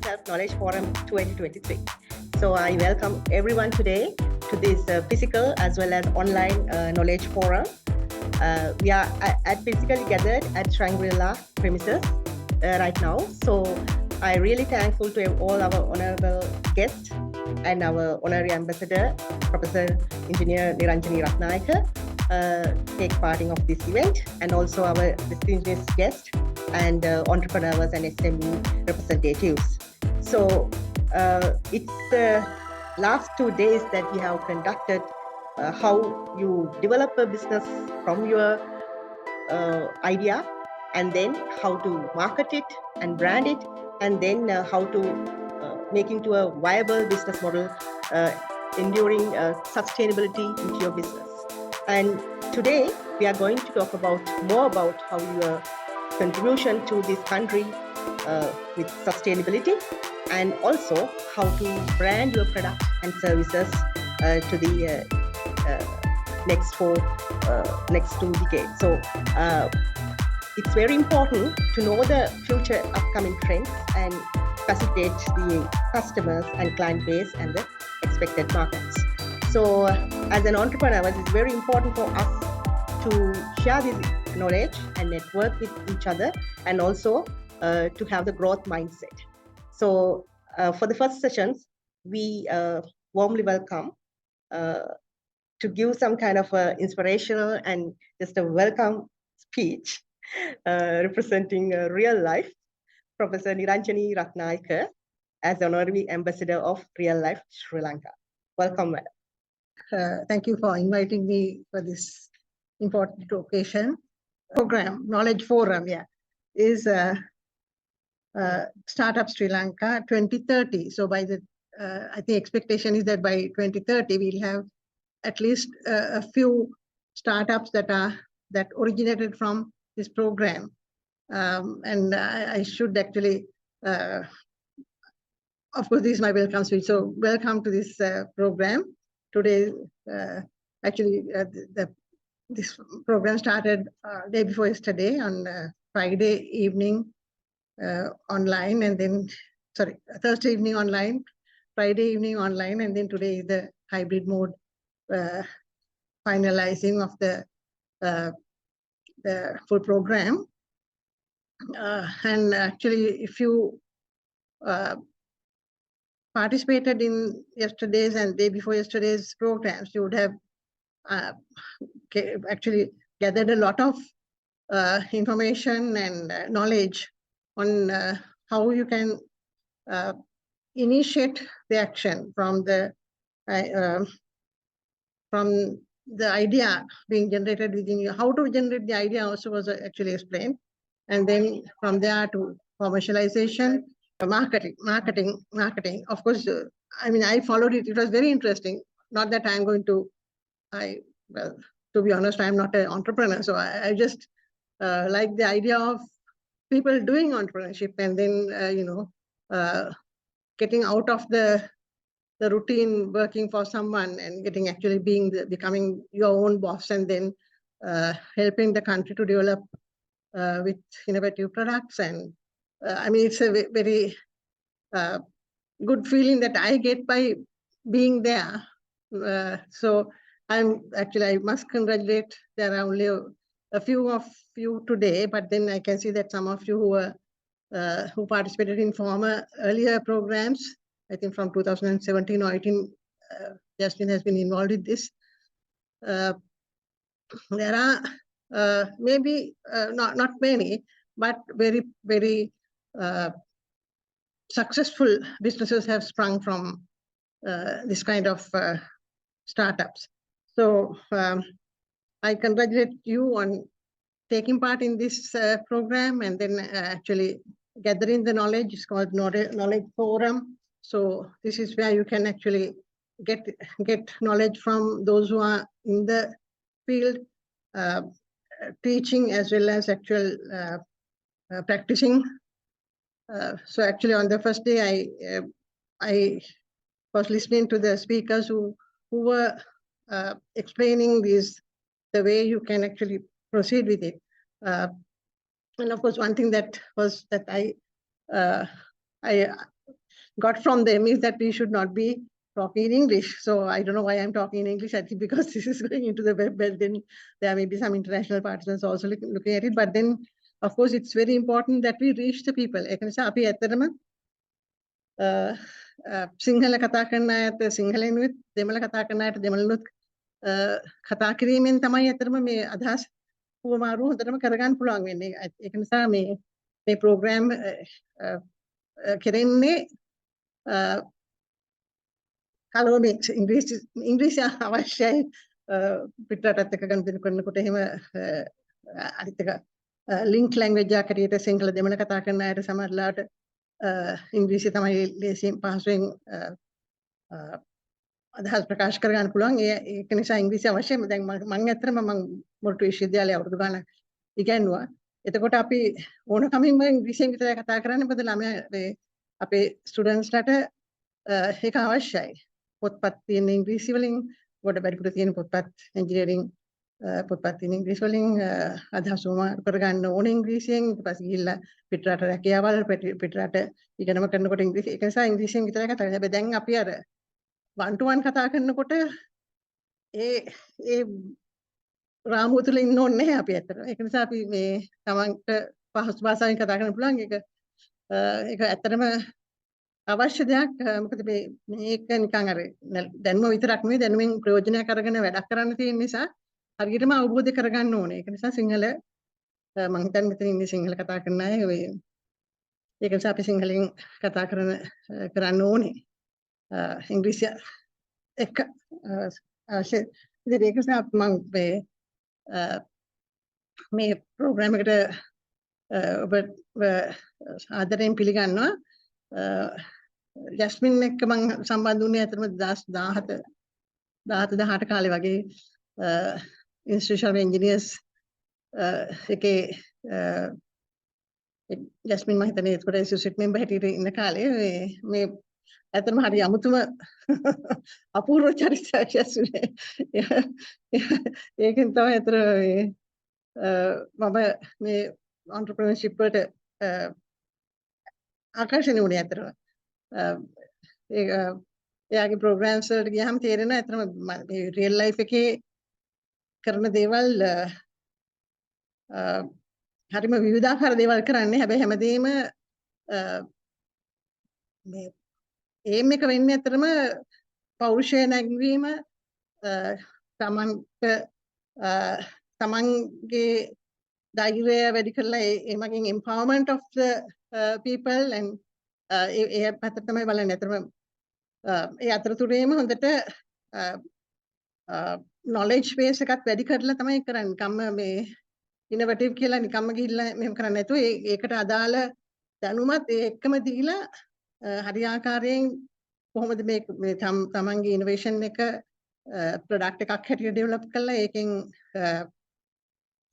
RealLife Knowledge Forum 2023. So I welcome everyone today to this physical as well as online knowledge forum. We are physically gathered at Shangri-La premises right now. So I'm really thankful to all our honorable guests and our honorary ambassador, Professor Engineer Niranjani Ratnayaka, take part of this event, and also our distinguished guests and entrepreneurs and SME representatives. So it's the last 2 days that we have conducted how you develop a business from your idea, and then how to market it and brand it, and then how to make into a viable business model, enduring sustainability into your business. And today we are going to talk more about how your contribution to this country with sustainability, and also how to brand your product and services to the next 2 decades. So it's very important to know the future upcoming trends and facilitate the customers and client base and the expected markets. So as an entrepreneur, it's very important for us to share this knowledge and network with each other, and also to have the growth mindset. So for the first sessions, we warmly welcome to give some kind of inspirational and just a welcome speech representing RealLife, Professor Niranjani Ratnayaka, as Honorary Ambassador of RealLife Sri Lanka. Welcome, madam. Thank you for inviting me for this important occasion. Program, Knowledge Forum, is Startup Sri Lanka 2030. So by the, I think expectation is that by 2030, we'll have at least a few startups that originated from this program. And I should actually, of course, this is my welcome speech. So welcome to this program. Today, actually, this program started day before yesterday on Friday evening online, and then, Thursday evening online, Friday evening online, and then today is the hybrid mode finalizing of the full program. And actually, if you participated in yesterday's and day before yesterday's programs, you would have actually gathered a lot of information and knowledge on how you can initiate the action from the idea being generated within you. How to generate the idea also was actually explained, and then from there to commercialization, marketing. Of course, I mean, I followed it. It was very interesting. Not that I'm going to, well, to be honest, I'm not an entrepreneur. So I just like the idea of people doing entrepreneurship, and then, getting out of the routine working for someone and becoming your own boss, and then helping the country to develop with innovative products. And I mean, it's a very good feeling that I get by being there. So I must congratulate. There are only a few of you today, but then I can see that some of you who participated in earlier programs, I think from 2017 or 18, Jasmine has been involved with this. There are maybe not many, but very, very successful businesses have sprung from this kind of startups. So I congratulate you on taking part in this program, and then actually gathering the knowledge. It's called Knowledge Forum. So this is where you can actually get knowledge from those who are in the field, teaching as well as actual practicing. So actually on the first day, I was listening to the speakers who were explaining the way you can actually proceed with it. And of course, one thing that I got from them is that we should not be talking in English. So I don't know why I'm talking in English. I think because this is going into the web, then there may be some international participants also looking at it. But then, of course, it's very important that we reach the people. Sinhala කතා කරන අයට සිංහලෙනුත් දෙමළ කතා කරන අයට දෙමළනුත් කතා කිරීමෙන් තමයි ඇත්තටම මේ අදහස් පුවමාරු හොඳටම කරගන්න පුළුවන් වෙන්නේ. ඒක නිසා මේ ප්‍රෝග්‍රෑම් කෙරෙන්නේ කලෝමේ ඉංග්‍රීසි අවශ්‍යයි පිටරටත් එක්ක ගනුදෙනු කරනකොට එහෙම අනිත් එක ලින්ක් ලැන්ග්වේජ් එකක් හැටියට සිංහල දෙමළ කතා කරන අයට සමහරලාට ඉංග්‍රීසි තමයි ලේසියෙන් පහසුවෙන් අදහස් ප්‍රකාශ කරගන්න පුළුවන්. ඒක නිසා ඉංග්‍රීසි අවශ්‍යයි. දැන් මම ඇත්තටම මම මොරටු විශ්වවිද්‍යාලයේ අවුරුදු ගාණක් ඉගෙනුවා. එතකොට අපි ඕනකමින්ම ඉංග්‍රීසියෙන් විතරයි කතා කරන්නේ. මොකද ළමයා අපේ ස්ටුඩන්ට්ස්ලාට ඒක අවශ්‍යයි. පොත්පත් තියෙන ඉංග්‍රීසි වලින් ගොඩ බැරිපුර තියෙන පොත්පත් ඉංජිනේරින් පොත්පත් තියෙන ඉංග්‍රීසි වලින් අදහස් කරගන්න ඕනේ ඉංග්‍රීසියෙන්. ඊට පස්සේ ගිහිල්ලා පිටරට රැකියාවල් පිටරට ඉගෙනම කරනකොට ඉංග්‍රීසි ඒක නිසා ඉංග්‍රීසියෙන් විතරයි කතා කරන්නේ. හැබැයි දැන් අපි අර 1 to 1 කතා කරනකොට ඒ රාමුව තුල ඉන්න ඕනේ නැහැ අපි ඇත්තට. ඒක නිසා අපි මේ තමන්ට පහසු භාෂාවෙන් කතා කරන්න පුළුවන්. ඒක ඇත්තටම අවශ්‍ය දෙයක්. මොකද මේක නිකන් අර දැනුම විතරක් නෙවෙයි දැනුමින් ප්‍රයෝජනයක් අරගෙන වැඩක් කරන්න තියෙන නිසා හරියටම අවබෝධ කරගන්න ඕනේ. ඒක නිසා සිංහල මම හිතන්නේ මෙතන ඉන්නේ සිංහල කතා කරන අය ඒක නිසා අපි සිංහලෙන් කතා කරන්න ඕනේ. ඉංග්‍රීසි එක්ක අවශ්‍ය ඉතින් ඒක නිසා මම මේ ප්‍රෝග්‍රෑම් එකට ඔබ ආදරයෙන් පිළිගන්නවා. ජස්මින් එක්ක මම සම්බන්ධ වුණේ අතරම 2017 කාලේ වගේ Institution of Engineers එකේ ජස්මින් මම හිතන්නේ ඒකට ඇසෝසියේට් මෙම්බර් හැටියට ඉන්න කාලේ මේ ඇත්තටම හරි අමුතුම අපූර්ව චරිතයක් ඇසුනේ. ඒකෙන් තමයි අතර මම මේ entrepreneurship වලට ආකර්ෂණය වුණේ අතරම. එයාගේ programs වලට ගියාම තේරෙනවා ඇත්තටම මේ real life එකේ කරන දේවල් හරිම විවිධාකාර දේවල් කරන්නේ. හැබැයි හැමදේම මේ ඒම් එක වෙන්නේ ඇත්තටම පෞරුෂය නැගවීම තමන්ගේ ධෛර්යය වැඩි කරලා ඒ මගින් empowerment of the people and ඒ පැත්තට තමයි බලන්නේ. ඇත්තටම ඒ අතරතුරේම හොඳට knowledge base එකත් වැඩි කරලා තමයි කරන්නේ. නිකම්ම මේ innovative කියලා නිකම්ම ගිහිල්ලා මෙහෙම කරන්නේ නැතුව ඒකට අදාළ දැනුමත් ඒ එක්කම දීලා හරියාකාරයෙන් කොහොමද මේ තමන්ගේ ඉනෝවේෂන් එක ප්‍රොඩක්ට් එකක් හැටියට ඩෙවලොප් කරලා ඒකෙන්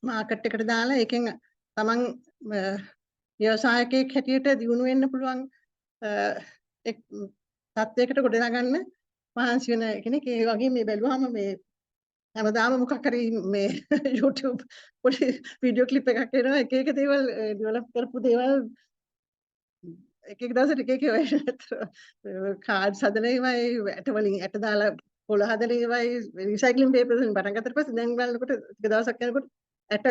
මාකට් එකට දාලා ඒකෙන් තමන් ව්‍යවසායකයෙක් හැටියට දියුණු වෙන්න පුළුවන් තත්යකට ගොඩනගන්න මහන්සි වෙන කෙනෙක්. ඒ වගේ මේ බැලුවාම මේ හැමදාම මොකක් හරි මේ YouTube පොඩි වීඩියෝ ක්ලිප් එකක් එනවා එක එක දේවල් ඩෙවලොප් කරපු දේවල් එක දවසට එක කාඩ්ස් හදන ඒවායි ඇට වලින් ඇට දාලා පොළ හදන ඒවායි රීසයික්ලින් පේපර්ස් වලින් පටන් ගත්තට පස්සේ දැන් බලනකොට ටික දවසක් යනකොට ඇට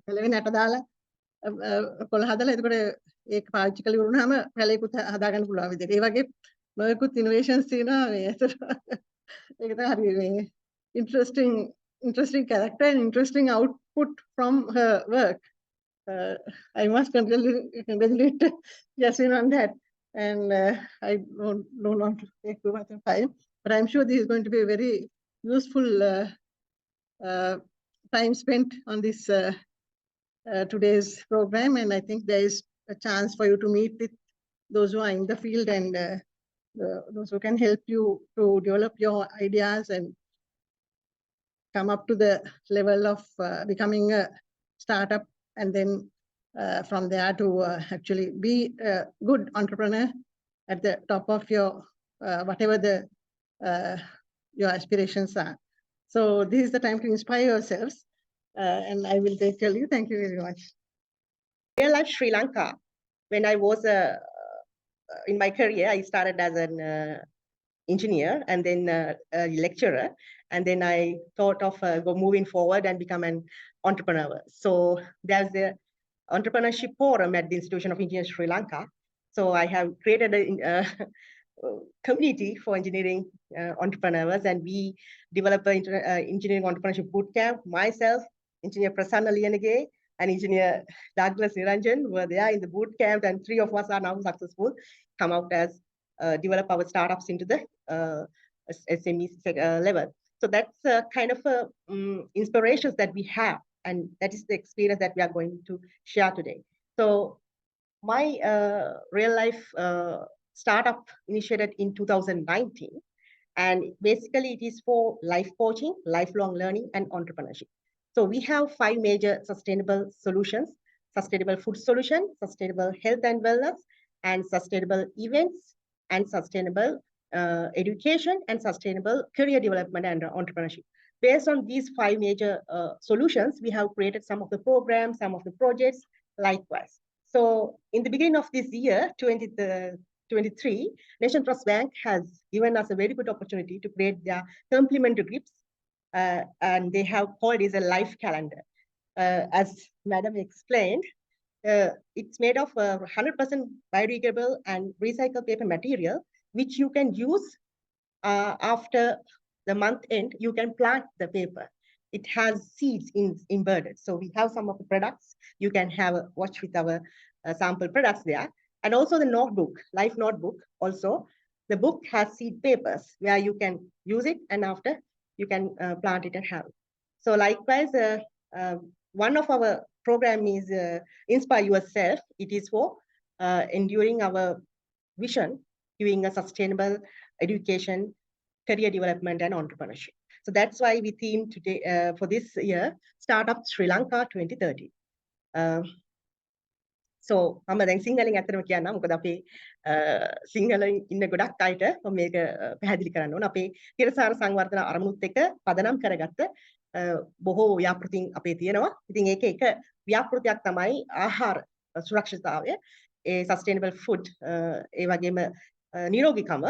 පළවෙනි ඇට දාලා පොළ හදලා එතකොට ඒක පාවිච්චි කරලා ඉවරුනහම පැලයකුත් හදාගන්න පුළුවන් විදිහට. ඒ වගේ නොයෙකුත් ඉනෝවේෂන්ස් තියෙනවා මේ ඇතට. ඒක තමයි හරි මේ interesting character and interesting output from her work. I must congratulate Jasmine on that. And I don't want to take too much of time, but I'm sure this is going to be a very useful time spent on this today's program. And I think there is a chance for you to meet with those who are in the field and those who can help you to develop your ideas and come up to the level of becoming a startup, and then from there to actually be a good entrepreneur at the top of your whatever your aspirations are. So this is the time to inspire yourselves, and I will tell you thank you very much. RealLife Sri Lanka, when I was a in my career, I started as an engineer and then a lecturer. And then I thought of moving forward and become an entrepreneur. So there's the entrepreneurship forum at the Institution of Engineers Sri Lanka. So I have created a community for engineering entrepreneurs, and we develop an engineering entrepreneurship bootcamp. Myself, engineer Prasanna Liyanage, and engineer Douglas Niranjan were there in the bootcamp, and 3 of us are now successful, come out as develop our startups into the SME level. So that's kind of inspirations that we have, and that is the experience that we are going to share today. So my real life startup initiated in 2019, and basically it is for life coaching, lifelong learning, and entrepreneurship. So we have 5 major sustainable solutions: sustainable food solution, sustainable health and wellness, and sustainable events, and sustainable education, and sustainable career development and entrepreneurship. Based on these 5 major solutions, we have created some of the programs, some of the projects likewise. So in the beginning of this year, 2023, Nation Trust Bank has given us a very good opportunity to create their complementary grips, and they have called it a life calendar. As Madam explained, it's made of 100% biodegradable and recycled paper material, which you can use after the month end. You can plant the paper. It has seeds embedded. So we have some of the products. You can have a watch with our sample products there. And also the notebook, life notebook also. The book has seed papers where you can use it, and after you can plant it and have it. So likewise, one of our program is Inspire Yourself. It is for enduring our vision, giving a sustainable education, career development, and entrepreneurship. So that's why we themed today for this year, Startup Sri Lanka 2030. So මම දැන් සිංහලෙන් ඇත්තටම කියන්නම්, මොකද අපේ සිංහලෙන් ඉන්න ගොඩක් අයට මම මේක පැහැදිලි කරන්න ඕන. අපේ තිරසාර සංවර්ධන අරමුණුත් එක්ක පදනම් කරගත්ත බොහෝ ව්‍යාපෘතීන් අපේ තියෙනවා. ඉතින් ඒකේ එක ව්‍යාපෘතියක් තමයි ආහාර සුරක්ෂිතතාවය, ඒ sustainable food, ඒ වගේම නිරෝගීකම,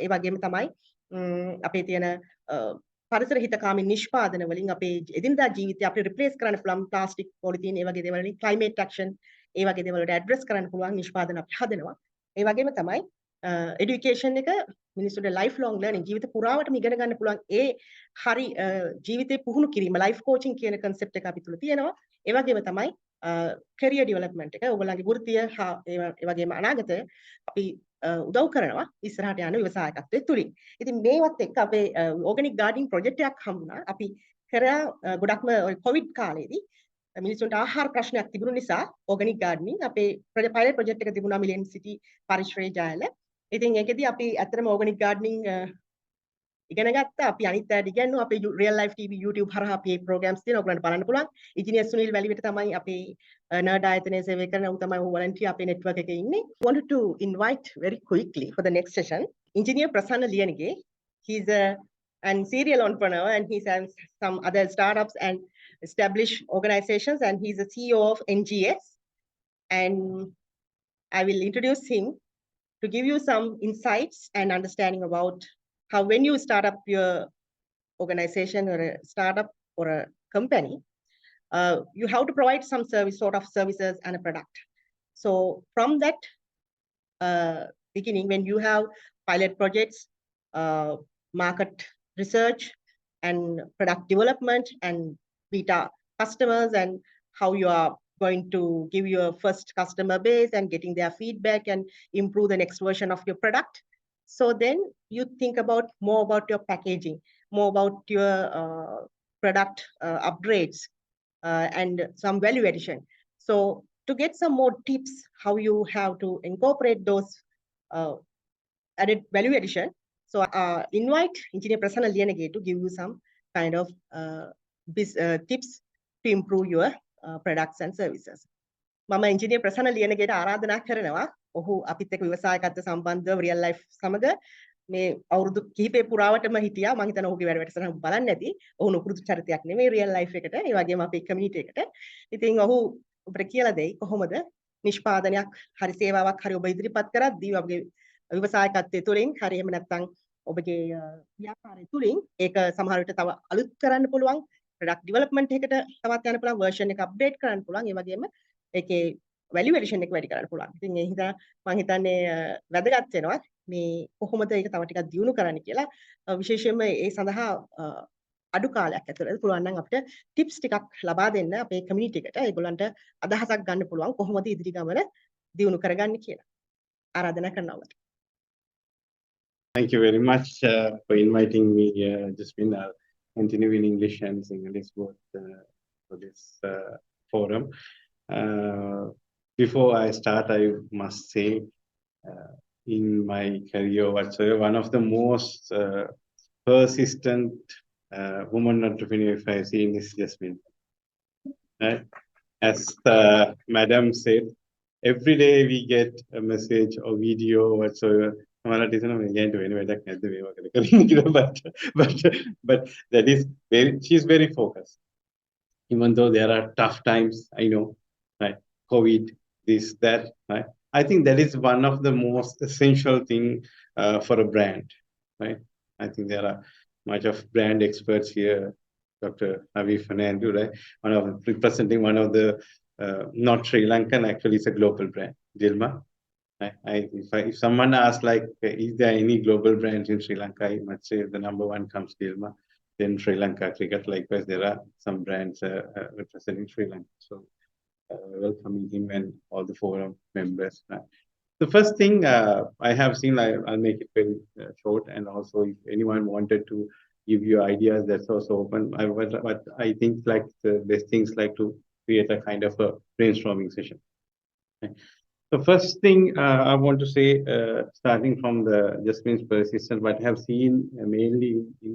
ඒ වගේම තමයි අපේ තියෙන පරිසර හිතකාමී නිෂ්පාදන වලින් අපේ එදිනදා ජීවිතය අපිට රිප්ලේස් කරන්න පුළුවන් ප්ලාස්ටික්, පොලිතීන්, ඒ වගේ දේවල් වලින් climate action, ඒ වගේ දේවල් වලට ඇඩ්‍රස් කරන්න පුළුවන් නිෂ්පාදන අපි හදනවා. ඒ වගේම තමයි එඩියුකේෂන් එක මිනිස්සුන්ට ලයිෆ් ලොන්ග් ලර්නින්, ජීවිත පුරාවටම ඉගෙන ගන්න පුළුවන් ඒ හරි ජීවිතේ පුහුණු කිරීම, ලයිෆ් කෝචින් කියන concept එක අපි තුල තියෙනවා. ඒ වගේම තමයි career development එක, ඔයගොල්ලන්ගේ වෘත්තීය හා ඒ වගේම අනාගතය අපි උදව් කරනවා ඉස්සරහට යන ව්‍යවසායකත්වයේ තුලින්. ඉතින් මේවත් එක්ක අපේ ඕගනික් ගාඩනින් ප්‍රොජෙක්ට් එකක් හම්බුණා. අපි කරා ගොඩක්ම ඔය කොවිඩ් කාලේදී මිනිස්සුන්ට ආහාර ප්‍රශ්නයක් තිබුණු නිසා ඕගනික් ගාඩනින් අපේ පයිලට් ප්‍රොජෙක්ට් එක තිබුණා මිලෙන් සිටි පරිශ්‍රයේ ජයල. ඉතින් ඒකෙදී අපි ඇත්තටම ඕගනික් ගාඩනින් ඉගෙන ගත්තා. අපි අනිත් අයට ඉගෙනුවා. අපේ real life TV YouTube හරහා අපි මේ programs තියෙනවා. ඔයගලන්ට බලන්න පුළුවන්. ඉංජිනේර් සුනිල් වැලිවිට තමයි අපේ නර්ඩ් ආයතනයේ සේවය කරන ඌ තමයි volunteer අපේ network එකේ ඉන්නේ. Wanted to invite very quickly for the next session Engineer Prasanna Liyanage. He's an serial entrepreneur, and he has some other startups and established organizations, and he's the CEO of NGS. And I will introduce him to give you some insights and understanding about how when you start up your organization or a startup or a company, you have to provide some sort of services and a product. So from that beginning, when you have pilot projects, market research, and product development, and beta customers, and how you are going to give your first customer base and getting their feedback and improve the next version of your product. So then you think about more about your packaging, more about your product upgrades, and some value addition. So to get some more tips how you have to incorporate those added value addition, so invite Engineer Prasanna Liyanage to give you some kind of tips to improve your products and services. මම Engineer Prasanna Liyanagේට ආරාධනා කරනවා. ඔහු අපිත් එක්ක ව්‍යවසායකත්ව සම්බන්ධව real life සමග මේ අවුරුදු කිහිපේ පුරාවටම හිටියා. මම හිතනවා ඔහුගේ වැඩ වැඩසටහන බලන්නේ නැති. ඔහු නුපුරුදු චරිතයක් නෙමෙයි real life එකට. ඒ වගේම අපේ community එකට. ඉතින් ඔහු ඔබට කියලා දෙයි කොහොමද නිෂ්පාදනයක් හරි සේවාවක් හරි ඔබ ඉදිරිපත් කරද්දී ඔබගේ ව්‍යවසායකත්වයේ තුලින් හරි එහෙම නැත්නම් ඔබගේ ව්‍යාපාරය තුලින් ඒක සමහර විට තව අලුත් කරන්න පුළුවන් product development එකට තවත් යන්න පුළුවන් version එක update කරන්න පුළුවන් ඒ වගේම ඒකේ value addition එක වැඩි කරන්න පුළුවන්. ඉතින් ඒ හින්දා මම හිතන්නේ වැදගත් වෙනවා මේ කොහොමද ඒක තව ටිකක් දියුණු කරන්න කියලා විශේෂයෙන්ම ඒ සඳහා අඩු කාලයක් ඇතුළත පුළුවන් නම් අපිට ටිප්ස් ටිකක් ලබා දෙන්න අපේ කමියුනිටි එකට ඒගොල්ලන්ට අදහසක් ගන්න පුළුවන් කොහොමද ඉදිරි ගමන දියුණු කරගන්නේ කියලා. ආරාධනා කරනවා. Thank you very much for inviting me, Jasmine. I'll continue in English and Sinhalese both for this forum. Before I start, I must say, in my career whatsoever, one of the most persistent woman entrepreneur if I've seen is Jasmine. Right? As Madam said, every day we get a message or video whatsoever. But that is she's very focused. Even though there are tough times, I know, right? COVID, this, that, right? I think that is one of the most essential thing for a brand, right? I think there are much of brand experts here, Dr. Avi Fernando, right? One of representing one of the not Sri Lankan, actually it's a global brand, Dilma. If someone asks like, is there any global brands in Sri Lanka, I must say the number one comes Dilma. Then Sri Lanka Cricket, likewise, there are some brands representing Sri Lanka. So welcoming him and all the forum members. The first thing I have seen, I'll make it very short, and also if anyone wanted to give you ideas, that's also open. But I think like the best things like to create a kind of a brainstorming session. Okay. The first thing I want to say, starting from the Jasmine's persistence, what I have seen mainly in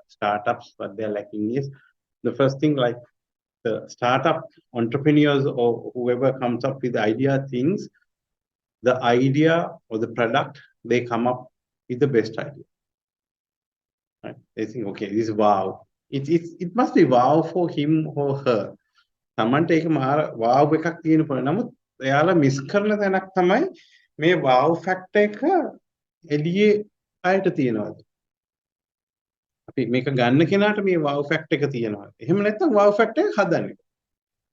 startups, what they're lacking is the first thing, like the startup entrepreneurs or whoever comes up with the idea things, the idea or the product, they come up with the best idea. Right? They think, okay, this is wow. It must be wow for him or her. Someone take wow එකක් තියෙන පොළ. නමුත් එයාලා miss කරන තැනක් තමයි මේ wow factor එක එළියේ අයට තියෙනවා. අපි මේක ගන්න කෙනාට මේ wow factor එක තියෙනවා. එහෙම නැත්නම් wow factor එක හදන්නේ.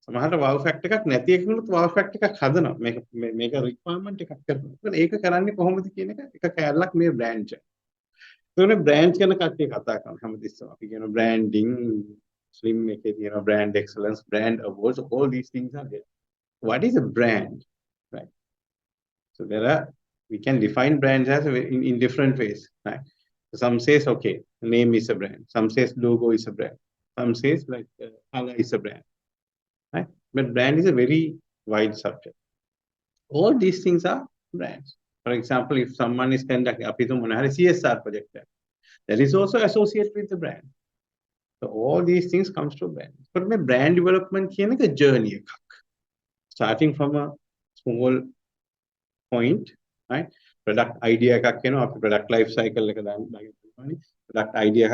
සමහරට wow factor එකක් නැති එකනොත් wow factor එකක් හදනවා. මේක requirement එකක් කරනවා. ඒක කරන්නේ කොහොමද කියන එක කැලලක් මේ brand එක. ඒකනේ brand ගැන කට්ටිය කතා කරනවා හැමතිස්සෙම. අපි කියන branding, slim එකේ තියෙන brand excellence, brand awards, all these things are there. What is a brand, right? So we can define brands as in different ways, right? Some says, okay, name is a brand. Some says logo is a brand. Some says like color is a brand, right? But brand is a very wide subject. All these things are brands. For example, if someone is conducting a CSR project, that is also associated with the brand. So all these things comes to brand. But my brand development is a journey. Starting from a small point, right? Product idea product life cycle product idea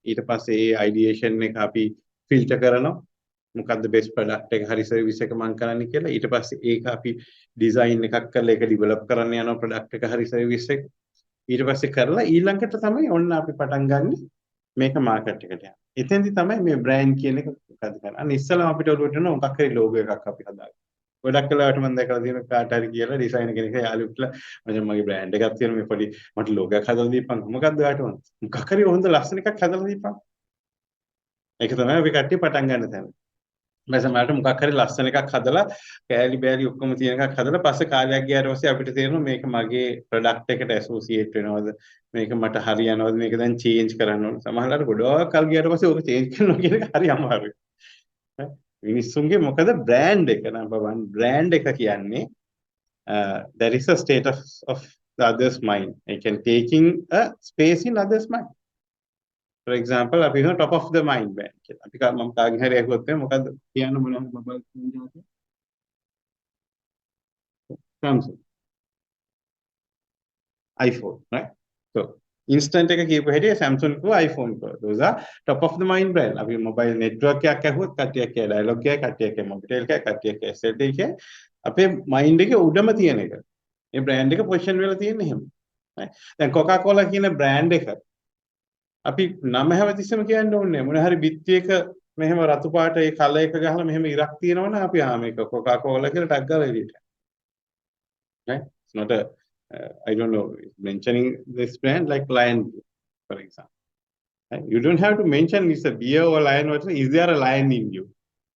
ඊට පස්සේ ideation එක අපි filter කරනවා. මොකක්ද best product එක හරි service එක මම කරන්න කියලා. ඊට පස්සේ ඒක අපි design එකක් කරලා ඒක develop කරන්න යනවා product එක හරි service එක. ඊට පස්සේ කරලා ඊළඟට තමයි ඔන්න අපි පටන් ගන්නේ මේක market එකට යන්න. එතෙන්දි තමයි මේ brand කියන එක මොකද කරන්නේ. අන්න ඉස්සෙල්ලාම අපිට ඔළුවට එන මොකක් හරි logo එකක් අපි හදාගන්න. ගොඩක් වෙලාවට මම දැකලා තියෙන කාට හරි කියලා design කෙනෙක් යාළුවෙක්ලා මගේ brand එකක් තියෙනවා මේ පොඩි මට logo එකක් හදලා දීපන්. මොකක්ද ඔයාට ඕන? මොකක් හරි හොඳ ලස්සන එකක් හදලා දීපන්. ඒක තමයි අපි කට්ටිය පටන් ගන්න තැන. මට මොකක් හරි ලස්සන එකක් හදලා කෑලි බෑලි ඔක්කොම තියෙන එකක් හදලා පස්සේ කාලයක් ගියාට පස්සේ අපිට තේරෙනවා මේක මගේ product එකට associate වෙනවද මේක මට හරියනවද මේක දැන් change කරන්න ඕන සමහරවිට ගොඩක් කල් ගියාට පස්සේ ඕක change කරනවා කියන එක හරි අමාරුයි මිනිස්සුන්ගේ මොකද brand එක number 1 brand එක කියන්නේ there is a state of the other's mind it can taking a space in others mind. For example, අපි හිතන top of the mind brand කියලා. අපි මම කාගෙන් හරි අහුවොත් මොකද්ද කියන්න මොනවද මොබයිල් ෆෝන් එකක්? Samsung. iPhone, right? So, instant එක කියපු හැටි Samsung කෝ iPhone කෝ. Those are top of the mind brand. අපි mobile network එකක් අහුවොත් කට්ටියක් කිය dialog එකයි, කට්ටියක් කිය Mobitel එකයි, කට්ටියක් කිය SLT එකයි. අපේ මයින්ඩ් එකේ උඩම තියෙන එක. මේ බ්‍රෑන්ඩ් එක පොසිෂන් වෙලා තියෙන්නේ එහෙම. දැන් කොකාකෝලා කියන බ්‍රෑන්ඩ් එක අපි නම හැමතිස්සෙම කියන්න ඕනේ මොන හරි බිත්තියක මෙහෙම රතු පාට ඒ කලර් එක ගහලා මෙහෙම ඉරක් තියෙනවනම් අපි මේක කොකාකෝලා කියලා ටැග් ගාලා එළියට. Right? It's not a I don't know mentioning this brand like Lion, for example. Right? You don't have to mention it's a beer or lion or is there a lion in you?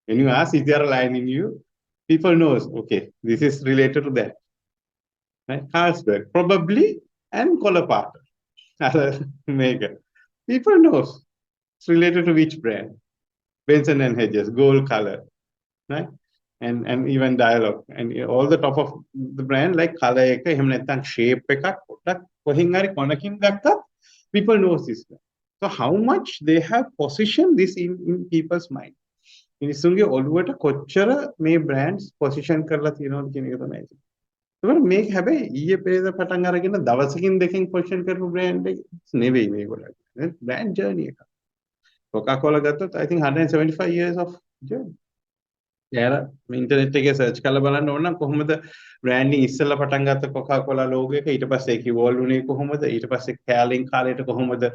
When you ask is there a lion in you, people knows okay this is related to that. Right? Carlsberg probably and Colapart. Maker. People knows it's related to which brand. Benson and Hedges, gold color, right? And even dialogue and all the top of the brand like color එක එහෙම නැත්නම් shape එකක් පොඩක් කොහෙන් හරි කොනකින් ගත්තත් people knows this. So how much they have positioned this in people's mind. මිනිස්සුන්ගේ ඔළුවට කොච්චර මේ brands position කරලා තියෙනවද කියන එක තමයි. ඒකට මේක හැබැයි ඊයේ පෙරේද පටන් අරගෙන දවසකින් දෙකකින් position කරපු brand එක නෙවෙයි මේගොල්ලෝ. brand journey එක. Coca-Cola ගත්තොත් I think 175 years of journey. යාර ඉන්ටර්නෙට් එකේ සර්ච් කරලා බලන්න ඕන නම් කොහොමද බ්‍රෑන්ඩින් ඉස්සෙල්ලා පටන් ගත්ත Coca-Cola logo එක ඊට පස්සේ ඒක ඉවෝල්ව් වුණේ කොහොමද ඊට පස්සේ කැලින් කාලයට කොහොමද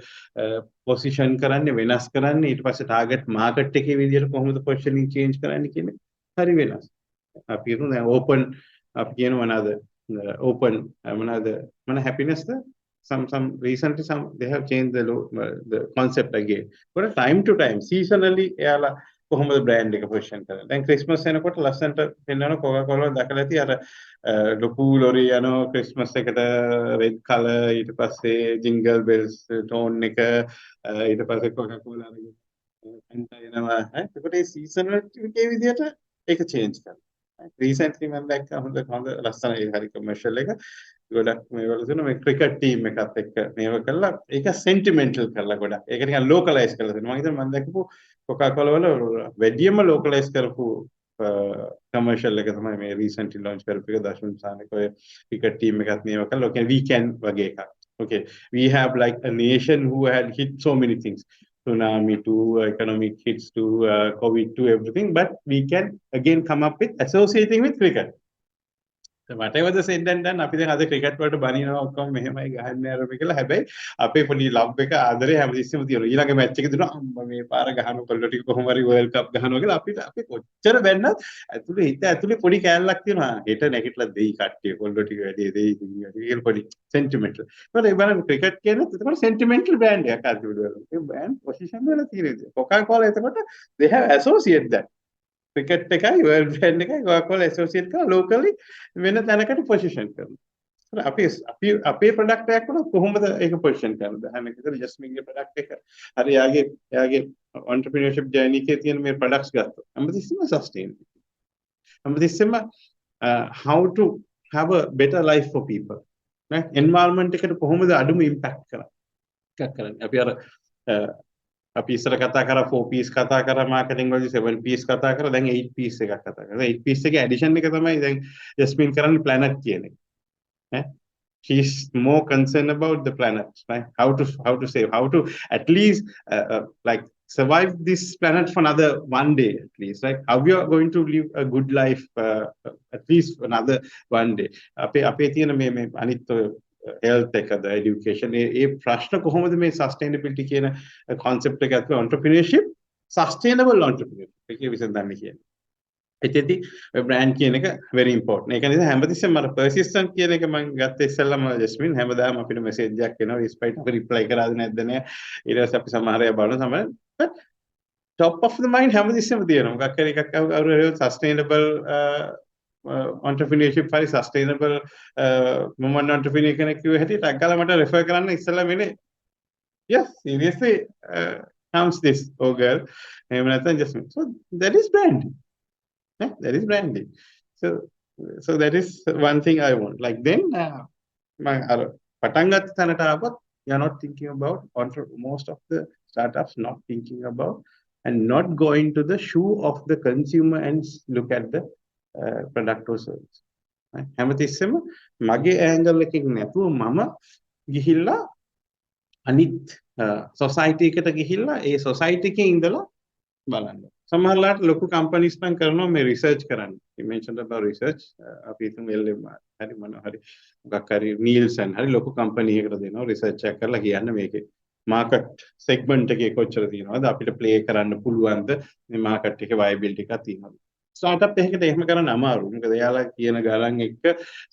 පොසිෂන් කරන්නේ වෙනස් කරන්නේ ඊට පස්සේ ටාගට් මාකට් එකේ විදිහට කොහොමද පොසිෂනින් චේන්ජ් කරන්නේ කියන හරි වෙනස්. අපි කියමු දැන් ඕපන් අපි කියන මොනවාද ඕපන් මොන happiness some recently they have changed the concept again. But time to time seasonally එයාලා කොහොමද බ්‍රෑන්ඩ් එක පොසිෂන් කරන්නේ. දැන් ක්‍රිස්මස් එනකොට ලස්සනට පෙන්වන කොකාකෝලා දැකලා ඇති අර ලොකු ලොරි යනවා ක්‍රිස්මස් එකට රෙඩ් කලර් ඊට පස්සේ ජින්ගල් බෙල්ස් ටෝන් එක ඊට පස්සේ කොකාකෝලා අරගෙන එනවා. ඒකට ඒ සීසනල් එකේ විදිහට ඒක චේන්ජ් කරනවා. රීසෙන්ට්ලි මම දැක්ක හොඳ ලස්සන ඒ හරි කමර්ෂල් එක ගොඩක් මේවල තියෙන මේ ක්‍රිකට් ටීම් එකත් එක්ක මේව කළා ඒක සෙන්ටිමෙන්ටල් කරලා ගොඩක් ඒක නිකන් ලෝකලයිස් කරලා දෙනවා. මම හිතන්නේ මම දැක්කපු කොකාකෝලා වල වැඩියම ලෝකලයිස් කරපු කමර්ෂල් එක තමයි මේ රීසෙන්ට්ලි ලොන්ච් කරපු එක දර්ශන් සානක ඔය ක්‍රිකට් ටීම් එකත් මේව කළා. Okay we can වගේ එකක්. Okay we have like a nation who had hit so many things. Tsunami to economic hits to COVID to everything, but we can again come up with associating with cricket. So whatever the said and done, අපි දැන් අද cricket වලට බනිනවා ඔක්කොම මෙහෙමයි ගහන්නේ ආරම්භ කියලා. හැබැයි අපේ පොඩි ලබ් එක ආදරේ හැමතිස්සෙම තියෙනවා. ඊළඟ මැච් එක දුන්නා අම්මා මේ පාර ගහන කොල්ලෝ ටික කොහොම හරි වර්ල්ඩ් කප් ගහනවා කියලා අපි කොච්චර බැන්නත් ඇතුලේ හිත ඇතුලේ පොඩි කෑල්ලක් තියෙනවා. හෙට නැගිටලා දෙයි කට්ටිය කොල්ලෝ ටික වැඩි දෙයි කියලා පොඩි සෙන්ටිමෙන්ටල්. ඒකට ඒ බලන්න ක්‍රිකට් කියන්නේ එතකොට සෙන්ටිමෙන්ටල් බ්‍රෑන්ඩ් එකක් අදිවිද. ඒ බ්‍රෑන්ඩ් පොසිෂන් වල තියෙනවා. Coca-Cola එතකොට they have associate that. Cricket එකයි වර්ල්ඩ් බ්‍රෑන්ඩ් එකයි Coca-Cola associate කරලා locally වෙන තැනකට පොසිෂන් කරනවා. අපේ ප්‍රොඩක්ට් එකක් වුණා කොහොමද ඒක පොසිෂන් කරන්නේ? හැම එකකද ජස්මින්ගේ ප්‍රොඩක්ට් එක හරි යාගේ entrepreneurship journey එකේ තියෙන මේ ප්‍රොඩක්ට්ස් ගත්තොත් හැමතිස්සෙම sustainable. හැමතිස්සෙම how to have a better life for people. right? environment එකට කොහොමද අඩුම impact කරන්නේ? අපි අර අපි ඉස්සර කතා කරා 4 piece කතා කරා marketing වලදී 7 piece කතා කරා දැන් 8 piece එකක් කතා කරා. 8 piece එකේ addition එක තමයි දැන් ජස්මින් කරන්නේ planet කියන එක. ඈ she's more concerned about the planet, right? How to save, how to at least like survive this planet for another one day at least, right? How we are going to live a good life at least for another one day. අපේ තියෙන මේ අනිත් health එකද education ඒ ප්‍රශ්න කොහොමද මේ sustainability කියන concept එක ඇතුළේ entrepreneurship sustainable entrepreneurship එකේ විසඳන්නේ කියන්නේ. එතෙදි brand කියන එක very important. ඒක නිසා හැමතිස්සෙම මම persistent කියන එක මම ගත්ත ඉස්සෙල්ලාම ජස්මින් හැමදාම අපිට message එකක් එනවා despite අපි reply කරාද නැද්ද නෑ. ඊට පස්සේ අපි සමහර අය බලන සමහර top of the mind හැමතිස්සෙම තියෙනවා. මොකක් හරි එකක් අවුරු sustainable entrepreneurship හරි sustainable women entrepreneur කෙනෙක් කිව්ව හැටියට අග්ගලා මට refer කරන්න ඉස්සෙල්ලා මෙනේ yes seriously comes this oh girl එහෙම නැත්නම් just so that is branding. That is branding. So that is one thing I want. Like then පටන් ගත්ත තැනට ආවොත් you are not thinking about most of the startups not thinking about and not going to the shoe of the consumer and look at the product or service. හැමතිස්සෙම මගේ angle එකකින් නැතුව මම ගිහිල්ලා අනිත් society එකට ගිහිල්ලා ඒ society එකේ ඉඳලා බලන්න. සමහරලාට ලොකු කම්පනීස් නම් කරනවා මේ රිසර්ච් කරන්න. You mentioned about research. අපි හිතමු LM හරි මොනවා හරි මොකක් හරි නීල්සන් හරි ලොකු කම්පැනි එකකට දෙනවා රිසර්ච් එකක් කරලා කියන්න මේකේ මාකට් සෙග්මන්ට් එකේ කොච්චර තියෙනවද අපිට ප්ලේ කරන්න පුළුවන්ද මේ මාකට් එකේ වයබිලිටි එකක් තියෙනවද. ස්ටාර්ට්අප් එකකට එහෙම කරන්න අමාරුයි. මොකද එයාලා කියන ගණන් එක්ක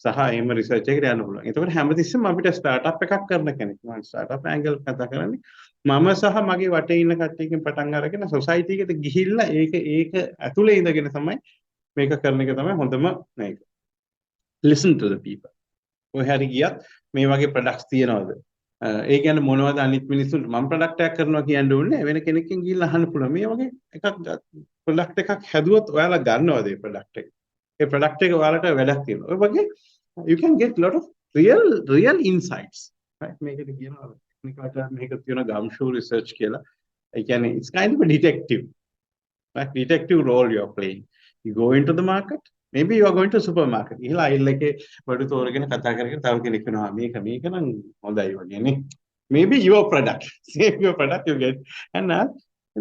සහ එහෙම රිසර්ච් එකකට යන්න පුළුවන්. ඒතකොට හැමතිස්සෙම අපිට ස්ටාර්ට්අප් එකක් කරන කෙනෙක්. මම ස්ටාර්ට්අප් ඇන්ගල් කතා කරන්නේ. මම සහ මගේ වටේ ඉන්න කට්ටියකින් පටන් අරගෙන සොසයිටි එකට ගිහිල්ලා ඒක ඇතුලේ ඉඳගෙන තමයි මේක කරන එක තමයි හොඳම මේක. Listen to the people. ඔය හරි ගියත් මේ වගේ ප්‍රොඩක්ට්ස් තියනවාද? ඒ කියන්නේ මොනවද අනිත් මිනිස්සුන්ට මම ප්‍රොඩක්ට් එකක් කරනවා කියන්න ඕනේ වෙන කෙනෙක්ගෙන් ගිහිල්ලා අහන්න පුළුවන්. මේ වගේ එකක් ප්‍රොඩක්ට් එකක් හැදුවොත් ඔයාලා ගන්නවද මේ ප්‍රොඩක්ට් එක? ඒ ප්‍රොඩක්ට් එක ඔයාලට වැඩක් තියෙනවා. ඔය වගේ you can get lot of real insights. Right? මේකට කියනවා ටෙක්නිකල් ටර්ම් එකක් තියෙනවා gumshoe research කියලා. ඒ කියන්නේ it's kind of a detective. Right? Detective role you are playing. You go into the market. Maybe you are going to supermarket. ඉහලා aisle එකේ බඩු තෝරගෙන කතා කරගෙන තව කෙනෙක් වෙනවා මේක නම් හොඳයි වගේනේ. Maybe your product. Save your product you get. And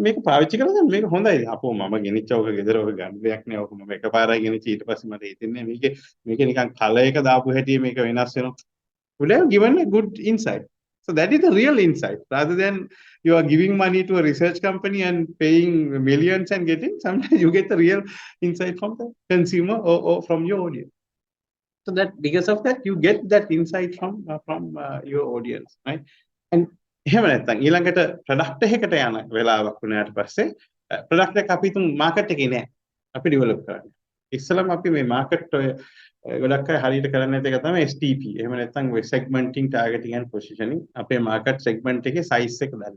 මේක පාවිච්චි කරලා මේක හොඳයි. අපෝ මම ගෙනිච්ච ඔක ගෙදර ඔක ගන්න දෙයක් නෑ. ඔක මම එකපාරයි ගෙනිච්ච ඊට පස්සේ මට හිතෙන්නේ මේක නිකන් කලයක දාපු හැටි මේක වෙනස් වෙනවා. Would have given a good insight. So that is the real insight. Rather than you are giving money to a research company and paying millions and getting, sometimes you get the real insight from the consumer or from your audience. So that because of that, you get that insight from your audience, right? And එහෙම නැත්නම් ඊළඟට product එකකට යන වෙලාවක් වුණාට පස්සේ product එක අපි තුන් මාකට් එකේ නෑ. අපි ඩෙවලොප් කරන්නේ. ඉස්සෙල්ලාම අපි මේ මාකට් ඔය ගොඩක් අය හරියට කරන්නේ නැති එක තමයි STP. එහෙම නැත්නම් ඔය segmenting, targeting and positioning අපේ මාකට් segment එකේ size එක දන්නේ.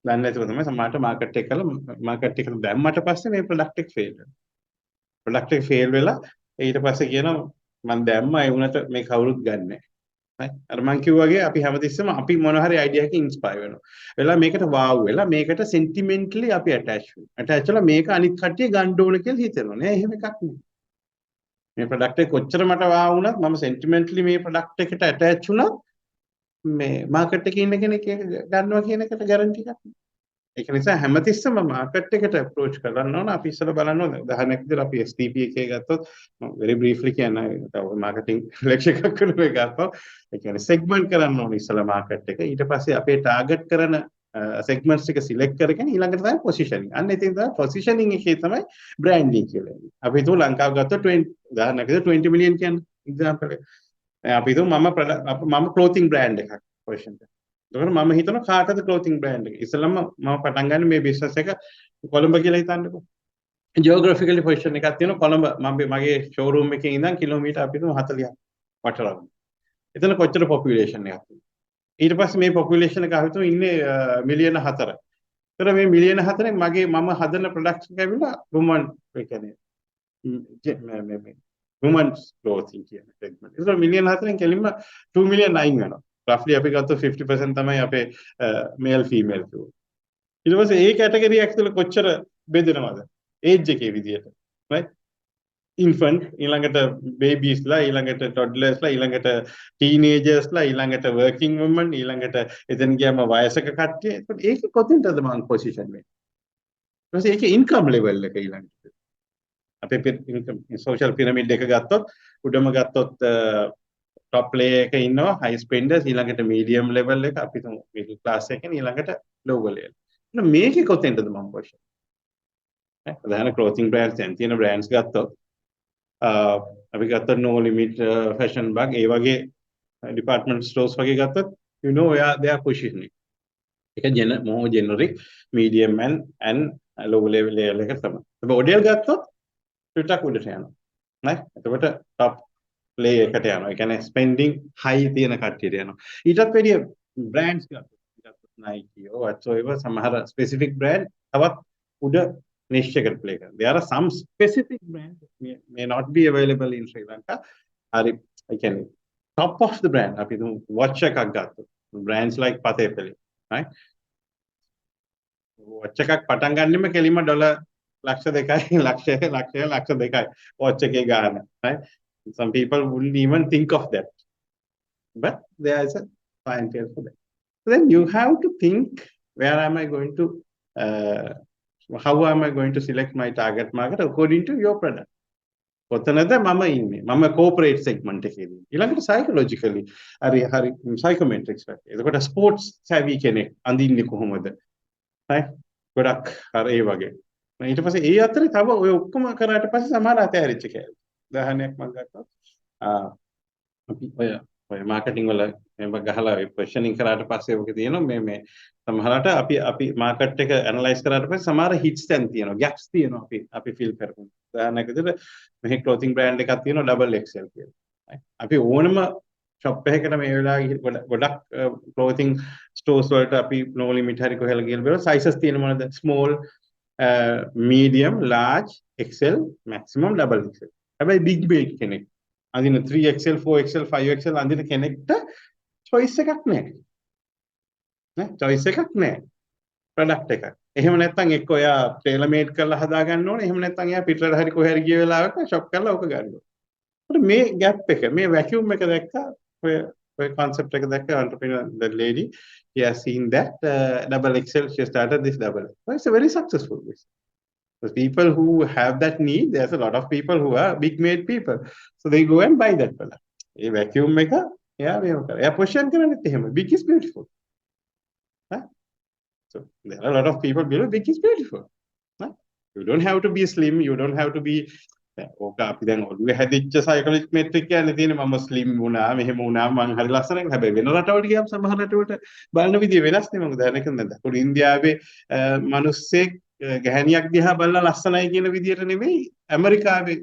දන්නේ නැතුව තමයි සමහරට මාකට් එක කරලා මාකට් එකට දැම්මට පස්සේ මේ ප්‍රොඩක්ට් එක ෆේල් වෙනවා. ප්‍රොඩක්ට් එක ෆේල් වෙලා ඊට පස්සේ කියනවා මම දැම්මා ඒ වුණාට මේ කවුරුත් ගන්නෑ. අර මං කිව්වාගේ අපි හැමතිස්සෙම අපි මොන හරි අයිඩියා එකකින් ඉන්ස්පයර් වෙනවා. වෙලා මේකට වාව් වෙලා මේකට sentimentally අපි attach වෙනවා. attach වෙලා මේක අනිත් කට්ටිය ගන්න ඕන කියලා හිතනවා. නෑ එහෙම එකක් නෙවෙයි. මේ ප්‍රොඩක්ට් එක කොච්චර මට වාව් වුණත් මම sentimentally මේ ප්‍රොඩක්ට් එකට attach වුණා මේ මාකට් එකේ ඉන්න කෙනෙක් ඒක ගන්නවා කියන එකට ගැරන්ටි එකක් නෑ. ඒක නිසා හැමතිස්සෙම මාකට් එකට අප්‍රෝච් කරන්න ඕන. අපි ඉස්සෙල්ලා බලන්න ඕන. උදාහරණයක් විදිහට අපි STP එකේ ගත්තොත් very briefly කියන්නේ තව මාකටිං ලෙක්චර් එකක් කරනවා ගත්තොත් ඒ කියන්නේ සෙග්මන්ට් කරන්න ඕන ඉස්සෙල්ලා මාකට් එක. ඊට පස්සේ අපේ ටාගට් කරන සෙග්මන්ට්ස් ටික සිලෙක්ට් කරගෙන ඊළඟට තමයි පොසිෂනින්. අන්න ඉතින් තමයි පොසිෂනින් එකේ තමයි බ්‍රෑන්ඩින් කියලා. අපි හිතුව ලංකාව ගත්තොත් 20 උදාහරණයක් විදිහට 20 මිලියන් කියන්නේ එක්සැම්පල් එක. අපි හිතුව මම ක්ලෝතින් බ්‍රෑන්ඩ් එකක් පොසිෂන් එක. එතකොට මම හිතනවා කාටද ක්ලෝතින් බ්‍රෑන්ඩ් එක. ඉස්සෙල්ලාම මම පටන් ගන්න මේ බිස්නස් එක කොළඹ කියලා හිතන්නකෝ. ජියෝග්‍රැෆිකලි පොසිෂන් එකක් තියෙනවා කොළඹ. මගේ ෂෝරූම් එකේ ඉඳන් කිලෝමීටර් අපි හිතමු 40ක් වටරක්. එතන කොච්චර පොපියුලේෂන් එකක් තියෙනවද? ඊට පස්සේ මේ පොපියුලේෂන් එක අහිතමු ඉන්නේ මිලියන 4. ඒතර මේ මිලියන 4න් මම හදන ප්‍රොඩක්ට්ස් එක ඇවිල්ලා women ඒ කියන්නේ women's clothing කියන segment. ඒතර මිලියන 4න් කෙලින්ම 2 මිලියන් අයින් වෙනවා. roughly අපි ගත්තොත් 50% තමයි අපේ male female කිව්වොත්. ඊට පස්සේ ඒ කැටගරි ඇක්චුअली කොච්චර බෙදෙනවද? ඒජ් එකේ විදියට. right? infant ඊළඟට babiesලා ඊළඟට toddlersලා ඊළඟට teenagersලා ඊළඟට working women ඊළඟට එතන ගියාම වයසක කට්ටිය. ඒකේ කොතෙන්ද මම පොසිෂන් වෙන්නේ? ඊට පස්සේ ඒකේ income level එක ඊළඟට. අපේ social pyramid එක ගත්තොත් උඩම ගත්තොත් top layer එක ඉන්නවා high spenders ඊළඟට medium level එක අපි තුමු middle class එකේ ඊළඟට lower layer. එහෙනම් මේකේ කොතෙන්ද මම පොසිෂන්? ප්‍රධාන clothing brands දැන් තියෙන brands ගත්තොත් අපි ගත්තොත් no limit fashion bag ඒ වගේ department stores වගේ ගත්තොත් you know where they are positioning. ඒක more generic medium and low level layer එක තමයි. අපි ODL ගත්තොත් ටිකක් උඩට යනවා. right? එතකොට top layer එකට යනවා. ඒ කියන්නේ spending high තියෙන කට්ටියට යනවා. ඊටත් වැඩිය brands ගත්තොත් Nike whatsoever සමහර specific brand තවත් උඩ niche එකට play කරනවා. There are some specific brands may not be available in Sri Lanka. හරි ඒ කියන්නේ top of the brand අපි තුමු watch එකක් ගත්තොත් brands like Pathé Pelli right? watch එකක් පටන් ගන්නෙම කෙලින්ම ඩොලර් ලක්ෂ 2යි ලක්ෂ 2යි watch එකේ ගාන right? Some people wouldn't even think of that. But there is a clientele for that. So then you have to think, where am I going to how am I going to select my target market according to your product? කොතනද මම ඉන්නේ? මම corporate segment එකේ ඉන්නේ. ඊළඟට psychologically හරි psychometrics එක. එතකොට sports savvy කෙනෙක් අඳින්නේ කොහොමද? right? ගොඩක් අර ඒ වගේ. ඊට පස්සේ ඒ අතරේ තව ඔය ඔක්කොම කරාට පස්සේ සමහර අතහැරිච්ච කෑලි. උදාහරණයක් මම ගත්තා. අපි ඔය මාකටිං වල මේක ගහලා පොසිෂනින් කරාට පස්සේ ඔක තියෙනවා මේ සමහරට අපි මාකට් එක ඇනලයිස් කරාට පස්සේ සමහර හිට්ස් දැන් තියෙනවා ගැප්ස් තියෙනවා අපි ෆිල් කරමු. උදාහරණයක් විදිහට මේ ක්ලොතින් බ්‍රෑන්ඩ් එකක් තියෙනවා ඩබල් XL කියලා. අපි ඕනම ෂොප් එකකට මේ වෙලාවේ ගොඩක් ක්ලොතින් ස්ටෝර්ස් වලට අපි no limit හරි කොහෙලා ගිහලා බලලා සයිසස් තියෙන මොනවද? small, medium, large, XL, maximum double XL. හැබැයි big big කෙනෙක් අඳින 3XL 4XL 5XL අඳින කෙනෙක්ට choice එකක් නැහැ. නේ choice එකක් නැහැ. product එකක්. එහෙම නැත්නම් එක්ක ඔයා tailor made කරලා හදා ගන්න ඕනේ. එහෙම නැත්නම් එයා පිටරට හරි කොහේ හරි ගිය වෙලාවක shop කරලා ඕක ගන්න ඕනේ. මේ gap එක මේ vacuum එක දැක්කා ඔය concept එක දැක්කා entrepreneur the lady he has seen that double XL she started this double. So it's a very successful business. The people who have that need, there's a lot of people who are big made people. So they go and buy that product. A vacuum maker, yeah, position කරන්නේ එහෙම. Big is beautiful. Huh? So there are a lot of people below big is beautiful. Huh? You don't have to be slim, you don't have to be ඕක අපි දැන් ඔළුවේ හැදිච්ච සයිකොලොජික් metric කියන්නේ තියෙන්නේ මම ස්ලිම් වුණා මෙහෙම වුණා මං හරි ලස්සනයි හැබැයි වෙන රටවලට ගියාම සමහර රටවලට බලන විදිය වෙනස් නේ මම දැනක නේද පොඩි ඉන්දියාවේ මිනිස්සෙක් ගැහණියක් දිහා බලලා ලස්සනයි කියන විදියට නෙමෙයි ඇමරිකාවේ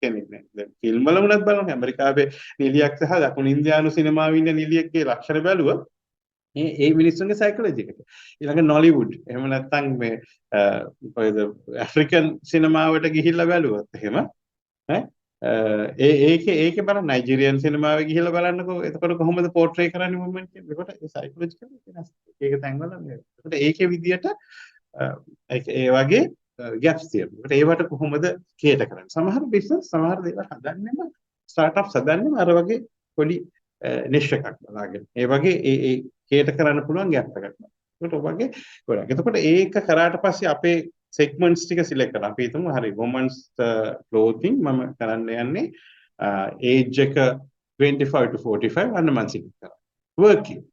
කෙනෙක් නේ දැන් ෆිල්ම් වල වුණත් බලන්න ඇමරිකාවේ නිලියක් සහ දකුණු ඉන්දියානු සිනමාවේ ඉන්න නිලියක්ගේ ලක්ෂණ බැලුවොත් ඒ මිනිස්සුන්ගේ සයිකොලොජි එකට ඊළඟ නොලිවුඩ් එහෙම නැත්නම් මේ කොහෙද ඇෆ්‍රිකන් සිනමාවට ගිහිල්ලා බැලුවොත් එහෙම ඒකේ බලන්න නයිජීරියන් සිනමාවේ ගිහිල්ලා බලන්නකෝ එතකොට කොහොමද පෝර්ට්‍රේ කරන්නේ වුමන් කියන්නේ එතකොට ඒ සයිකොලොජිකල් වෙනස් ඒක තැන්වල මේ එතකොට ඒකේ විදියට ඒ වගේ ගැප්ස් තියෙනවා ඒකට ඒවට කොහොමද කේට කරන්නේ සමහර බිස්නස් සමහර දේවල් හදන්නෙම ස්ටාර්ට්අප්ස් හදන්නෙම අර වගේ පොඩි නිෂ් එකක් බලාගෙන ඒ වගේ ඒ කේට කරන්න පුළුවන් ගැප් එකක් ඒකට ඔයගේ ගොඩක් එතකොට ඒක කරාට පස්සේ අපේ segments ටික select කරලා අපි හිතමු හරි women's clothing මම කරන්න යන්නේ age එක 25 to 45 අන්න මම select කරා working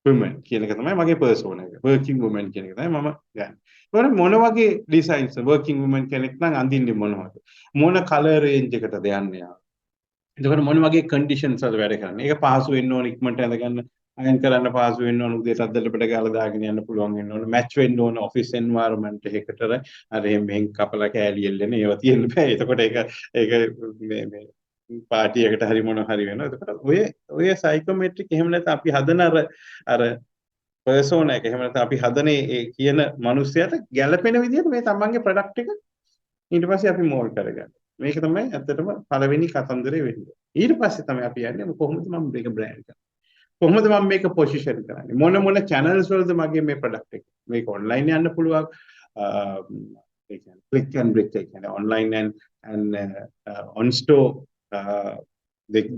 women කියන එක තමයි මගේ persona එක working women කියන එක තමයි මම ගන්න. ඒකට මොන වගේ designs working women කෙනෙක් නම් අඳින්නේ මොනවද? මොන color range එකටද යන්නේ යා. එතකොට මොන වගේ conditions වල වැඩ කරන්නේ? ඒක පහසු වෙන්න ඕන ඉක්මනට ඇඳගන්න අයන් කරන්න පහසු වෙන්න ඕන උදේට අද්දල පිට ගාලා දාගෙන යන්න පුළුවන් වෙන්න ඕන මැච් වෙන්න ඕන ඔෆිස් එන්වයරන්මන්ට් එකකට අර මෙහෙන් කපලා කෑලි එල්ලෙන ඒවා තියෙන්න බෑ එතකොට ඒක මේ පාටි එකට හරි මොන හරි වෙනවා එතකොට ඔය සයිකෝමෙට්‍රික් එහෙම නැත්නම් අපි හදන අර පර්සෝනා එක එහෙම නැත්නම් අපි හදන ඒ කියන මිනිස්සයාට ගැළපෙන විදිහට මේ තමන්ගේ ප්‍රොඩක්ට් එක ඊට පස්සේ අපි මෝල්ඩ් කරගන්න මේක තමයි ඇත්තටම පළවෙනි කතන්දරේ වෙන්නේ ඊට පස්සේ තමයි අපි යන්නේ කොහොමද මම මේක බ්‍රෑන්ඩ් කරන්නේ කොහොමද මම මේක පොසිෂන් කරන්නේ මොන channels වලද මගේ මේ product එක මේක online යන්න පුළුවන් ඒ කියන්නේ click and brick ඒ කියන්නේ online and on store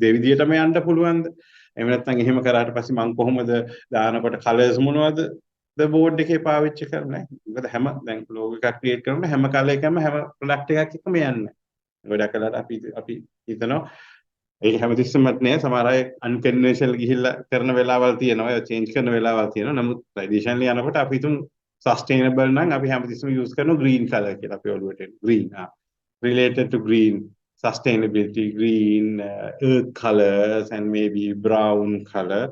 දෙවිදියටම යන්න පුළුවන්ද එහෙම නැත්නම් එහෙම කරාට පස්සේ මම කොහොමද දානකොට colors මොනවද board එකේ පාවිච්චි කරන්නේ මොකද හැම දැන් logo එකක් create කරනකොට හැම color එකම හැම product එකක් එක්කම යන්නේ ගොඩක් වෙලාවට අපි හිතනවා ඒක හැමතිස්සෙමත් නෑ සමහර අය අන්කන්වෙන්ෂනල් ගිහිල්ලා කරන වෙලාවල් තියෙනවා ඒ චේන්ජ් කරන වෙලාවල් තියෙනවා නමුත් ට්‍රැඩිෂනලි යනකොට අපි හිතමු සස්ටේනබල් නම් අපි හැමතිස්සෙම යූස් කරනවා green color කියලා අපි ඔළුවට green related to green sustainability green earth colors and maybe brown color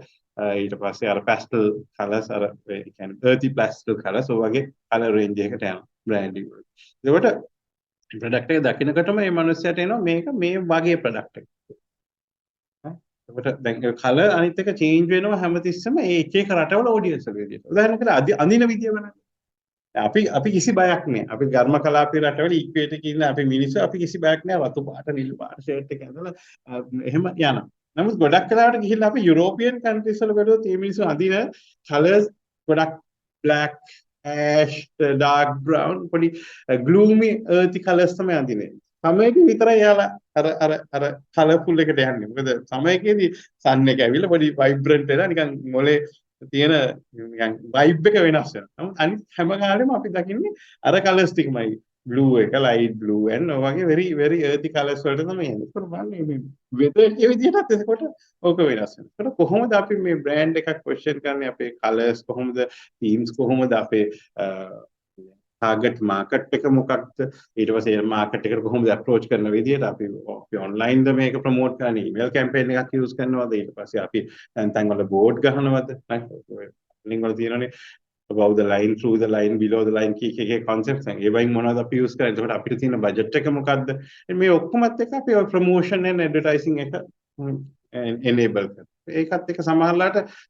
ඊට පස්සේ අර pastel colors අර ඒ කියන්නේ earthy pastel colors ඔය වගේ color range එකකට යනවා branding වල ඒකට product එක දකින්නකොටම මේ මිනිස්සයාට එනවා මේක මේ වගේ product එකක් ඒකට දැන් කලර් අනිත් එක චේන්ජ් වෙනවා හැමතිස්සෙම ඒ එක එක රටවල ඔඩියන්ස් වල විදියට. උදාහරණයකට අඳින විදිය බලන්න. අපි කිසි බයක් නැහැ. අපි ඝර්ම කලාපයේ රටවල ඉක්වේටර් එකේ ඉන්න අපි මිනිස්සු අපි කිසි බයක් නැහැ. වතු පාට නිල් පාට ෂර්ට් එක ඇඳලා එහෙම යනවා. නමුත් ගොඩක් වෙලාවට ගිහිල්ලා අපි යුරෝපියන් කන්ට්‍රීස් වල බලුවොත් මේ මිනිස්සු අඳින කලර්ස් ගොඩක් black ash dark brown පොඩි gloomy earthy colors තමයි අඳින්නේ. සමයකදී විතරයි යාලා අර කලර්ෆුල් එකට යන්නේ. මොකද සමයකදී සන් එක ඇවිල්ලා පොඩි වයිබ්‍රන්ට් වෙලා නිකන් මොලේ තියෙන වයිබ් එක වෙනස් වෙනවා. නමුත් අනිත් හැම කාලෙම අපි දකින්නේ අර කලර්ස් ටිකමයි. blue එක light blue and ඔය වගේ very earthy colors වලට තමයි එන්නේ. ඒක බලන්න මේ weather එකේ විදිහටත් එතකොට ඕක වෙනස් වෙනවා. ඒකට කොහොමද අපි මේ brand එකක් question කරන්නේ අපේ colors කොහොමද themes කොහොමද අපේ target market එක මොකක්ද ඊට පස්සේ market එකට කොහොමද approach කරන විදිහට අපි online ද මේක promote කරන්නේ email campaign එකක් use කරනවද ඊට පස්සේ අපි තැන් වල board ගහනවද link වල තියෙනනේ above the line through the line below the line key concepts ඒ වයින් මොනවද අපි use කරන්නේ එතකොට අපිට තියෙන budget එක මොකක්ද මේ ඔක්කොමත් එක අපි promotion and advertising එක enable කරනවා ඒකත් එක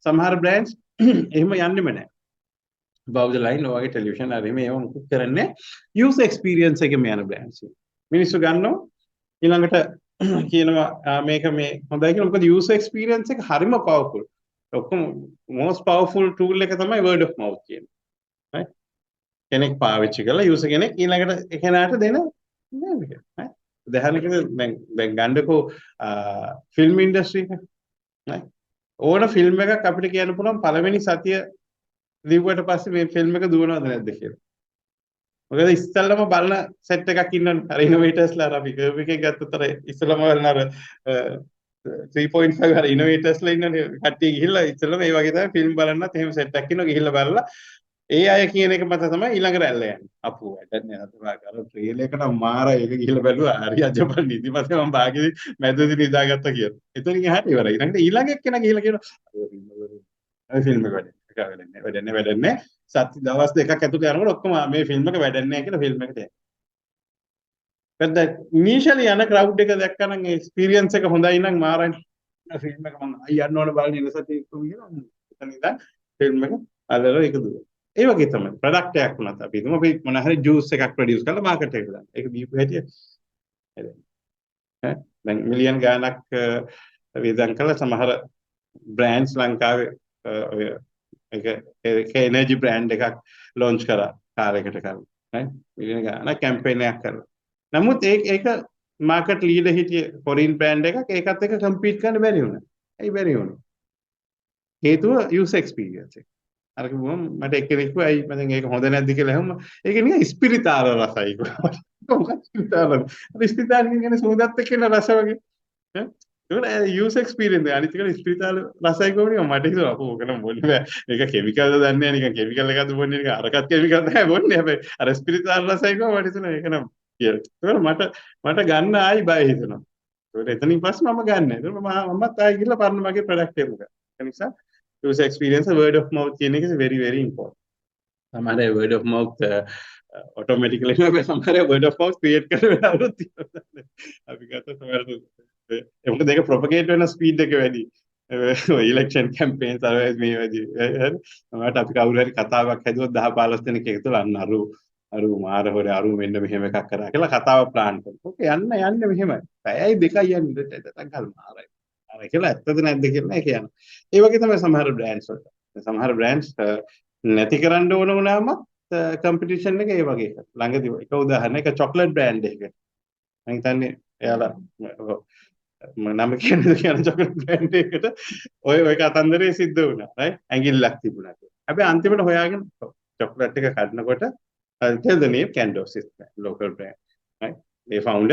සමහර brands එහෙම යන්නෙම නැහැ above the line ඔයගේ ටෙලිවිෂන් හරි මේව මුකුත් කරන්නේ user experience එකේ මේ යන brands මිනිස්සු ගන්නවා ඊළඟට කියනවා මේක මේ හොඳයි කියලා මොකද user experience එක හරිම powerful ඔක්කොම most powerful tool එක තමයි word of mouth කියන්නේ right කෙනෙක් පාවිච්චි කරලා user කෙනෙක් ඊළඟට ඒ කෙනාට දෙන නේද right උදාහරණයකට දැන් ගන්නකෝ film industry එක right ඕන film එකක් අපිට කියන්න පුළුවන් පළවෙනි සතිය ලිව්වට පස්සේ මේ ෆිල්ම් එක දුවනවද නැද්ද කියලා. මොකද ඉස්සල්ලාම බලන සෙට් එකක් ඉන්නවනේ. අර ඉනෝවේටර්ස්ලා අර අපි කර්ව් එකේ ගත්තතර ඉස්සල්ලාම බලන අර 3.5 අර ඉනෝවේටර්ස්ලා ඉන්නනේ. කට්ටිය ගිහිල්ලා ඉස්සල්ලාම මේ වගේ තමයි ෆිල්ම් බලන්නත් එහෙම සෙට් එකක් ඉන්නවා ගිහිල්ලා බලලා ඒ අය කියන එක මත තමයි ඊළඟ රැල්ල යන්නේ. අපෝ වැඩන්නේ අතවා කර ට්‍රේල් එක නම් මාරයි ඒක ගිහිල්ලා බැලුවා. හරි අජබල් නිදිමතේ මම භාගෙදි මැදදී නිදාගත්තා කියලා. එතනින් එහාට ඉවරයි. ඊළඟට ඊළඟ එක්කෙනා ගිහිල්ලා කියනවා ෆිල්ම් එක වැඩන්නේ සති දවස් දෙකක් ඇතුළත යනකොට ඔක්කොම මේ ෆිල්ම් එක වැඩන්නේ නැහැ කියලා ෆිල්ම් එකට යනවා. but initially යන crowd එක දැක්කනම් ඒ experience එක හොඳයි නම් මාරයි ෆිල්ම් එක මම යන්න ඕන බලන්න ඉන්න සතිය කියලා එතන ඉඳන් ෆිල්ම් එක අල්ලලා ඒක දුවනවා. ඒ වගේ තමයි ප්‍රොඩක්ට් එකක් වුණත් අපි හිතමු අපි මොන හරි ජූස් එකක් ප්‍රොඩියුස් කරලා මාකට් එකට දාන්න. ඒක දීපු හැටි දැන් මිලියන් ගාණක් වේදන් කළ සමහර බ්‍රෑන්ඩ්ස් ලංකාවේ ඒක එනර්ජි බ්‍රෑන්ඩ් එකක් ලොන්ච් කරා කාලයකට කලින් right මිලියන් ගාණක් කැම්පේන් එකක් කරලා. නමුත් ඒක මාකට් ලීඩර් හිටිය ෆොරින් බ්‍රෑන්ඩ් එකක් ඒකත් එක්ක කම්පීට් කරන්න බැරි වුණා. ඇයි බැරි වුණේ? හේතුව යූසර් එක්ස්පීරියන්ස් එක. අර කිව්වම මට එක්කෙනෙක් කිව්වා අයි මම ඒක හොඳ නැද්ද කියලා අහුවම ඒක නිකන් ස්පිරිතාල රසයි කිව්වා. මොකක්ද ස්පිරිතාල? අර ස්පිරිතාල කියන්නේ සෝදාත් එක්ක එන රස වගේ. ඒක යූසර් එක්ස්පීරියන්ස් අනිත් එක ස්පිරිතාල රසයි කොහොමද මට හිතුවා අපෝ ඕක නම් බොන්නේ බෑ. ඒක කිමිකල්ද දන්නේ නැහැ නිකන් කිමිකල් එකක්ද බොන්නේ නිකන් අරකට කිමිකල් තමයි බොන්නේ. හැබැයි අර ස්පිරිතාල රසයි කොහොමද මට හිතුණා ඒක නම් කියලා. මට ගන්න ආයි බය හිතුණා. ඒකට එතනින් පස්සේ මම ගන්න. ඒක මමත් ආයි ගිහලා පරණ මගේ ප්‍රොඩක්ට් එක ගත්තා. ඒ නිසා user experience word of mouth කියන එක is very important. සමහර word of mouth automatically නෑ සමහර word of mouth create කරන වෙලාවලුත් තියෙනවා. අපි ගත්ත සමහර ඒක දෙක propagate වෙන speed එක වැඩි. election campaigns otherwise මේ වැඩි. මට අපි කවුරු හරි කතාවක් හැදුවොත් 10 15 දෙනෙක් එකතු වෙලා අරු මාර හොරේ අරු මෙන්න මෙහෙම එකක් කරා කියලා කතාව plan කරනවා. ඕක යන්න මෙහෙමයි. පැයයි දෙකයි යන්නේ දෙටක් ගල් මාරයි. අර කියලා ඇත්තද නැද්ද කියලා කියනවා. ඒ වගේ තමයි සමහර බ්‍රෑන්ඩ්ස් වලට. සමහර බ්‍රෑන්ඩ්ස් නැති කරන්න ඕන වුණාම කම්පිටිෂන් එක ඒ වගේ එකක්. ළඟදී එක උදාහරණයක් චොක්ලට් බ්‍රෑන්ඩ් එකක. මම හිතන්නේ එයාලා නම කියන චොක්ලට් බ්‍රෑන්ඩ් එකකට ඔය කතන්දරේ සිද්ධ වුණා. right? ඇඟිල්ලක් තිබුණා. හැබැයි අන්තිමට හොයාගෙන චොක්ලට් එක කඩනකොට tell the name Candos is local brand. Right? They found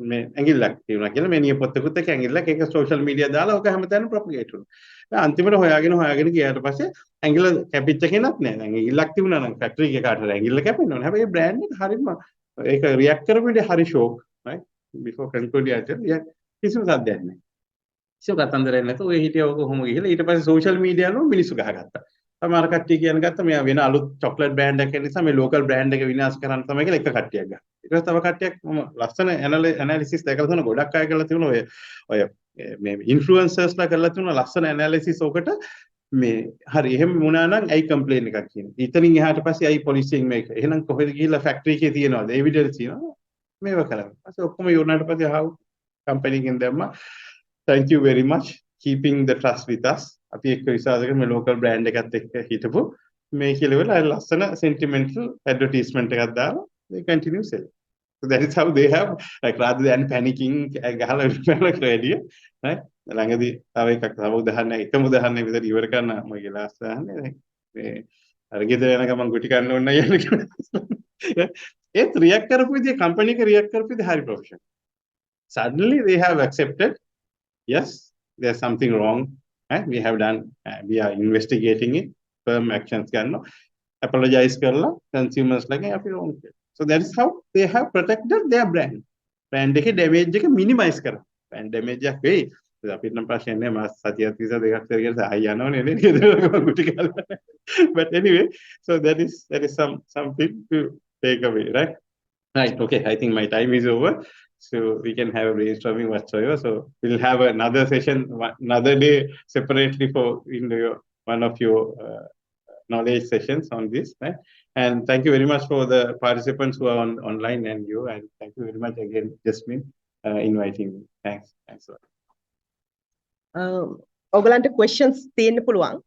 මේ ඇඟිල්ලක් තියුණා කියලා මේ නියපොත්තකුත් එක්ක ඇඟිල්ලක් ඒක සෝෂල් මීඩියා දාලා ඔක හැමතැනම ප්‍රොපගේට් වුණා. අන්තිමට හොයාගෙන ගියාට පස්සේ ඇඟිල්ල කැපිච්ච කෙනක් නෑ. දැන් ඇඟිල්ලක් තිබුණා නම් ෆැක්ටරි එකේ කාට හරි ඇඟිල්ල කැපෙන්න ඕනේ. හැබැයි බ්‍රෑන්ඩ් එක හරියම ඒක රියැක්ට් කරපු විදිහ හරි ෂෝක්. right before conclude කිසිම සද්දයක් නෑ. කිසිම කතන්දරයක් නැතුව ඔය හිටියව කොහොම ගිහලා ඊට පස්සේ සෝෂල් මීඩියා වල මිනිස්සු ගහගත්තා. සමහර කට්ටිය කියන ගත්තා මෙයා වෙන අලුත් චොක්ලට් බ්‍රෑන්ඩ් එකක් නිසා මේ ලෝකල් බ්‍රෑන්ඩ් එක විනාශ කරන්න තමයි කියලා එක කට්ටියක් ගහනවා. ඊට පස්සේ තව කට්ටියක් මම ලස්සන ඇනලිසිස් දැකලා තියෙන ගොඩක් අය කරලා තියෙනවා ඔය මේ ඉන්ෆ්ලුවෙන්සර්ස්ලා කරලා තියෙන ලස්සන ඇනලිසිස් ඔකට මේ හරි එහෙම වුණා නම් ඇයි කම්ප්ලේන් එකක් කියන්නේ. ඊතනින් එහාට පස්සේ ඇයි පොලිසියෙන් මේක. එහෙනම් කොහෙද ගිහිල්ලා ෆැක්ටරි එකේ තියනවද? එවිඩන්ස් තියනවා. මේව කරන්නේ. ඊපස්සේ ඔක්කොම යෝනාට පස්සේ ආව කම්පැනි එකෙන් දැම්මා. thank you very much keeping the trust with us. අපි එක්ක විශ්වාස කරන මේ ලෝකල් බ්‍රෑන්ඩ් එකත් එක්ක හිටපු මේ කියලා වෙලා ලස්සන sentimental advertisement එකක් දාලා they continue selling. So that is how they have like rather than panicking ගහලා ready right ළඟදී තව එකක් තව උදාහරණයක් එකම උදාහරණයක් විතර ඉවර කරන්න මගේ ලාස්ට් උදාහරණය මේ අර ගෙදර යන ගමන් ගුටි කන්න ඕන නෑ කියලා. ඒත් රියැක්ට් කරපු විදිහ කම්පැනි එක රියැක්ට් කරපු විදිහ හරි professional. Suddenly they have accepted, yes, there's something wrong, and we have done, we are investigating it, firm actions කරනවා, apologize කරලා consumers ලාගේ අපි wrong කියලා. So that is how they have protected their brand. Brand එකේ damage එක minimize කරනවා. Brand damage එකක් වෙයි. අපිට නම් ප්‍රශ්නයක් නෑ මාස සතියක් විතර දෙකක් විතර කියලා ආයි යනවනේ නේද ගෙදර ගුටි කාලා. But anyway, so that is something to take away, right? Right, okay, I think my time is over. So we can have a brainstorming whatsoever. So we'll have another session, another day separately for one of your knowledge sessions on this, right? And thank you very much for the participants who are online and you. And thank you very much again, Jasmine, inviting me. Thanks a lot. ඔයගලන්ට questions තියෙන්න පුළුවන්.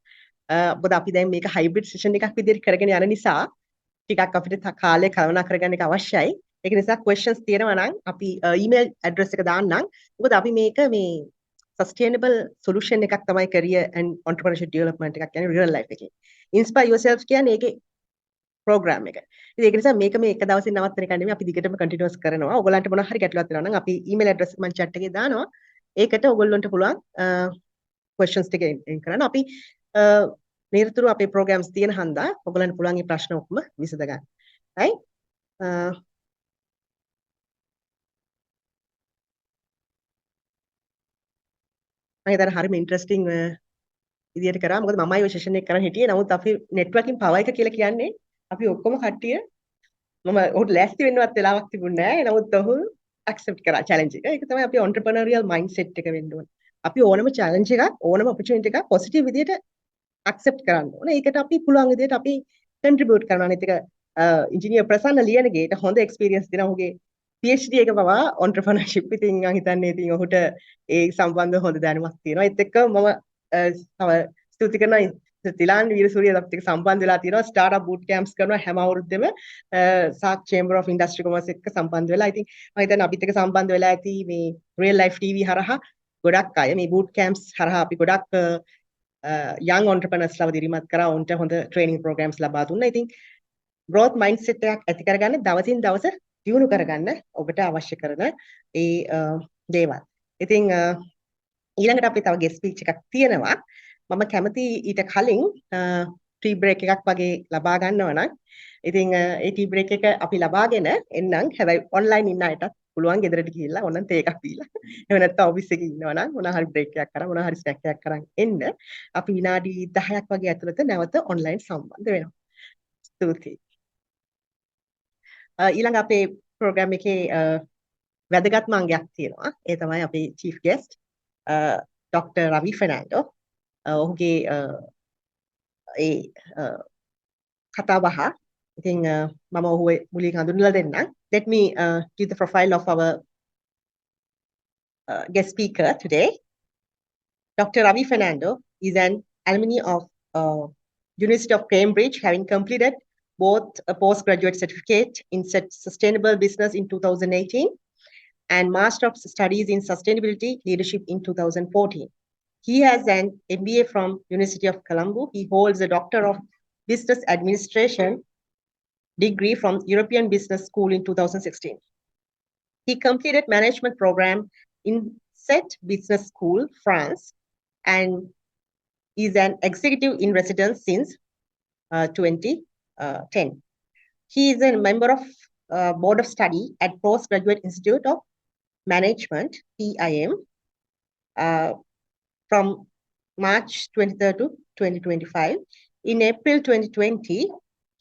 මොකද අපි දැන් මේක hybrid session එකක් විදිහට කරගෙන යන නිසා ටිකක් අපිට කාලය කළමනා කරගන්න එක අවශ්‍යයි. ඒක නිසා questions තියෙනවා නම් අපි email address එක දාන්නම්. මොකද අපි මේක මේ sustainable solution එකක් තමයි career and entrepreneurship development එකක් කියන්නේ real life එකේ. inspire yourself කියන්නේ ඒකේ program එක. ඉතින් ඒක නිසා මේක මේ එක දවසින් නවත්තන එක නෙමෙයි අපි දිගටම continuous කරනවා. ඔයගලන්ට මොනවා හරි ගැටලුවක් තියෙනවා නම් අපි email address එක මම chat එකේ දානවා. ඒකට ඔයගොල්ලන්ට පුළුවන් questions ටික එන් කරන්න. අපි නිරතුරු අපේ programs තියෙන හන්දා ඔයගලන්ට පුළුවන් මේ ප්‍රශ්න ඔක්කොම විසඳ ගන්න. right? මම හිතන්නේ හරිම ඉන්ටරෙස්ටිං විදියට කරා. මොකද මමයි ඔය සෙෂන් එක කරන් හිටියේ. නමුත් අපි networking power එක කියලා කියන්නේ අපි ඔක්කොම කට්ටිය මම ඔහුට ලෑස්ති වෙන්නවත් වෙලාවක් තිබුණේ නැහැ. නමුත් ඔහු accept කරා challenge එක. ඒක තමයි අපි entrepreneurial mindset එක වෙන්න ඕනේ. අපි ඕනම challenge එකක්, ඕනම opportunity එකක් positive විදියට accept කරන්න ඕනේ. ඒකට අපි පුළුවන් විදියට අපි contribute කරනවා. අනිත් එක engineer ප්‍රසන්න ලියනගේට හොඳ experience දෙනවා. ඔහුගේ PhD එක පවා entrepreneurship ඉතින් මම හිතන්නේ ඉතින් ඔහුට ඒ සම්බන්ධව හොඳ දැනුමක් තියෙනවා. ඒත් එක්ක මම තව ස්තුති කරනවා තිලාන් වීරසූරිය අපිට එක්ක සම්බන්ධ වෙලා තියෙනවා. startup boot camps කරනවා හැම අවුරුද්දෙම SAC Chamber of Industry Commerce එක්ක සම්බන්ධ වෙලා. ඉතින් මම හිතන්නේ අපිත් එක්ක සම්බන්ධ වෙලා ඇති මේ real life TV හරහා ගොඩක් අය මේ boot camps හරහා අපි ගොඩක් young entrepreneurs ලව දිරිමත් කරා. උන්ට හොඳ training programs ලබා දුන්නා. ඉතින් growth mindset එකක් ඇති කරගන්න දවසින් දවස දියුණු කරගන්න ඔබට අවශ්‍ය කරන ඒ දේවල්. ඉතින් ඊළඟට අපි තව guest speech එකක් තියෙනවා. මම කැමති ඊට කලින් ටී බ්‍රේක් එකක් වගේ ලබා ගන්නවා නම් ඉතින් ඒ ටී බ්‍රේක් එක අපි ලබාගෙන එන්නම්. හැබැයි ඔන්ලයින් ඉන්න අයටත් පුළුවන් ගෙදරට ගිහිල්ලා ඕනනම් තේ එකක් පීලා. එහෙම නැත්නම් ඔෆිස් එකේ ඉන්නවා නම් මොනවා හරි බ්‍රේක් එකක් කරන් මොනවා හරි ස්නැක් එකක් කරන් එන්න. අපි විනාඩි 10ක් වගේ ඇතුළත නැවත ඔන්ලයින් සම්බන්ධ වෙනවා. ස්තුතියි. ඊළඟ අපේ ප්‍රෝග්‍රෑම් එකේ වැදගත්ම අංගයක් තියෙනවා. ඒ තමයි අපේ චීෆ් ගෙස්ට් ඩොක්ටර් රවි ෆර්නැන්ඩෝ. ඔහුගේ ඒ කතාබහ ඉතින් මම ඔහුව මුලින් හඳුන්වලා දෙන්නම්. Let me give the profile of our guest speaker today. Dr. Ravi Fernando is an alumni of University of Cambridge, having completed both a postgraduate certificate in sustainable business in 2018 and Master of Studies in Sustainability Leadership in 2014. He has an MBA from University of Colombo. He holds a Doctor of Business Administration degree from European Business School in 2016. He completed management program in SET Business School, France, and is an executive in residence since 2010. He is a member of Board of Study at Postgraduate Institute of Management, PIM, from March 23rd to 2025. In April 2020,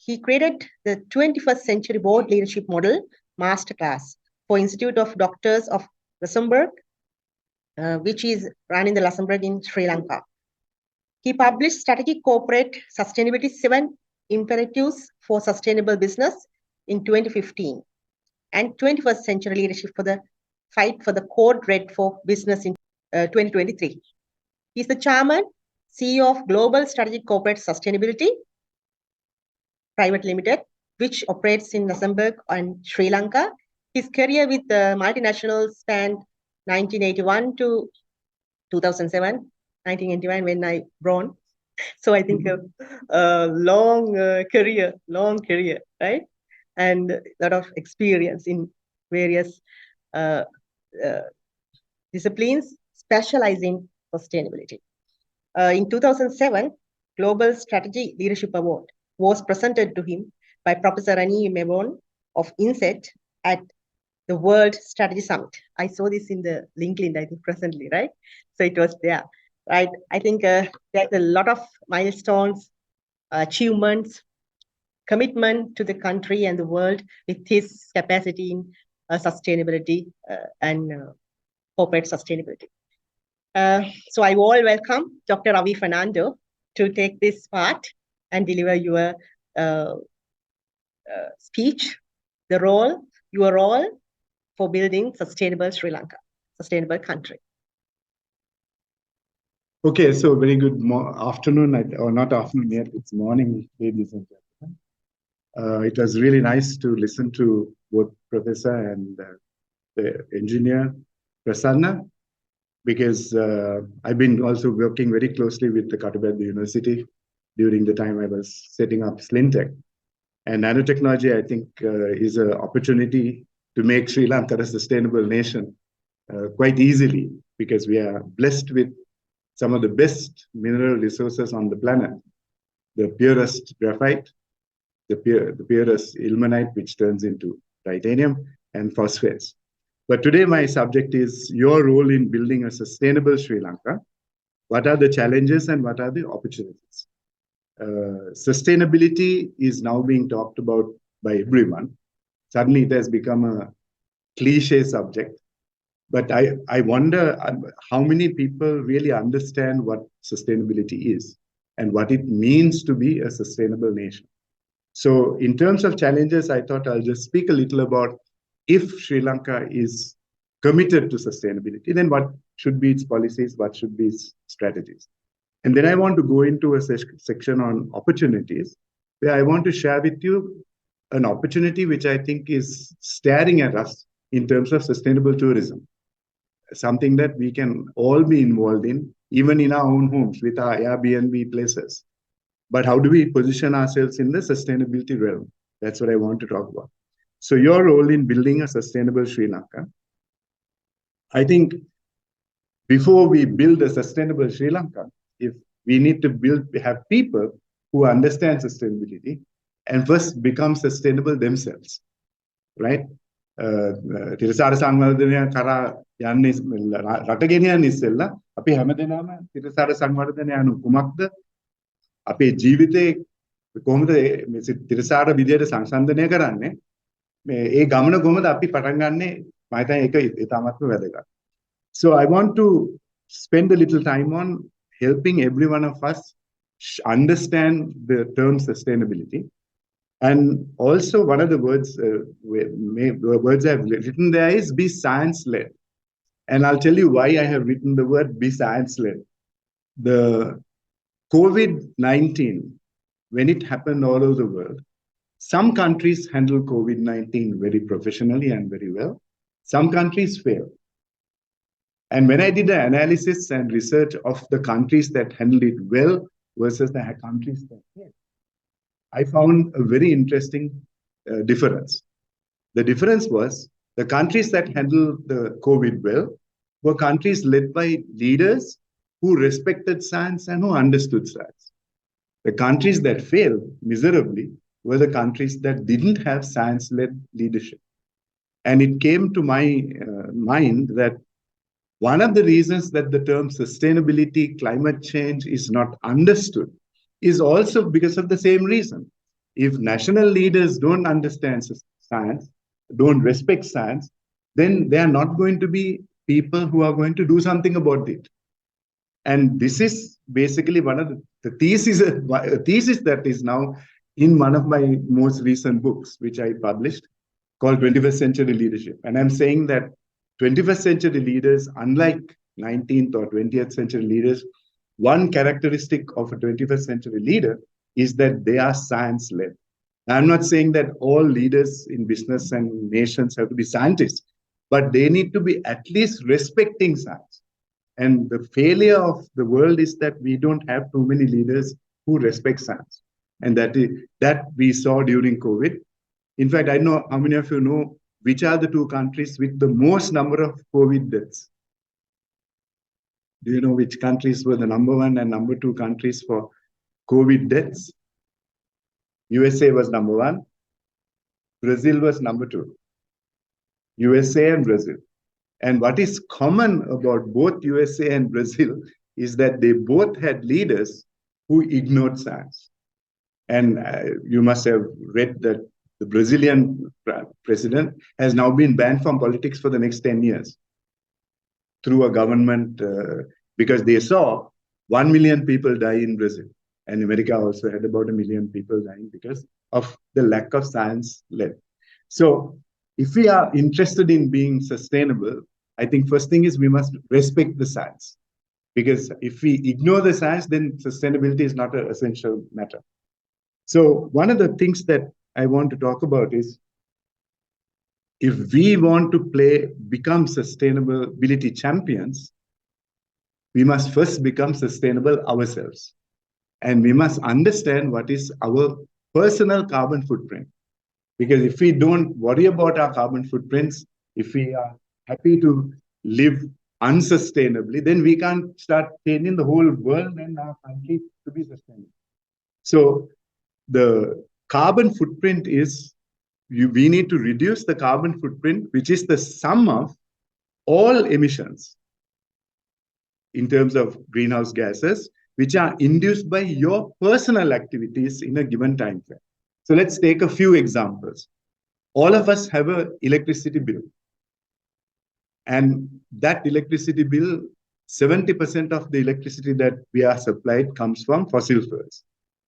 he created the 21st Century Board Leadership Model Masterclass for Institute of Doctors of Luxembourg, which is run in the Luxembourg in Sri Lanka. He published Strategic Corporate Sustainability 7 Imperatives for Sustainable Business in 2015 and 21st Century Leadership for the Fight for the Code Red for Business in 2023. He's the chairman, CEO of Global Strategic Corporate Sustainability Private Limited, which operates in Luxembourg and Sri Lanka. His career with the multinationals spanned 1981 to 2007, 1991 when I born. So I think a long career, right? And a lot of experience in various uh, uh, disciplines specializing sustainability. In 2007, Global Strategy Leadership Award was presented to him by Professor Rani Mebon of INSET at the World Strategy Summit. I saw this in the LinkedIn, I think, presently, right? So it was there, right? I think there's a lot of milestones, achievements, commitment to the country and the world with his capacity in sustainability and corporate sustainability. So I will welcome Dr. Ravi Fernando to take this part and deliver your speech, your role for building sustainable Sri Lanka, sustainable country. Okay, so very good afternoon, or not afternoon yet, it's morning, ladies and gentlemen. It was really nice to listen to both Professor and the engineer, Prasanna, because I've been also working very closely with the Katubeddi University during the time I was setting up Slintech. And nanotechnology, I think, is an opportunity to make Sri Lanka a sustainable nation quite easily, because we are blessed with some of the best mineral resources on the planet. The purest graphite, the purest ilmenite, which turns into titanium, and phosphates. But today my subject is your role in building a sustainable Sri Lanka. What are the challenges and what are the opportunities? Sustainability is now being talked about by everyone. Suddenly it has become a cliche subject. But I wonder how many people really understand what sustainability is and what it means to be a sustainable nation. So in terms of challenges, I thought I'll just speak a little about if Sri Lanka is committed to sustainability, then what should be its policies, what should be its strategies. And then I want to go into a section on opportunities, where I want to share with you an opportunity which I think is staring at us in terms of sustainable tourism. Something that we can all be involved in, even in our own homes with our Airbnb places. But how do we position ourselves in the sustainability realm? That's what I want to talk about. So your role in building a sustainable Sri Lanka. I think before we build a sustainable Sri Lanka, if we need to have people who understand sustainability and first become sustainable themselves, right? තිරසාර සංවර්ධනය කරා යන්නේ රට ගෙනියන්න ඉස්සෙල්ලා අපි හැමදෙනාම තිරසාර සංවර්ධනය අනු කුමක්ද අපේ ජීවිතේ කොහොමද මේ තිරසාර විදියට සංසන්දනය කරන්නේ මේ ඒ ගමන කොහොමද අපි පටන් ගන්නෙ මම හිතන්නේ ඒක ඉතාමත්ම වැදගත්. So I want to spend a little time on helping every one of us understand the term sustainability. And also one of the words I've written there is be science-led. And I'll tell you why I have written the word be science-led. The COVID-19, when it happened all over the world, some countries handle COVID-19 very professionally and very well. Some countries fail. And when I did the analysis and research of the countries that handled it well versus the countries that failed, I found a very interesting difference. The difference was the countries that handled the COVID well were countries led by leaders who respected science and who understood science. The countries that failed miserably were the countries that didn't have science-led leadership. And it came to my mind that one of the reasons that the term sustainability, climate change is not understood is also because of the same reason. If national leaders don't understand science, don't respect science, then they are not going to be people who are going to do something about it. And this is basically one of the thesis that is now in one of my most recent books, which I published, called 21st Century Leadership. And I'm saying that 21st century leaders, unlike 19th or 20th century leaders, one characteristic of a 21st century leader is that they are science-led. I'm not saying that all leaders in business and nations have to be scientists, but they need to be at least respecting science. And the failure of the world is that we don't have too many leaders who respect science. And that we saw during COVID. In fact, I know how many of you know which are the two countries with the most number of COVID deaths. Do you know which countries were the number one and number two countries for COVID deaths? USA was number one. Brazil was number two. USA and Brazil. And what is common about both USA and Brazil is that they both had leaders who ignored science. And you must have read that the Brazilian president has now been banned from politics for the next 10 years through a government because they saw 1 million people die in Brazil. And America also had about 1 million people dying because of the lack of science led. So if we are interested in being sustainable, I think first thing is we must respect the science. Because if we ignore the science, then sustainability is not an essential matter. So one of the things that I want to talk about is if we want to become sustainability champions, we must first become sustainable ourselves. And we must understand what is our personal carbon footprint. Because if we don't worry about our carbon footprints, if we are happy to live unsustainably, then we can't start changing the whole world and our country to be sustainable. So the carbon footprint is, we need to reduce the carbon footprint, which is the sum of all emissions in terms of greenhouse gases, which are induced by your personal activities in a given time frame. So let's take a few examples. All of us have an electricity bill. And that electricity bill, 70% of the electricity that we are supplied comes from fossil fuels.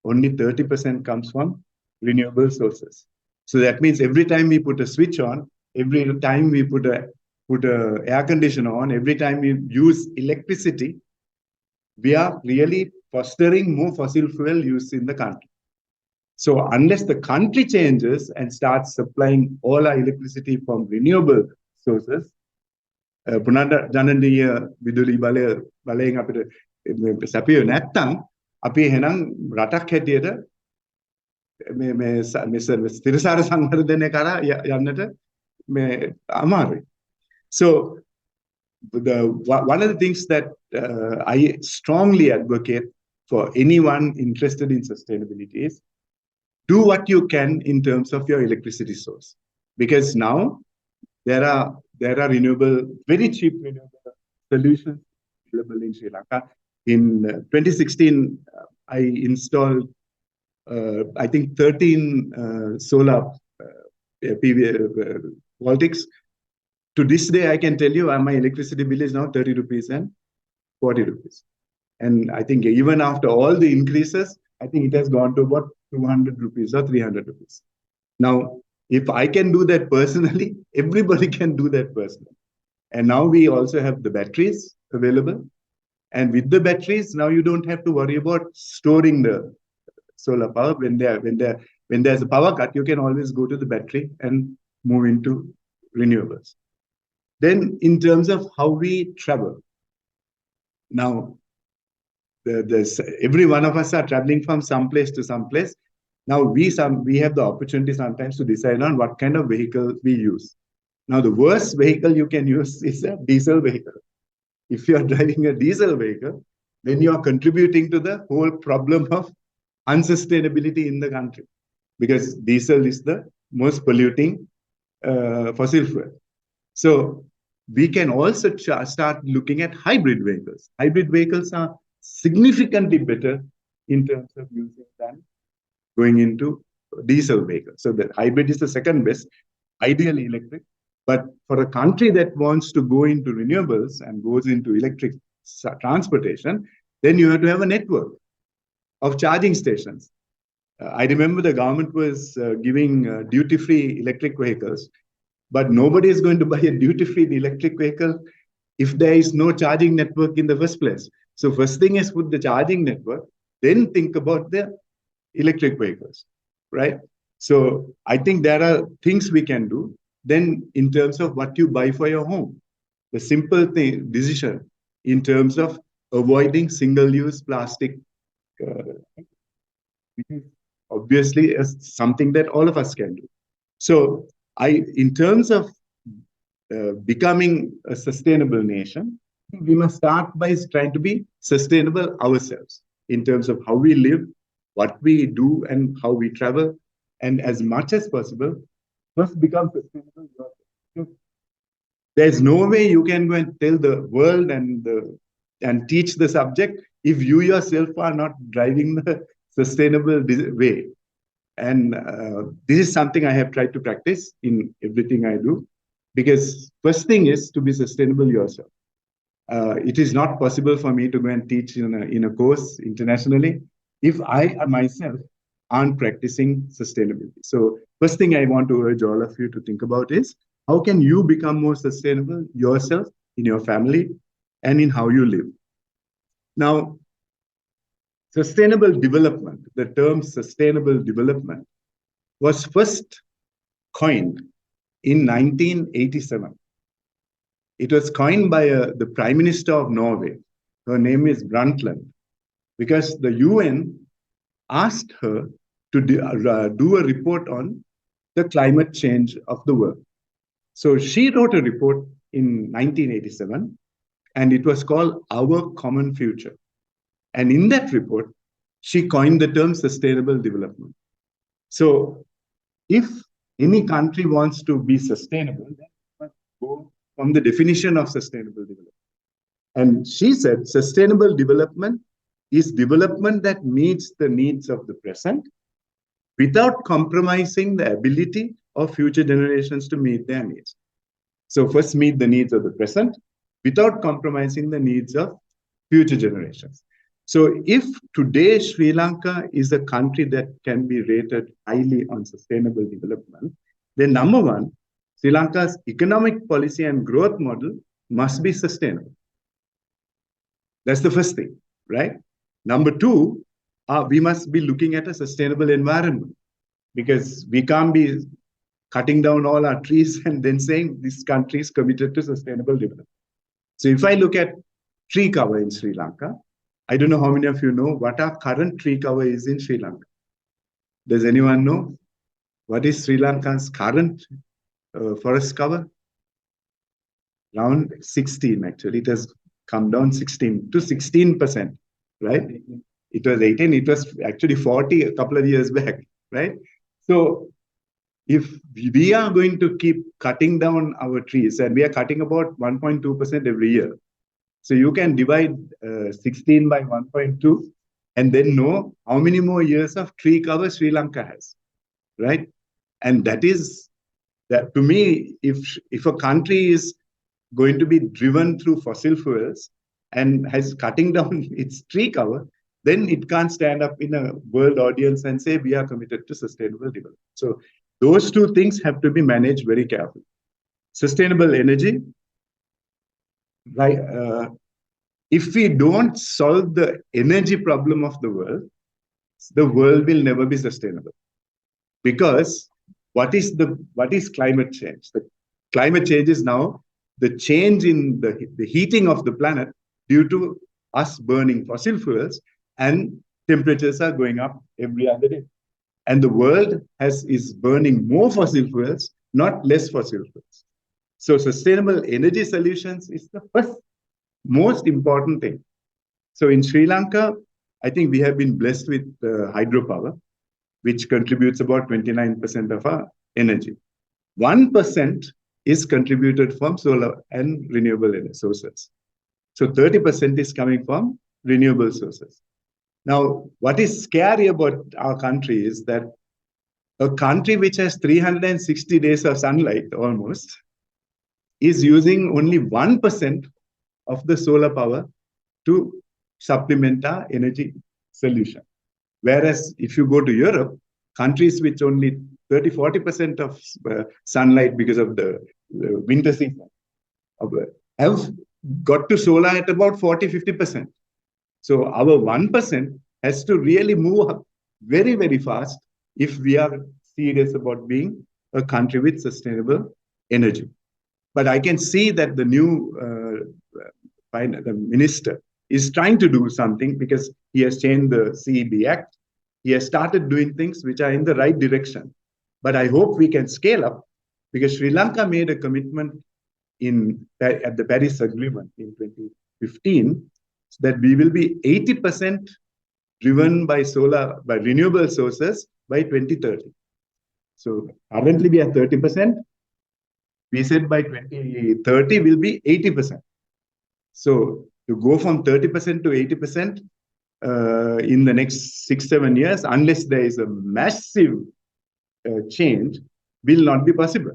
Only 30% comes from renewable sources. So that means every time we put a switch on, every time we put a air conditioner on, every time we use electricity, we are really fostering more fossil fuel use in the country. So unless the country changes and starts supplying all our electricity from renewable sources, පුනර්ජනනීය විදුලි බලයෙන් අපිට සැපිය නැත්තම් අපි එහෙනම් රටක් හැටියට මේ ස්ථිරසාර සංවර්ධනය කරා යන්නට අමාරුයි. So one of the things that I strongly advocate for anyone interested in sustainability is do what you can in terms of your electricity source. Because now there are renewable, very cheap renewable solutions available in Sri Lanka. In 2016, I installed, I think, 13 solar PV voltaics. To this day, I can tell you my electricity bill is now 30 rupees and 40 rupees. And I think even after all the increases, I think it has gone to about 200 rupees or 300 rupees. Now, if I can do that personally, everybody can do that personally. And now we also have the batteries available. And with the batteries, now you don't have to worry about storing the solar power. When there's a power cut, you can always go to the battery and move into renewables. Then in terms of how we travel, now every one of us are traveling from some place to some place. Now we have the opportunity sometimes to decide on what kind of vehicle we use. Now the worst vehicle you can use is a diesel vehicle. If you are driving a diesel vehicle, then you are contributing to the whole problem of unsustainability in the country, because diesel is the most polluting fossil fuel. So we can also start looking at hybrid vehicles. Hybrid vehicles are significantly better in terms of using than going into diesel vehicles. So the hybrid is the second best, ideally electric. But for a country that wants to go into renewables and goes into electric transportation, then you have to have a network of charging stations. I remember the government was giving duty-free electric vehicles, but nobody is going to buy a duty-free electric vehicle if there is no charging network in the first place. So first thing is put the charging network, then think about the electric vehicles, right? So I think there are things we can do. Then in terms of what you buy for your home, the simple decision in terms of avoiding single-use plastic, which is obviously something that all of us can do. So in terms of becoming a sustainable nation, we must start by trying to be sustainable ourselves in terms of how we live, what we do, and how we travel. And as much as possible, first become sustainable yourself. There's no way you can go and tell the world and teach the subject if you yourself are not driving the sustainable way. And this is something I have tried to practice in everything I do, because first thing is to be sustainable yourself. It is not possible for me to go and teach in a course internationally if I myself aren't practicing sustainability. So first thing I want to urge all of you to think about is, how can you become more sustainable yourself, in your family, and in how you live? Now, sustainable development, the term sustainable development, was first coined in 1987. It was coined by the Prime Minister of Norway. Her name is Brundtland, because the UN asked her to do a report on the climate change of the world. So she wrote a report in 1987, and it was called Our Common Future. And in that report, she coined the term sustainable development. So if any country wants to be sustainable, then it must go from the definition of sustainable development. And she said sustainable development is development that meets the needs of the present without compromising the ability of future generations to meet their needs. So first, meet the needs of the present without compromising the needs of future generations. So if today Sri Lanka is a country that can be rated highly on sustainable development, then number one, Sri Lanka's economic policy and growth model must be sustainable. That's the first thing, right? Number two, we must be looking at a sustainable environment, because we can't be cutting down all our trees and then saying this country is committed to sustainable development. So if I look at tree cover in Sri Lanka, I don't know how many of you know what our current tree cover is in Sri Lanka. Does anyone know? What is Sri Lanka's current forest cover? Around 16, actually. It has come down 16 to 16%, right? It was 18, it was actually 40 a couple of years back, right? So if we are going to keep cutting down our trees, and we are cutting about 1.2% every year, so you can divide 16 by 1.2 and then know how many more years of tree cover Sri Lanka has, right? And that is, that to me, if a country is going to be driven through fossil fuels and has cutting down its tree cover, then it can't stand up in a world audience and say we are committed to sustainable development. So those two things have to be managed very carefully. Sustainable energy, right? If we don't solve the energy problem of the world will never be sustainable. Because what is climate change? The climate change is now the change in the heating of the planet due to us burning fossil fuels, and temperatures are going up every other day. And the world is burning more fossil fuels, not less fossil fuels. So sustainable energy solutions is the first most important thing. So in Sri Lanka, I think we have been blessed with hydropower, which contributes about 29% of our energy. 1% is contributed from solar and renewable energy sources. So 30% is coming from renewable sources. Now, what is scary about our country is that a country which has 360 days of sunlight almost is using only 1% of the solar power to supplement our energy solution. Whereas if you go to Europe, countries which only 30-40% of sunlight because of the winter season have got to solar at about 40-50%. So our 1% has to really move up very, very fast if we are serious about being a country with sustainable energy. But I can see that the new the minister, is trying to do something because he has changed the CEB Act. He has started doing things which are in the right direction. But I hope we can scale up because Sri Lanka made a commitment at the Paris Agreement in 2015 that we will be 80% driven by renewable sources by 2030. So currently we are 30%. We said by 2030 will be 80%. So to go from 30% to 80% in the next 6-7 years, unless there is a massive change, will not be possible.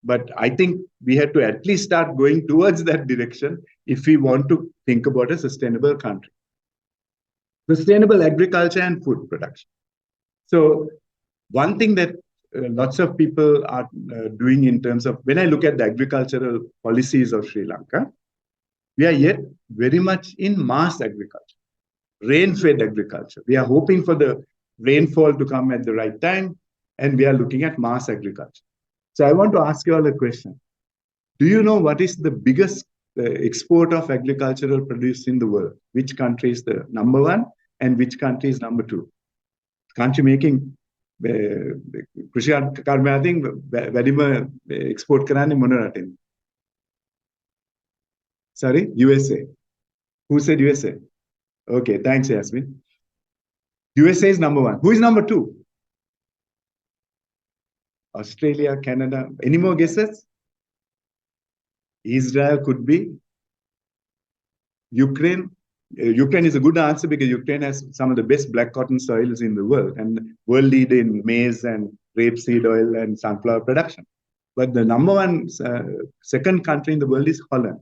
But I think we have to at least start going towards that direction if we want to think about a sustainable country. Sustainable agriculture and food production. So one thing that lots of people are doing in terms of, when I look at the agricultural policies of Sri Lanka, we are yet very much in mass agriculture, rain-fed agriculture. We are hoping for the rainfall to come at the right time, and we are looking at mass agriculture. So I want to ask you all a question. Do you know what is the biggest export of agricultural produce in the world? Which country is the number one and which country is number two? Country making කෘෂි කර්මයන් වැඩිම export කරන්නේ මොන රටින්ද? Sorry, USA. Who said USA? Okay, thanks, Yasmin. USA is number one. Who is number two? Australia, Canada. Any more guesses? Israel could be. Ukraine. Ukraine is a good answer because Ukraine has some of the best black cotton soils in the world and world leader in maize and rapeseed oil and sunflower production. But the number one, second country in the world is Holland.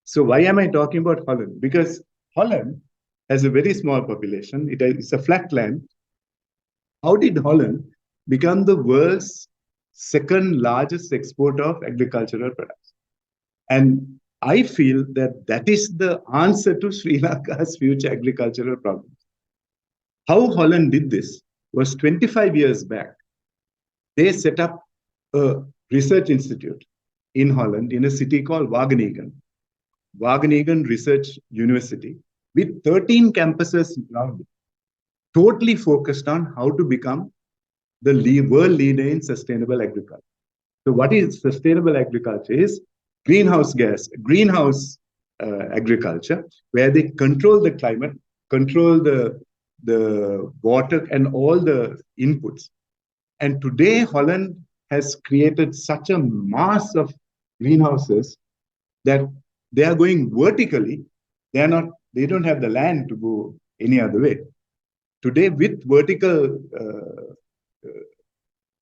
So why am I talking about Holland? Because Holland has a very small population. It's a flat land. How did Holland become the world's second largest exporter of agricultural products? And I feel that that is the answer to Sri Lanka's future agricultural problems. How Holland did this was 25 years back. They set up a research institute in Holland in a city called Wageningen. Wageningen Research University with 13 campuses around it, totally focused on how to become the world leader in sustainable agriculture. So what is sustainable agriculture is greenhouse agriculture, where they control the climate, control the water and all the inputs. And today, Holland has created such a mass of greenhouses that they are going vertically. They don't have the land to go any other way. Today, with vertical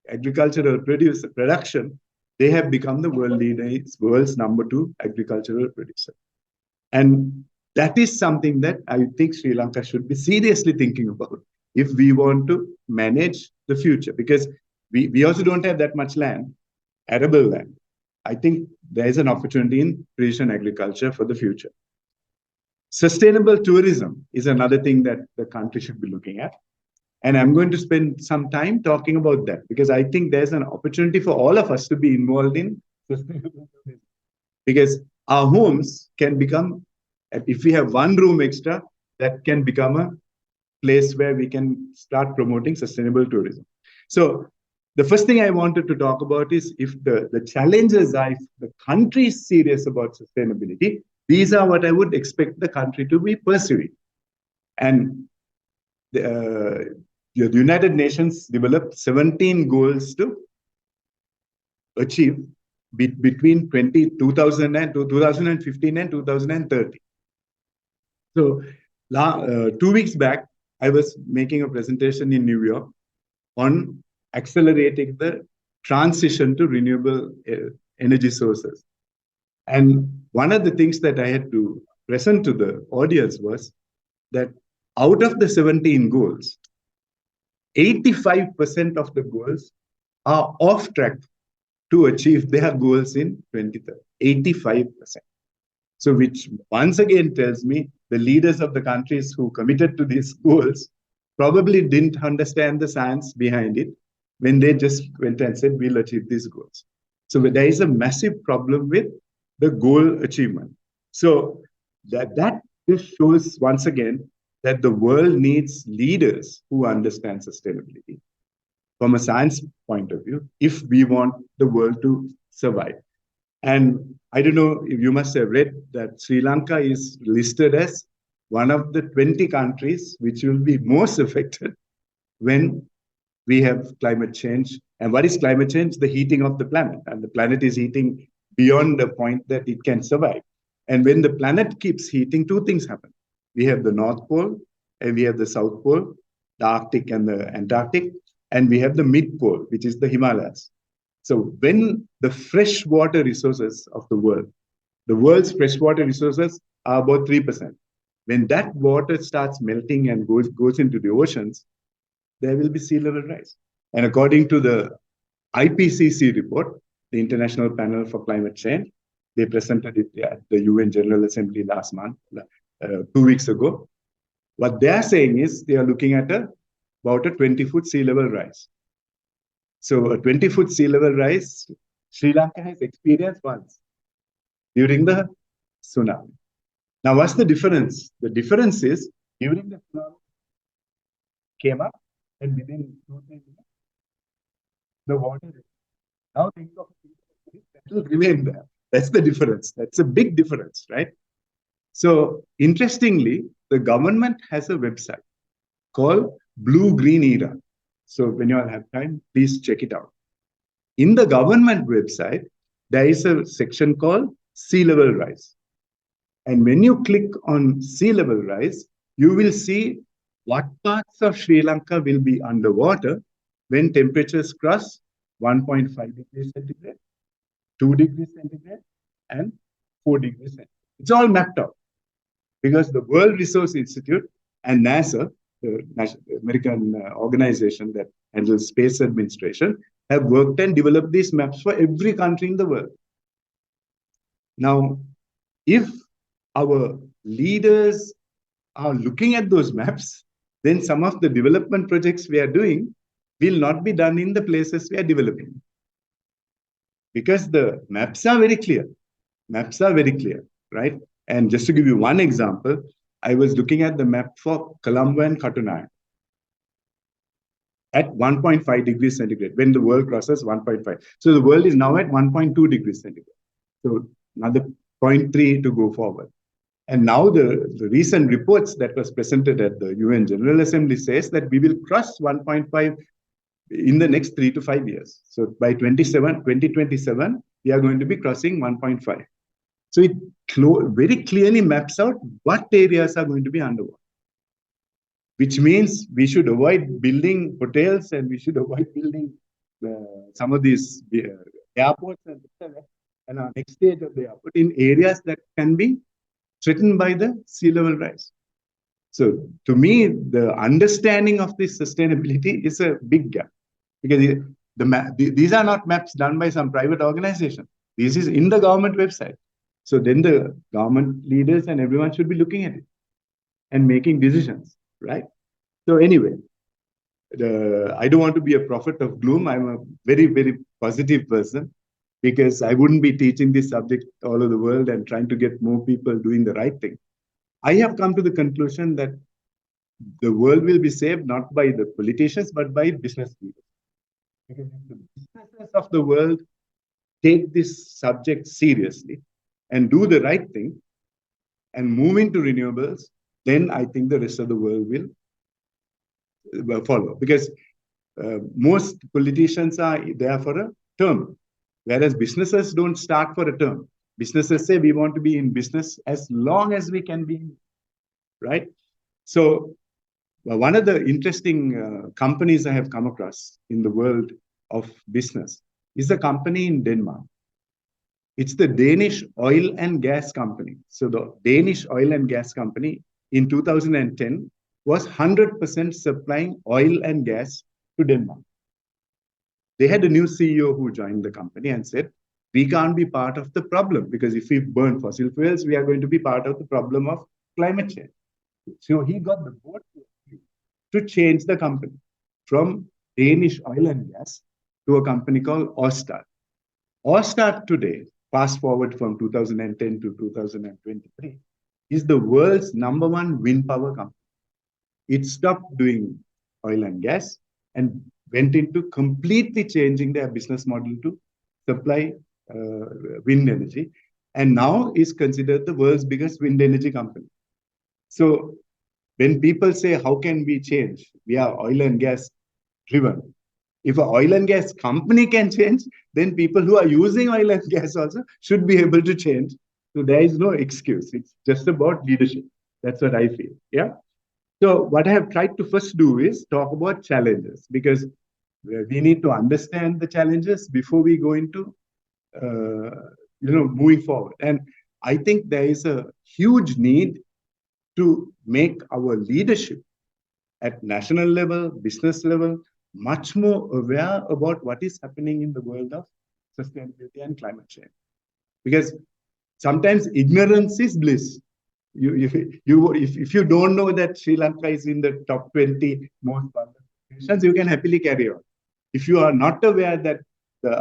agricultural production, they have become the world leader. It's world's number 2 agricultural producer. And that is something that I think Sri Lanka should be seriously thinking about if we want to manage the future. Because we also don't have that much land, arable land. I think there is an opportunity in precision agriculture for the future. Sustainable tourism is another thing that the country should be looking at. And I'm going to spend some time talking about that because I think there's an opportunity for all of us to be involved in sustainable tourism. Because our homes can become, if we have one room extra, that can become a place where we can start promoting sustainable tourism. So the first thing I wanted to talk about is if the challenges are, if the country is serious about sustainability, these are what I would expect the country to be pursuing. And the United Nations developed 17 goals to achieve between 2015 and 2030. So 2 weeks back, I was making a presentation in New York on accelerating the transition to renewable energy sources. And one of the things that I had to present to the audience was that out of the 17 goals, 85% of the goals are off track to achieve their goals in 2030. 85%. So which once again tells me the leaders of the countries who committed to these goals probably didn't understand the science behind it when they just went and said, we'll achieve these goals. So there is a massive problem with the goal achievement. So that just shows once again that the world needs leaders who understand sustainability from a science point of view if we want the world to survive. And I don't know if you must have read that Sri Lanka is listed as one of the 20 countries which will be most affected when we have climate change. And what is climate change? The heating of the planet. And the planet is heating beyond the point that it can survive. And when the planet keeps heating, two things happen. We have the North Pole and we have the South Pole, the Arctic and the Antarctic, and we have the Mid Pole, which is the Himalayas. So when the freshwater resources of the world's freshwater resources are about 3%. When that water starts melting and goes into the oceans, there will be sea level rise. And according to the IPCC report, the International Panel for Climate Change, they presented it at the UN General Assembly last month, 2 weeks ago. What they are saying is they are looking at about a 20-foot sea level rise. So a 20-foot sea level rise, Sri Lanka has experienced once during the tsunami. Now, what's the difference? The difference is during the tsunami came up and within 2-3 minutes, the water. Now think of it will remain there. That's the difference. That's a big difference, right? So interestingly, the government has a website called Blue Green Era. So when you all have time, please check it out. In the government website, there is a section called Sea Level Rise. And when you click on sea level rise, you will see what parts of Sri Lanka will be underwater when temperatures cross 1.5 degrees centigrade, 2 degrees centigrade, and 4 degrees centigrade. It's all mapped out because the World Resource Institute and NASA, the American organization that handles space administration, have worked and developed these maps for every country in the world. Now, if our leaders are looking at those maps, then some of the development projects we are doing will not be done in the places we are developing. Because the maps are very clear. Maps are very clear, right? And just to give you one example, I was looking at the map for Colombo and Katunai at 1.5 degrees centigrade when the world crosses 1.5. So the world is now at 1.2 degrees centigrade. So another 0.3 to go forward. And now the recent reports that was presented at the UN General Assembly says that we will cross 1.5 in the next 3 to 5 years. So by 2027, we are going to be crossing 1.5. So it very clearly maps out what areas are going to be underwater, which means we should avoid building hotels and we should avoid building some of these airports and our next stage of the airport in areas that can be threatened by the sea level rise. So to me, the understanding of this sustainability is a big gap because these are not maps done by some private organization. This is in the government website. So then the government leaders and everyone should be looking at it and making decisions, right? So anyway, I don't want to be a prophet of gloom. I'm a very, very positive person because I wouldn't be teaching this subject all over the world and trying to get more people doing the right thing. I have come to the conclusion that the world will be saved not by the politicians, but by business leaders. Because if the businesses of the world take this subject seriously and do the right thing and move into renewables, then I think the rest of the world will follow. Because most politicians are there for a term, whereas businesses don't start for a term. Businesses say we want to be in business as long as we can be, right? So one of the interesting companies I have come across in the world of business is a company in Denmark. It's the Danish oil and gas company. So the Danish oil and gas company in 2010 was 100% supplying oil and gas to Denmark. They had a new CEO who joined the company and said, we can't be part of the problem because if we burn fossil fuels, we are going to be part of the problem of climate change. So he got the board to change the company from Danish oil and gas to a company called Ørsted. Ørsted today fast forward from 2010 to 2023, is the world's #1 wind power company. It stopped doing oil and gas and went into completely changing their business model to supply wind energy, and now is considered the world's biggest wind energy company. So when people say, how can we change? We are oil and gas driven. If an oil and gas company can change, then people who are using oil and gas also should be able to change. So there is no excuse. It's just about leadership. That's what I feel. Yeah. So what I have tried to first do is talk about challenges, because we need to understand the challenges before we go into moving forward. And I think there is a huge need to make our leadership at national level, business level, much more aware about what is happening in the world of sustainability and climate change. Because sometimes ignorance is bliss. If you don't know that Sri Lanka is in the top 20 most vulnerable nations, you can happily carry on. If you are not aware that the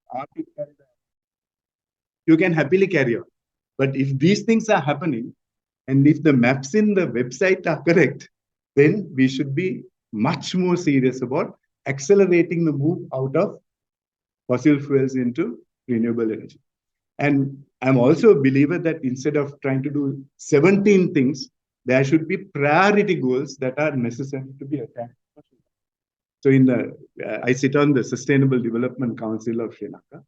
Arctic, you can happily carry on. But if these things are happening, and if the maps in the website are correct, then we should be much more serious about accelerating the move out of fossil fuels into renewable energy. And I'm also a believer that instead of trying to do 17 things, there should be priority goals that are necessary to be attacked. So I sit on the Sustainable Development Council of Sri Lanka.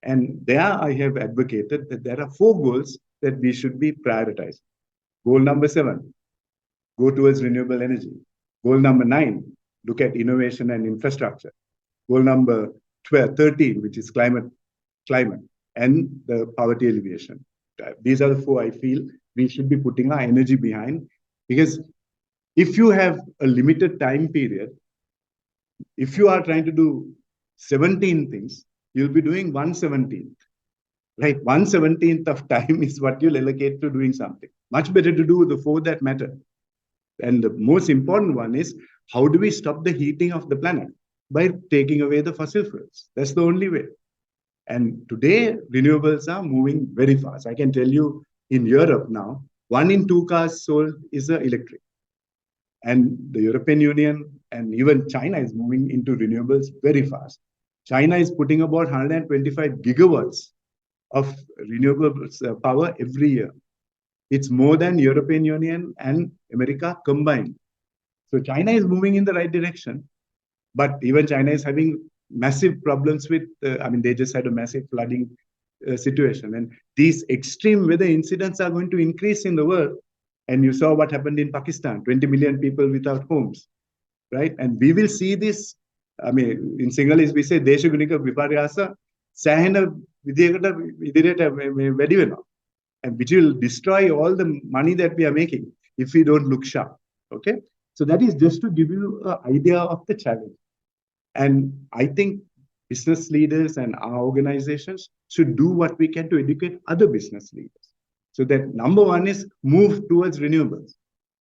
And there I have advocated that there are 4 goals that we should be prioritizing. Goal number 7, go towards renewable energy. Goal number 9, look at innovation and infrastructure. Goal number 13, which is climate, and the poverty alleviation. These are the 4 I feel we should be putting our energy behind, because if you have a limited time period, if you are trying to do 17 things, you'll be doing 1/17. Right, 1/17 of time is what you'll allocate to doing something. Much better to do the 4 that matter. And the most important one is, how do we stop the heating of the planet? By taking away the fossil fuels. That's the only way. And today, renewables are moving very fast. I can tell you in Europe now, 1 in 2 cars sold is electric. And the European Union and even China is moving into renewables very fast. China is putting about 125 gigawatts of renewable power every year. It's more than European Union and America combined. So China is moving in the right direction, but even China is having massive problems with, they just had a massive flooding situation. And these extreme weather incidents are going to increase in the world. And you saw what happened in Pakistan, 20 million people without homes, right? And we will see this, in Sinhala we say, Desha Gunika Viparyasa, Sahana Vidyagata Vidirata Vedi Vena. And which will destroy all the money that we are making if we don't look sharp. Okay, so that is just to give you an idea of the challenge. And I think business leaders and our organizations should do what we can to educate other business leaders. So that number 1 is move towards renewables.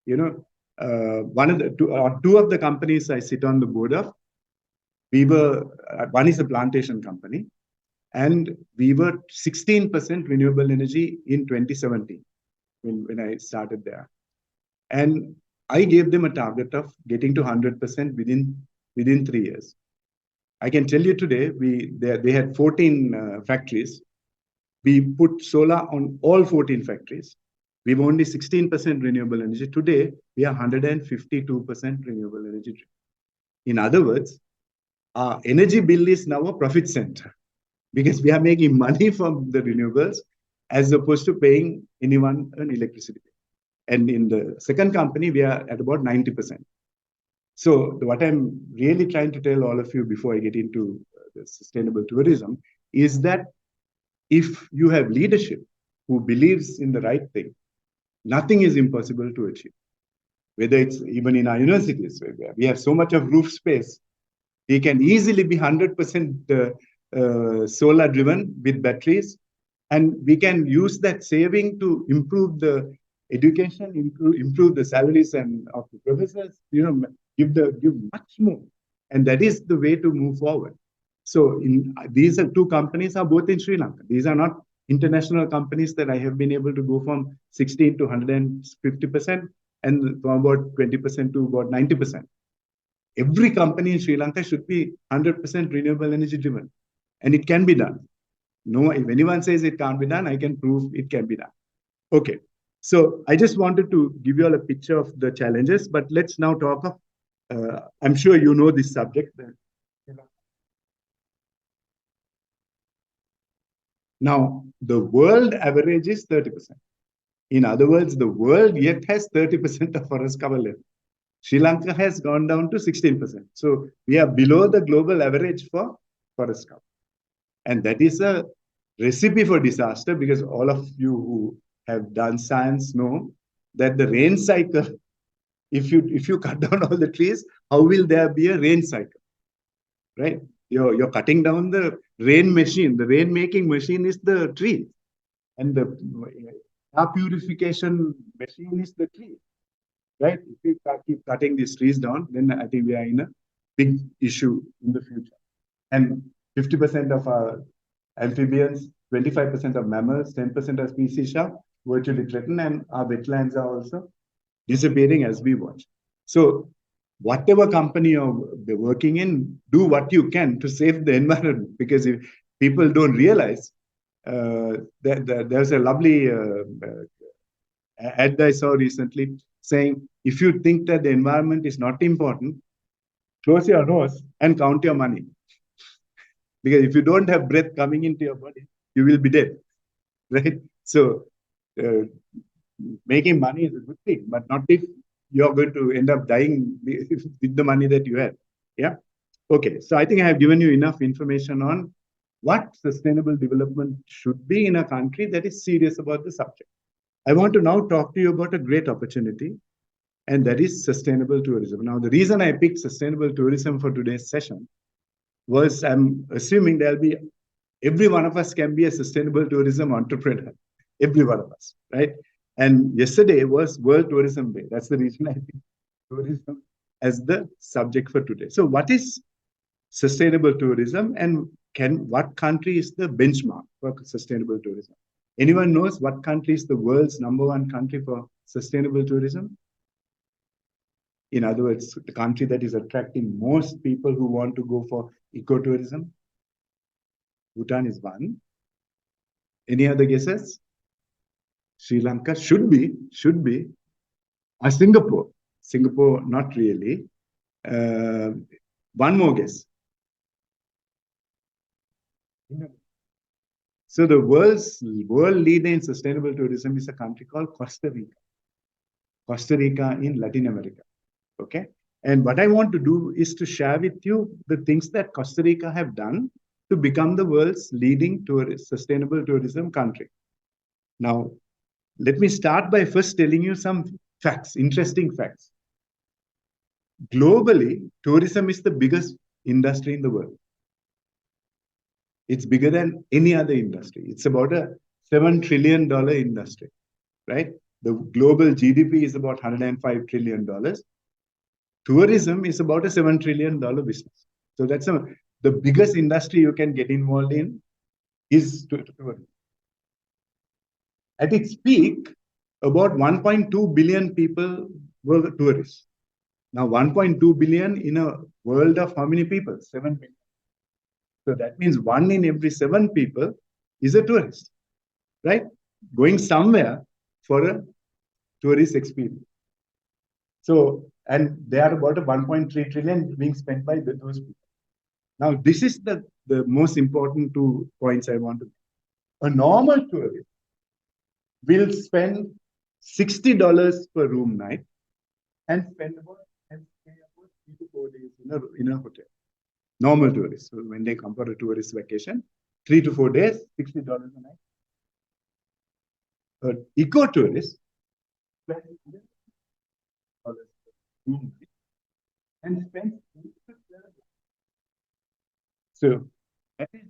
One of the 2 of the companies I sit on the board of, one is a plantation company. And we were 16% renewable energy in 2017 when I started there. And I gave them a target of getting to 100% within 3 years. I can tell you today, they had 14 factories. We put solar on all 14 factories. We were only 16% renewable energy. Today, we are 152% renewable energy. In other words, our energy bill is now a profit center, because we are making money from the renewables as opposed to paying anyone an electricity. And in the second company, we are at about 90%. So what I'm really trying to tell all of you before I get into the sustainable tourism is that if you have leadership who believes in the right thing, nothing is impossible to achieve. Whether it's even in our universities, where we have so much of roof space, we can easily be 100% solar driven with batteries, and we can use that saving to improve the education, improve the salaries of the professors, give much more, and that is the way to move forward. So these are two companies are both in Sri Lanka. These are not international companies that I have been able to go from 16 to 150% and from about 20% to about 90%. Every company in Sri Lanka should be 100% renewable energy driven. And it can be done. No, if anyone says it can't be done, I can prove it can be done. Okay. So I just wanted to give you all a picture of the challenges, but let's now talk of, I'm sure you know this subject. Now, the world average is 30%. In other words, the world yet has 30% of forest cover left. Sri Lanka has gone down to 16%. So we are below the global average for forest cover. And that is a recipe for disaster, because all of you who have done science know that the rain cycle, if you cut down all the trees, how will there be a rain cycle? Right? You're cutting down the rain machine. The rain making machine is the tree. And the air purification machine is the tree. Right? If we keep cutting these trees down, then I think we are in a big issue in the future. And 50% of our amphibians, 25% of mammals, 10% of species are virtually threatened, and our wetlands are also disappearing as we watch. So whatever company you're working in, do what you can to save the environment, because if people don't realize, there's a lovely ad I saw recently saying, if you think that the environment is not important, close your nose and count your money. Because if you don't have breath coming into your body, you will be dead, right? So making money is a good thing, but not if you're going to end up dying with the money that you have. Yeah. Okay. So I think I have given you enough information on what sustainable development should be in a country that is serious about the subject. I want to now talk to you about a great opportunity, and that is sustainable tourism. Now, the reason I picked sustainable tourism for today's session was, I'm assuming there'll be, every one of us can be a sustainable tourism entrepreneur, every one of us, right? And yesterday was World Tourism Day. That's the reason I picked tourism as the subject for today. So what is sustainable tourism, and what country is the benchmark for sustainable tourism? Anyone knows what country is the world's #1 country for sustainable tourism? In other words, the country that is attracting most people who want to go for ecotourism? Bhutan is one. Any other guesses? Sri Lanka should be. Singapore. Singapore, not really. One more guess. So the world leader in sustainable tourism is a country called Costa Rica. Costa Rica in Latin America. Okay. And what I want to do is to share with you the things that Costa Rica have done to become the world's leading sustainable tourism country. Now, let me start by first telling you some facts, interesting facts. Globally, tourism is the biggest industry in the world. It's bigger than any other industry. It's about a $7 trillion industry, right? The global GDP is about $105 trillion. Tourism is about a $7 trillion business. So that's the biggest industry you can get involved in is tourism. At its peak, about 1.2 billion people were tourists. Now, 1.2 billion in a world of how many people? 7 billion. So that means 1 in every 7 people is a tourist, right? Going somewhere for a tourist experience. So, and they are about a 1.3 trillion being spent by those people. Now, this is the most important 2 points I want to make. A normal tourist will spend $60 per room night and stay about 3 to 4 days in a hotel. Normal tourists. So when they come for a tourist vacation, 3 to 4 days, $60 a night. An eco-tourist spends $100 per room night and spends. So that is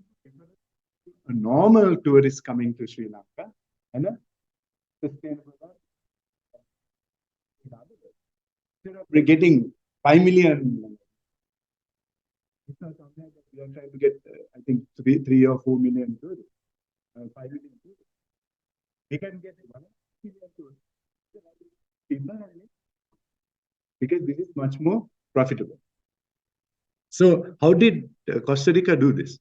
a normal tourist coming to Sri Lanka and a sustainable one. Instead of getting 5 million, it's or something like that. We are trying to get, I think, 3 or 4 million tourists, 5 million tourists. We can get 1 million tourists. People are in it because this is much more profitable. So how did Costa Rica do this?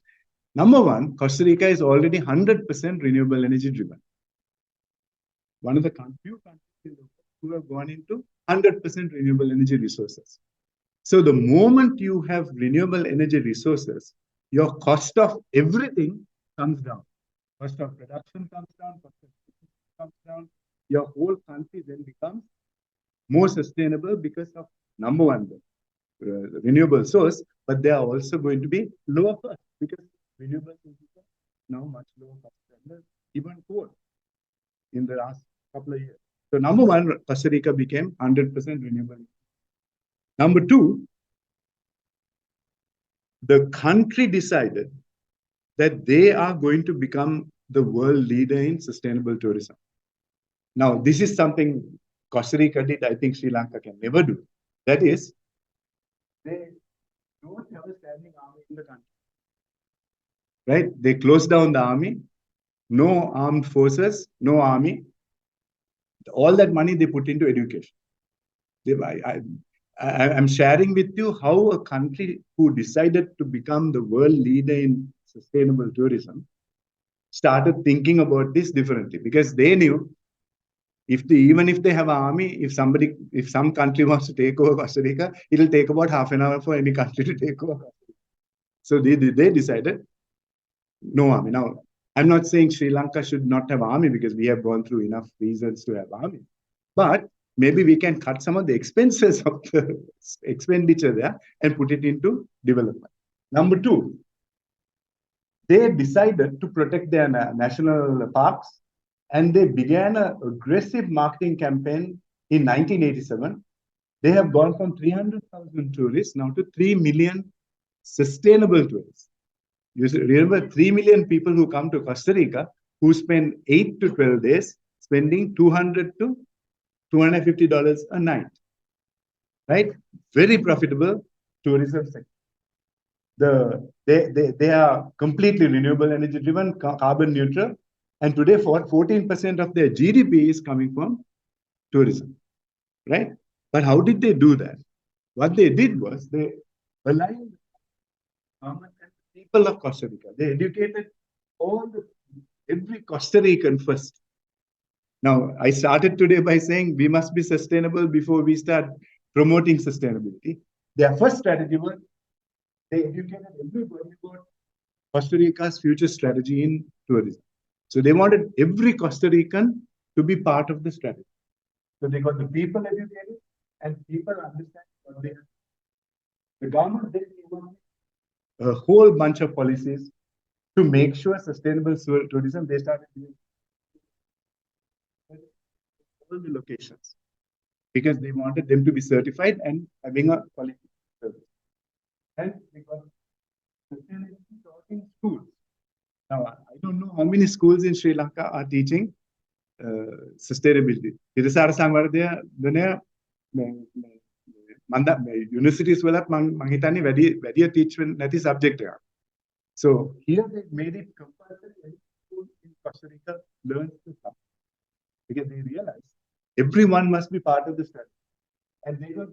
Number one, Costa Rica is already 100% renewable energy driven. One of the few countries in the world who have gone into 100% renewable energy resources. So the moment you have renewable energy resources, your cost of everything comes down. Cost of production comes down, cost of comes down. Your whole country then becomes more sustainable because of, number one, the renewable source, but they are also going to be lower cost because renewable sources are now much lower cost than even coal in the last couple of years. So number one, Costa Rica became 100% renewable. Number two, the country decided that they are going to become the world leader in sustainable tourism. Now, this is something Costa Rica did, I think Sri Lanka can never do. That is, they don't have a standing army in the country. Right? They closed down the army, no armed forces, no army. All that money they put into education. I'm sharing with you how a country who decided to become the world leader in sustainable tourism started thinking about this differently, because they knew even if they have an army, if some country wants to take over Costa Rica, it'll take about half an hour for any country to take over. So they decided no army. Now, I'm not saying Sri Lanka should not have army because we have gone through enough reasons to have army, but maybe we can cut some of the expenses of the expenditure there and put it into development. Number two, they decided to protect their national parks, and they began an aggressive marketing campaign in 1987. They have gone from 300,000 tourists now to 3 million sustainable tourists. You remember 3 million people who come to Costa Rica who spend 8 to 12 days spending $200 to $250 a night, right? Very profitable tourism sector. They are completely renewable energy driven, carbon neutral, and today 14% of their GDP is coming from tourism, right? But how did they do that? What they did was they aligned government and people of Costa Rica. They educated every Costa Rican first. Now, I started today by saying we must be sustainable before we start promoting sustainability. Their first strategy was they educated everybody about Costa Rica's future strategy in tourism. So they wanted every Costa Rican to be part of the strategy. So they got the people educated and people understand what they have. The government then came a whole bunch of policies to make sure sustainable tourism, they started doing all the locations because they wanted them to be certified and having a quality service. And because sustainability taught in schools. Now, I don't know how many schools in Sri Lanka are teaching sustainability. Universities වලත් මම හිතන්නේ වැඩි teach නැති subject එකක්. So here they made it compulsory. Every school in Costa Rica learns this stuff because they realized everyone must be part of the strategy, and they were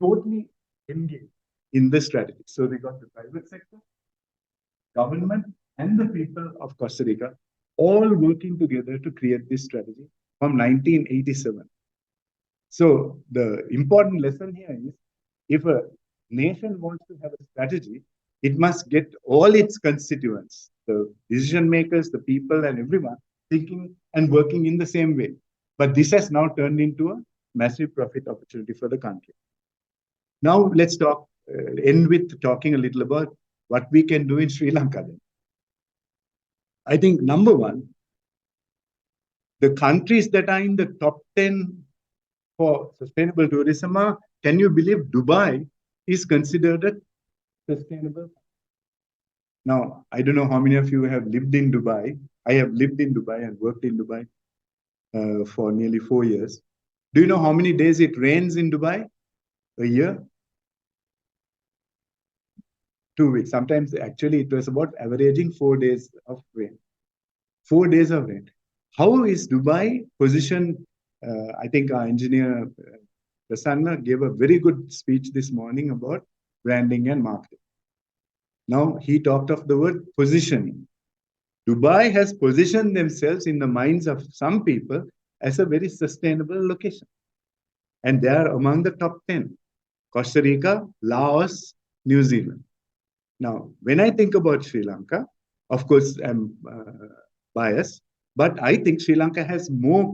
totally engaged in the strategy. So they got the private sector, government, and the people of Costa Rica all working together to create this strategy from 1987. So the important lesson here is, if a nation wants to have a strategy, it must get all its constituents, the decision makers, the people, and everyone thinking and working in the same way. But this has now turned into a massive profit opportunity for the country. Now let's end with talking a little about what we can do in Sri Lanka then. I think number one, the countries that are in the top 10 for sustainable tourism are, can you believe Dubai is considered a sustainable? Now, I don't know how many of you have lived in Dubai. I have lived in Dubai and worked in Dubai for nearly 4 years. Do you know how many days it rains in Dubai a year? 2 weeks. Sometimes actually it was about averaging 4 days of rain. 4 days of rain. How is Dubai positioned? I think our engineer Prasanna gave a very good speech this morning about branding and marketing. Now he talked of the word positioning. Dubai has positioned themselves in the minds of some people as a very sustainable location. And they are among the top 10. Costa Rica, Laos, New Zealand. Now, when I think about Sri Lanka, of course, I'm biased, but I think Sri Lanka has more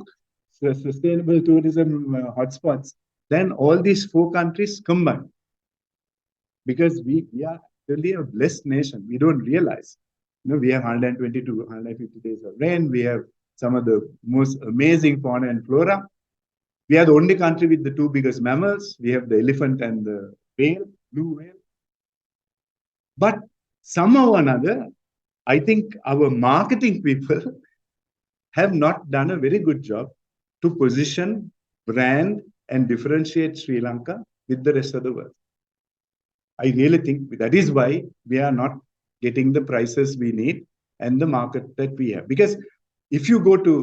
sustainable tourism hotspots than all these 4 countries combined. Because we are really a blessed nation. We don't realize. We have 120 to 150 days of rain. We have some of the most amazing fauna and flora. We are the only country with the 2 biggest mammals. We have the elephant and the whale, blue whale. But somehow or another, I think our marketing people have not done a very good job to position, brand, and differentiate Sri Lanka with the rest of the world. I really think that is why we are not getting the prices we need and the market that we have. Because if you go to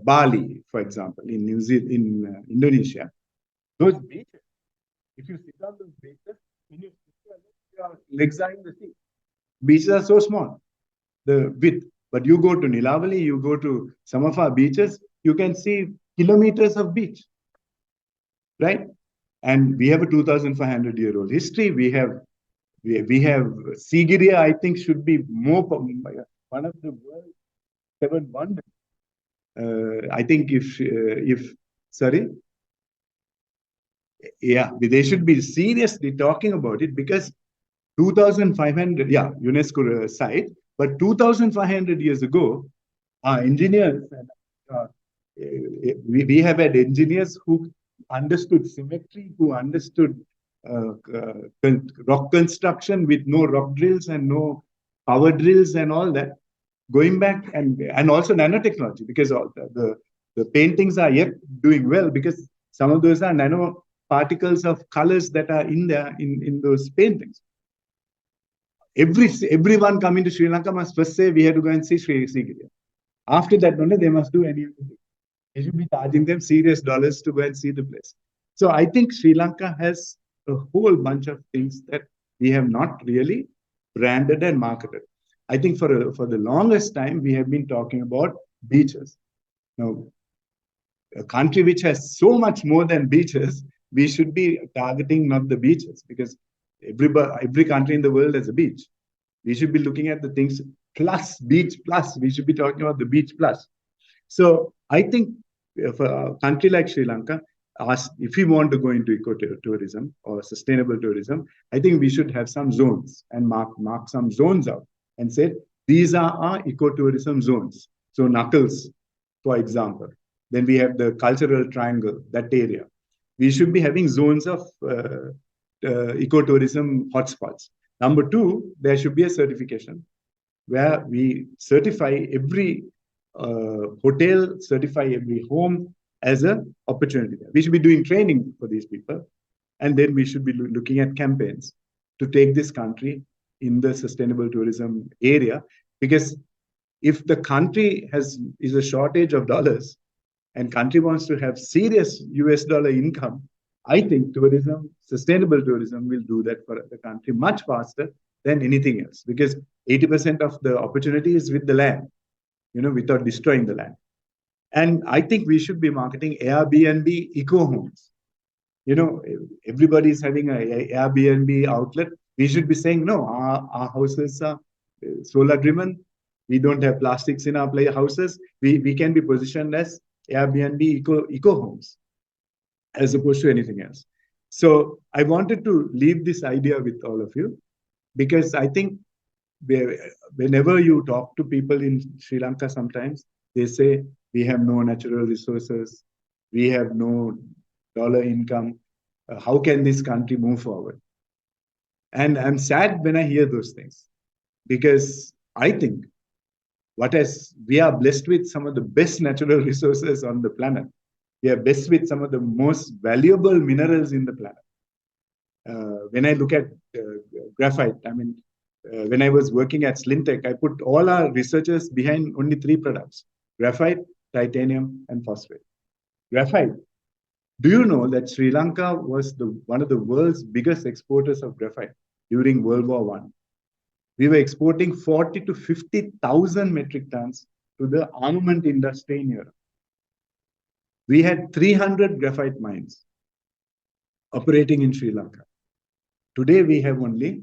Bali, for example, in New Zealand, in Indonesia, those beaches, if you sit on those beaches, when you sit on it, your legs are in the sea. Beaches are so small, the width. But you go to Nilavali, you go to some of our beaches, you can see kilometers of beach, right? And we have a 2,500-year-old history. We have Sigiriya, I think, should be more one of the world's 7 wonders. I think sorry, yeah, they should be seriously talking about it because 2,500, yeah, UNESCO site, but 2,500 years ago, our engineers, we have had engineers who understood symmetry, who understood rock construction with no rock drills and no power drills and all that. Going back and also nanotechnology, because all the paintings are yet doing well because some of those are nano particles of colors that are in there in those paintings. Everyone coming to Sri Lanka must first say we have to go and see Sigiriya. After that, they must do anything. They should be charging them serious dollars to go and see the place. So I think Sri Lanka has a whole bunch of things that we have not really branded and marketed. I think for the longest time, we have been talking about beaches. Now, a country which has so much more than beaches, we should be targeting not the beaches because every country in the world has a beach. We should be looking at the things plus beach plus. We should be talking about the beach plus. So I think for a country like Sri Lanka, if we want to go into ecotourism or sustainable tourism, I think we should have some zones and mark some zones out and say, these are our ecotourism zones. So Knuckles, for example. Then we have the cultural triangle, that area. We should be having zones of ecotourism hotspots. Number 2, there should be a certification where we certify every hotel, certify every home as an opportunity. We should be doing training for these people. And then we should be looking at campaigns to take this country in the sustainable tourism area. Because if the country is a shortage of dollars and country wants to have serious US dollar income, I think tourism, sustainable tourism will do that for the country much faster than anything else. Because 80% of the opportunity is with the land, without destroying the land. And I think we should be marketing Airbnb eco homes. Everybody is having an Airbnb outlet. We should be saying, no, our houses are solar driven. We don't have plastics in our houses. We can be positioned as Airbnb eco homes as opposed to anything else. So I wanted to leave this idea with all of you because I think whenever you talk to people in Sri Lanka, sometimes they say, we have no natural resources. We have no dollar income. How can this country move forward? And I'm sad when I hear those things because I think we are blessed with some of the best natural resources on the planet. We are blessed with some of the most valuable minerals in the planet. When I look at graphite, when I was working at Slintech, I put all our researchers behind only 3 products: graphite, titanium, and phosphate. Graphite. Do you know that Sri Lanka was one of the world's biggest exporters of graphite during World War I? We were exporting 40 to 50,000 metric tons to the armament industry in Europe. We had 300 graphite mines operating in Sri Lanka. Today, we have only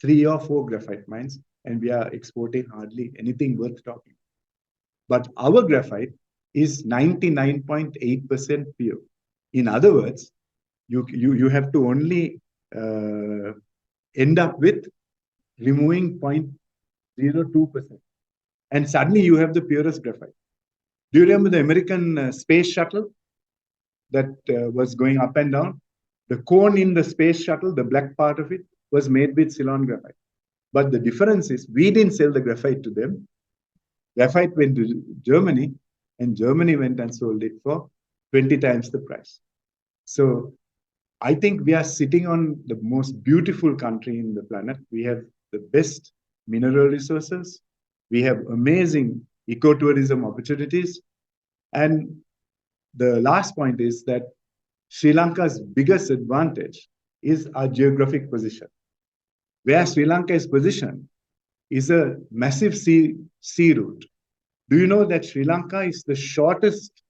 3 or 4 graphite mines, and we are exporting hardly anything worth talking. But our graphite is 99.8% pure. In other words, you have to only end up with removing 0.02%. And suddenly you have the purest graphite. Do you remember the American space shuttle that was going up and down? The cone in the space shuttle, the black part of it, was made with Ceylon graphite. But the difference is we didn't sell the graphite to them. Graphite went to Germany, and Germany went and sold it for 20 times the price. So I think we are sitting on the most beautiful country in the planet. We have the best mineral resources. We have amazing ecotourism opportunities. And the last point is that Sri Lanka's biggest advantage is our geographic position. Where Sri Lanka is positioned is a massive sea route. Do you know that Sri Lanka is the shortest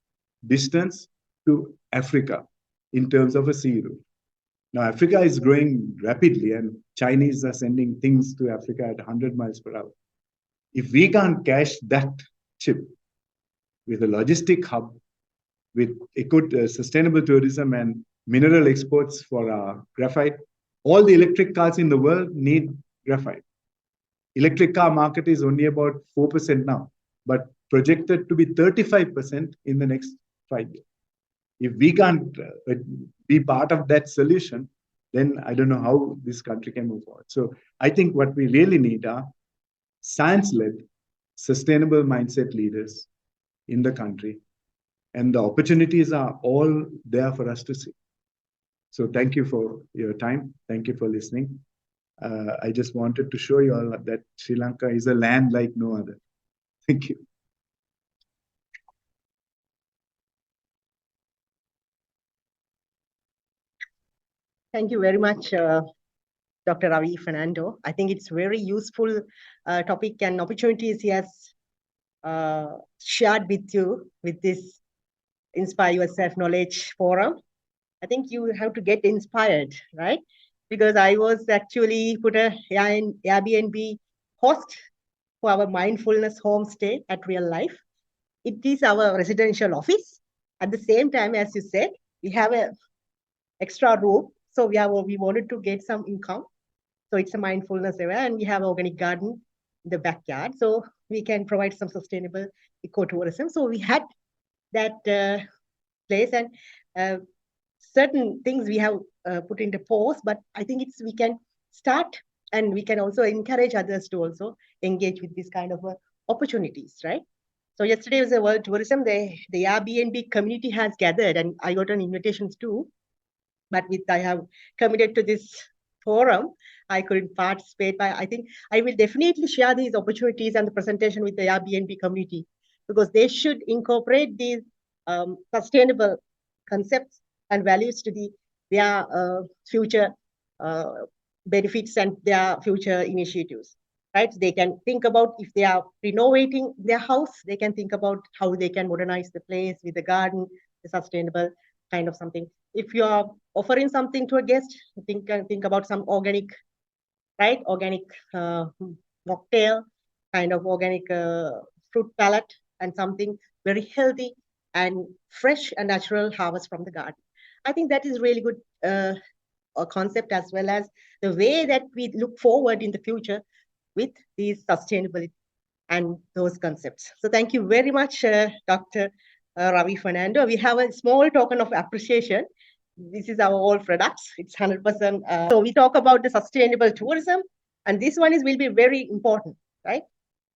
distance to Africa in terms of a sea route? Now, Africa is growing rapidly, and Chinese are sending things to Africa at 100 miles per hour. If we can't cash that chip with a logistic hub, with sustainable tourism and mineral exports for our graphite, all the electric cars in the world need graphite. Electric car market is only about 4% now, but projected to be 35% in the next 5 years. If we can't be part of that solution, then I don't know how this country can move forward. So I think what we really need are science-led, sustainable mindset leaders in the country. And the opportunities are all there for us to see. So thank you for your time. Thank you for listening. I just wanted to show you all that Sri Lanka is a land like no other. Thank you. Thank you very much, Dr. Ravi Fernando. I think it's very useful topic and opportunities he has shared with you with this Inspire Yourself Knowledge Forum. I think you have to get inspired, right? Because I was actually put a Airbnb host for our mindfulness homestay at RealLife. It is our residential office. At the same time, as you said, we have a extra room. So we wanted to get some income. So it's a mindfulness area, and we have an organic garden in the backyard. So we can provide some sustainable ecotourism. So we had that place, and certain things we have put into pause, but I think we can start, and we can also encourage others to also engage with this kind of opportunities, right? So yesterday was a World Tourism. The Airbnb community has gathered, and I got an invitations too. But I have committed to this forum, I couldn't participate. But I think I will definitely share these opportunities and the presentation with the Airbnb community, because they should incorporate these sustainable concepts and values to their future benefits and their future initiatives, right? They can think about, if they are renovating their house, they can think about how they can modernize the place with the garden, the sustainable kind of something. If you are offering something to a guest, think about some organic, right? Organic mocktail, kind of organic fruit palette, and something very healthy and fresh and natural harvest from the garden. I think that is really good concept, as well as the way that we look forward in the future with these sustainability and those concepts. So thank you very much, Dr. Ravi Fernando. We have a small token of appreciation. This is our all products. It's 100%. So we talk about the sustainable tourism, and this one will be very important, right?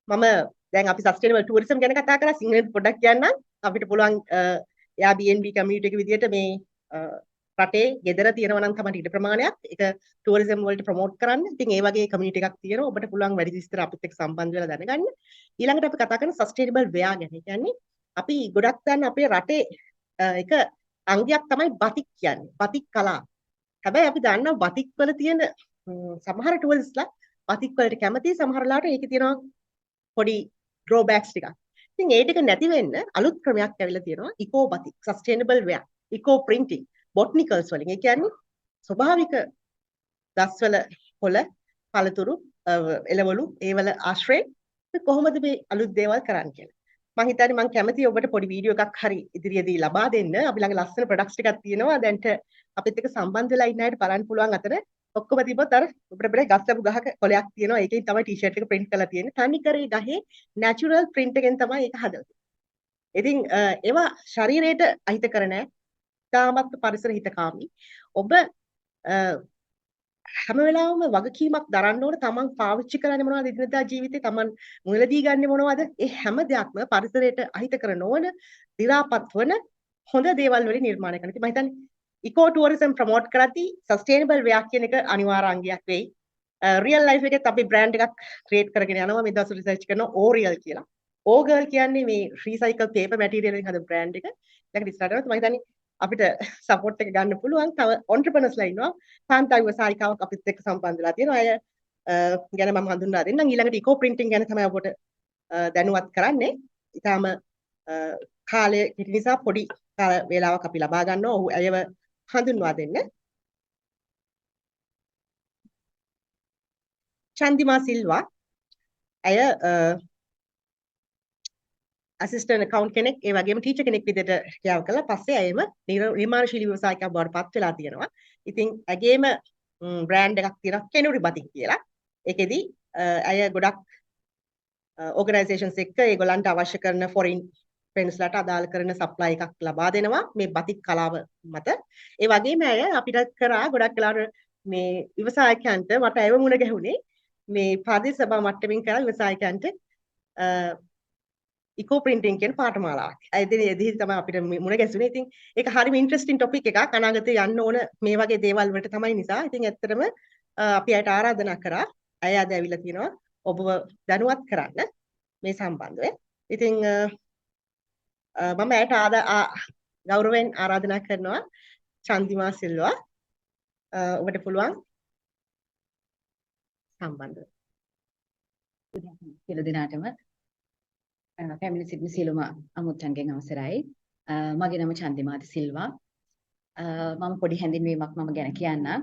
Mama, දැන් අපි sustainable tourism ගැන කතා කරා. සිංහලෙන් පොඩ්ඩක් කියන්න අපිට පුළුවන් Airbnb community එක විදියට මේ රටේ ගෙදර තියෙනවා නම් තමයි ඊට ප්‍රමාණයක් ඒක ටුවරිසම් වලට ප්‍රොමෝට් කරන්න. ඉතින් ඒ වගේ කමියුනිටි එකක් තියෙනවා. ඔබට පුළුවන් වැඩි විස්තර අපිත් එක්ක සම්බන්ධ වෙලා දැනගන්න. ඊළඟට අපි කතා කරන සස්ටේනබල් වෙයා ගැන. ඒ කියන්නේ අපි ගොඩක් දැන් අපේ රටේ එක අංගයක් තමයි බතික් කියන්නේ. බතික් කලාව. හැබැයි අපි දන්නවා බතික් වල තියෙන සමහර ටූල්ස්ලා බතික් වලට කැමති සමහරලාට ඒකේ තියෙනවා පොඩි ඩ්‍රෝබැක්ස් ටිකක්. ඉතින් ඒ ටික නැති වෙන්න අලුත් ක්‍රමයක් ඇවිල්ලා තියෙනවා ඉකෝ බතික්, සස්ටේනබල් වෙයා, ඉකෝ ප්‍රින්ටිං, බොටනිකල්ස් වලින්. ඒ කියන්නේ ස්වභාවික ගස්වල කොළ, පළතුරු, එළවලු ඒවල ආශ්‍රයෙන් කොහොමද මේ අලුත් දේවල් කරන්න කියලා. මම හිතන්නේ මම කැමතියි ඔබට පොඩි වීඩියෝ එකක් හරි ඉදිරියේදී ලබා දෙන්න. අපි ළඟ ලස්සන ප්‍රොඩක්ට්ස් ටිකක් තියෙනවා. දැන්ට අපිත් එක්ක සම්බන්ධ වෙලා ඉන්න අයට බලන්න පුළුවන් අතර ඔක්කොම තිබ්බොත් අර අපිට බෑ ගස් ලැබු ගහක කොලයක් තියෙනවා. ඒකෙන් තමයි ටී-ෂර්ට් එක print කරලා තියෙන්නේ. තනිකරේ ගහේ natural print එකෙන් තමයි ඒක හදලා තියෙන්නේ. ඉතින් ඒවා ශරීරයට අහිතකර නැහැ. තාමත් පරිසර හිතකාමී. ඔබ හැම වෙලාවෙම වගකීමක් දරන්න ඕන. තමන් පාවිච්චි කරන්නේ මොනවද ඉදිරියදා ජීවිතේ, තමන් මුලදී ගන්නෙ මොනවද? ඒ හැම දෙයක්ම පරිසරයට අහිතකර නොවන, දි รา පත් වන හොඳ දේවල් වලින් නිර්මාණය කරනවා. ඉතින් මම හිතන්නේ ඉකෝ ටුවරිසම් ප්‍රොමෝට් කරද්දී සස්ටේනබල් වෙයක් කියන එක අනිවාර්ය අංගයක් වෙයි. රියල් ලයිෆ් එකෙත් අපි බ්‍රෑන්ඩ් එකක් ක්‍රියේට් කරගෙන යනවා. මේ දවස්වල රිසර්ච් කරනවා ඕරියල් කියලා. ඕගර්ල් කියන්නේ මේ රීසයිකල් පේපර් මැටීරියල් එකෙන් හදපු බ්‍රෑන්ඩ් එක. ඊළඟට ඉස්සරහට මම හිතන්නේ අපිට සපෝට් එක ගන්න පුළුවන්. තව ඔන්ටර්ප්‍රනර්ස්ලා ඉන්නවා. කාන්තා ව්‍යවසායිකාවක් අපිත් එක්ක සම්බන්ධ වෙලා තියෙනවා. අය ගැන මම හඳුන්වා දෙන්නම්. ඊළඟට ඉකෝ ප්‍රින්ටිං ගැන තමයි ඔබට දැනුවත් කරන්නේ. ඊටාම කාලය කිටි නිසා පොඩි වේලාවක් අපි ලබා ගන්නවා. ඔහු අයව හඳුන්වා දෙන්න. චන්දිමා සිල්වා අය assistant account කෙනෙක් ඒ වගේම ටීචර් කෙනෙක් විදිහට ක්‍රියාව කළා. පස්සේ ඇයම නිර්මාණශීලී ව්‍යවසායකයෙක් බවට පත් වෙලා තියෙනවා. ඉතින් ඇගේම බ්‍රෑන්ඩ් එකක් තියෙනවා කෙනුරි බතික් කියලා. ඒකෙදි ඇය ගොඩක් ඕගනයිසේෂන්ස් එක්ක ඒගොල්ලන්ට අවශ්‍ය කරන ෆොරින් ෆ්‍රෙන්ඩ්ස්ලාට අදාළ කරන සප්ලයි එකක් ලබා දෙනවා මේ බතික් කලාව මත. ඒ වගේම ඇය අපිට කරා ගොඩක් වෙලාවට මේ ව්‍යවසායකයන්ට මට ඇයව මුණ ගැහුනේ මේ ප්‍රදේශ සභා මට්ටමින් කරා ව්‍යවසායකයන්ට ඉකෝ ප්‍රින්ටිං කියන පාඨමාලාවක්. එදිනෙදි තමයි අපිට මුණ ගැසුනේ. ඉතින් ඒක හරිම ඉන්ටරෙස්ටිං ටොපික් එකක්. අනාගතේ යන්න ඕන මේ වගේ දේවල් වලට තමයි නිසා. ඉතින් ඇත්තටම අපි අයට ආරාධනා කරා. අය අද ඇවිල්ලා තියෙනවා ඔබව දැනුවත් කරන්න මේ සම්බන්ධව. ඉතින් මම ඇයට ගෞරවයෙන් ආරාධනා කරනවා චන්දිමා සිල්වා ඔබට පුළුවන් සම්බන්ධ වෙන්න. කියලා දිනාටම පැමිණ සිටින සියලුම අමුත්තන්ගෙන් අවසරයි. මගේ නම චන්දිමාති සිල්වා. මම පොඩි හැඳින්වීමක් මම ගැන කියන්නම්.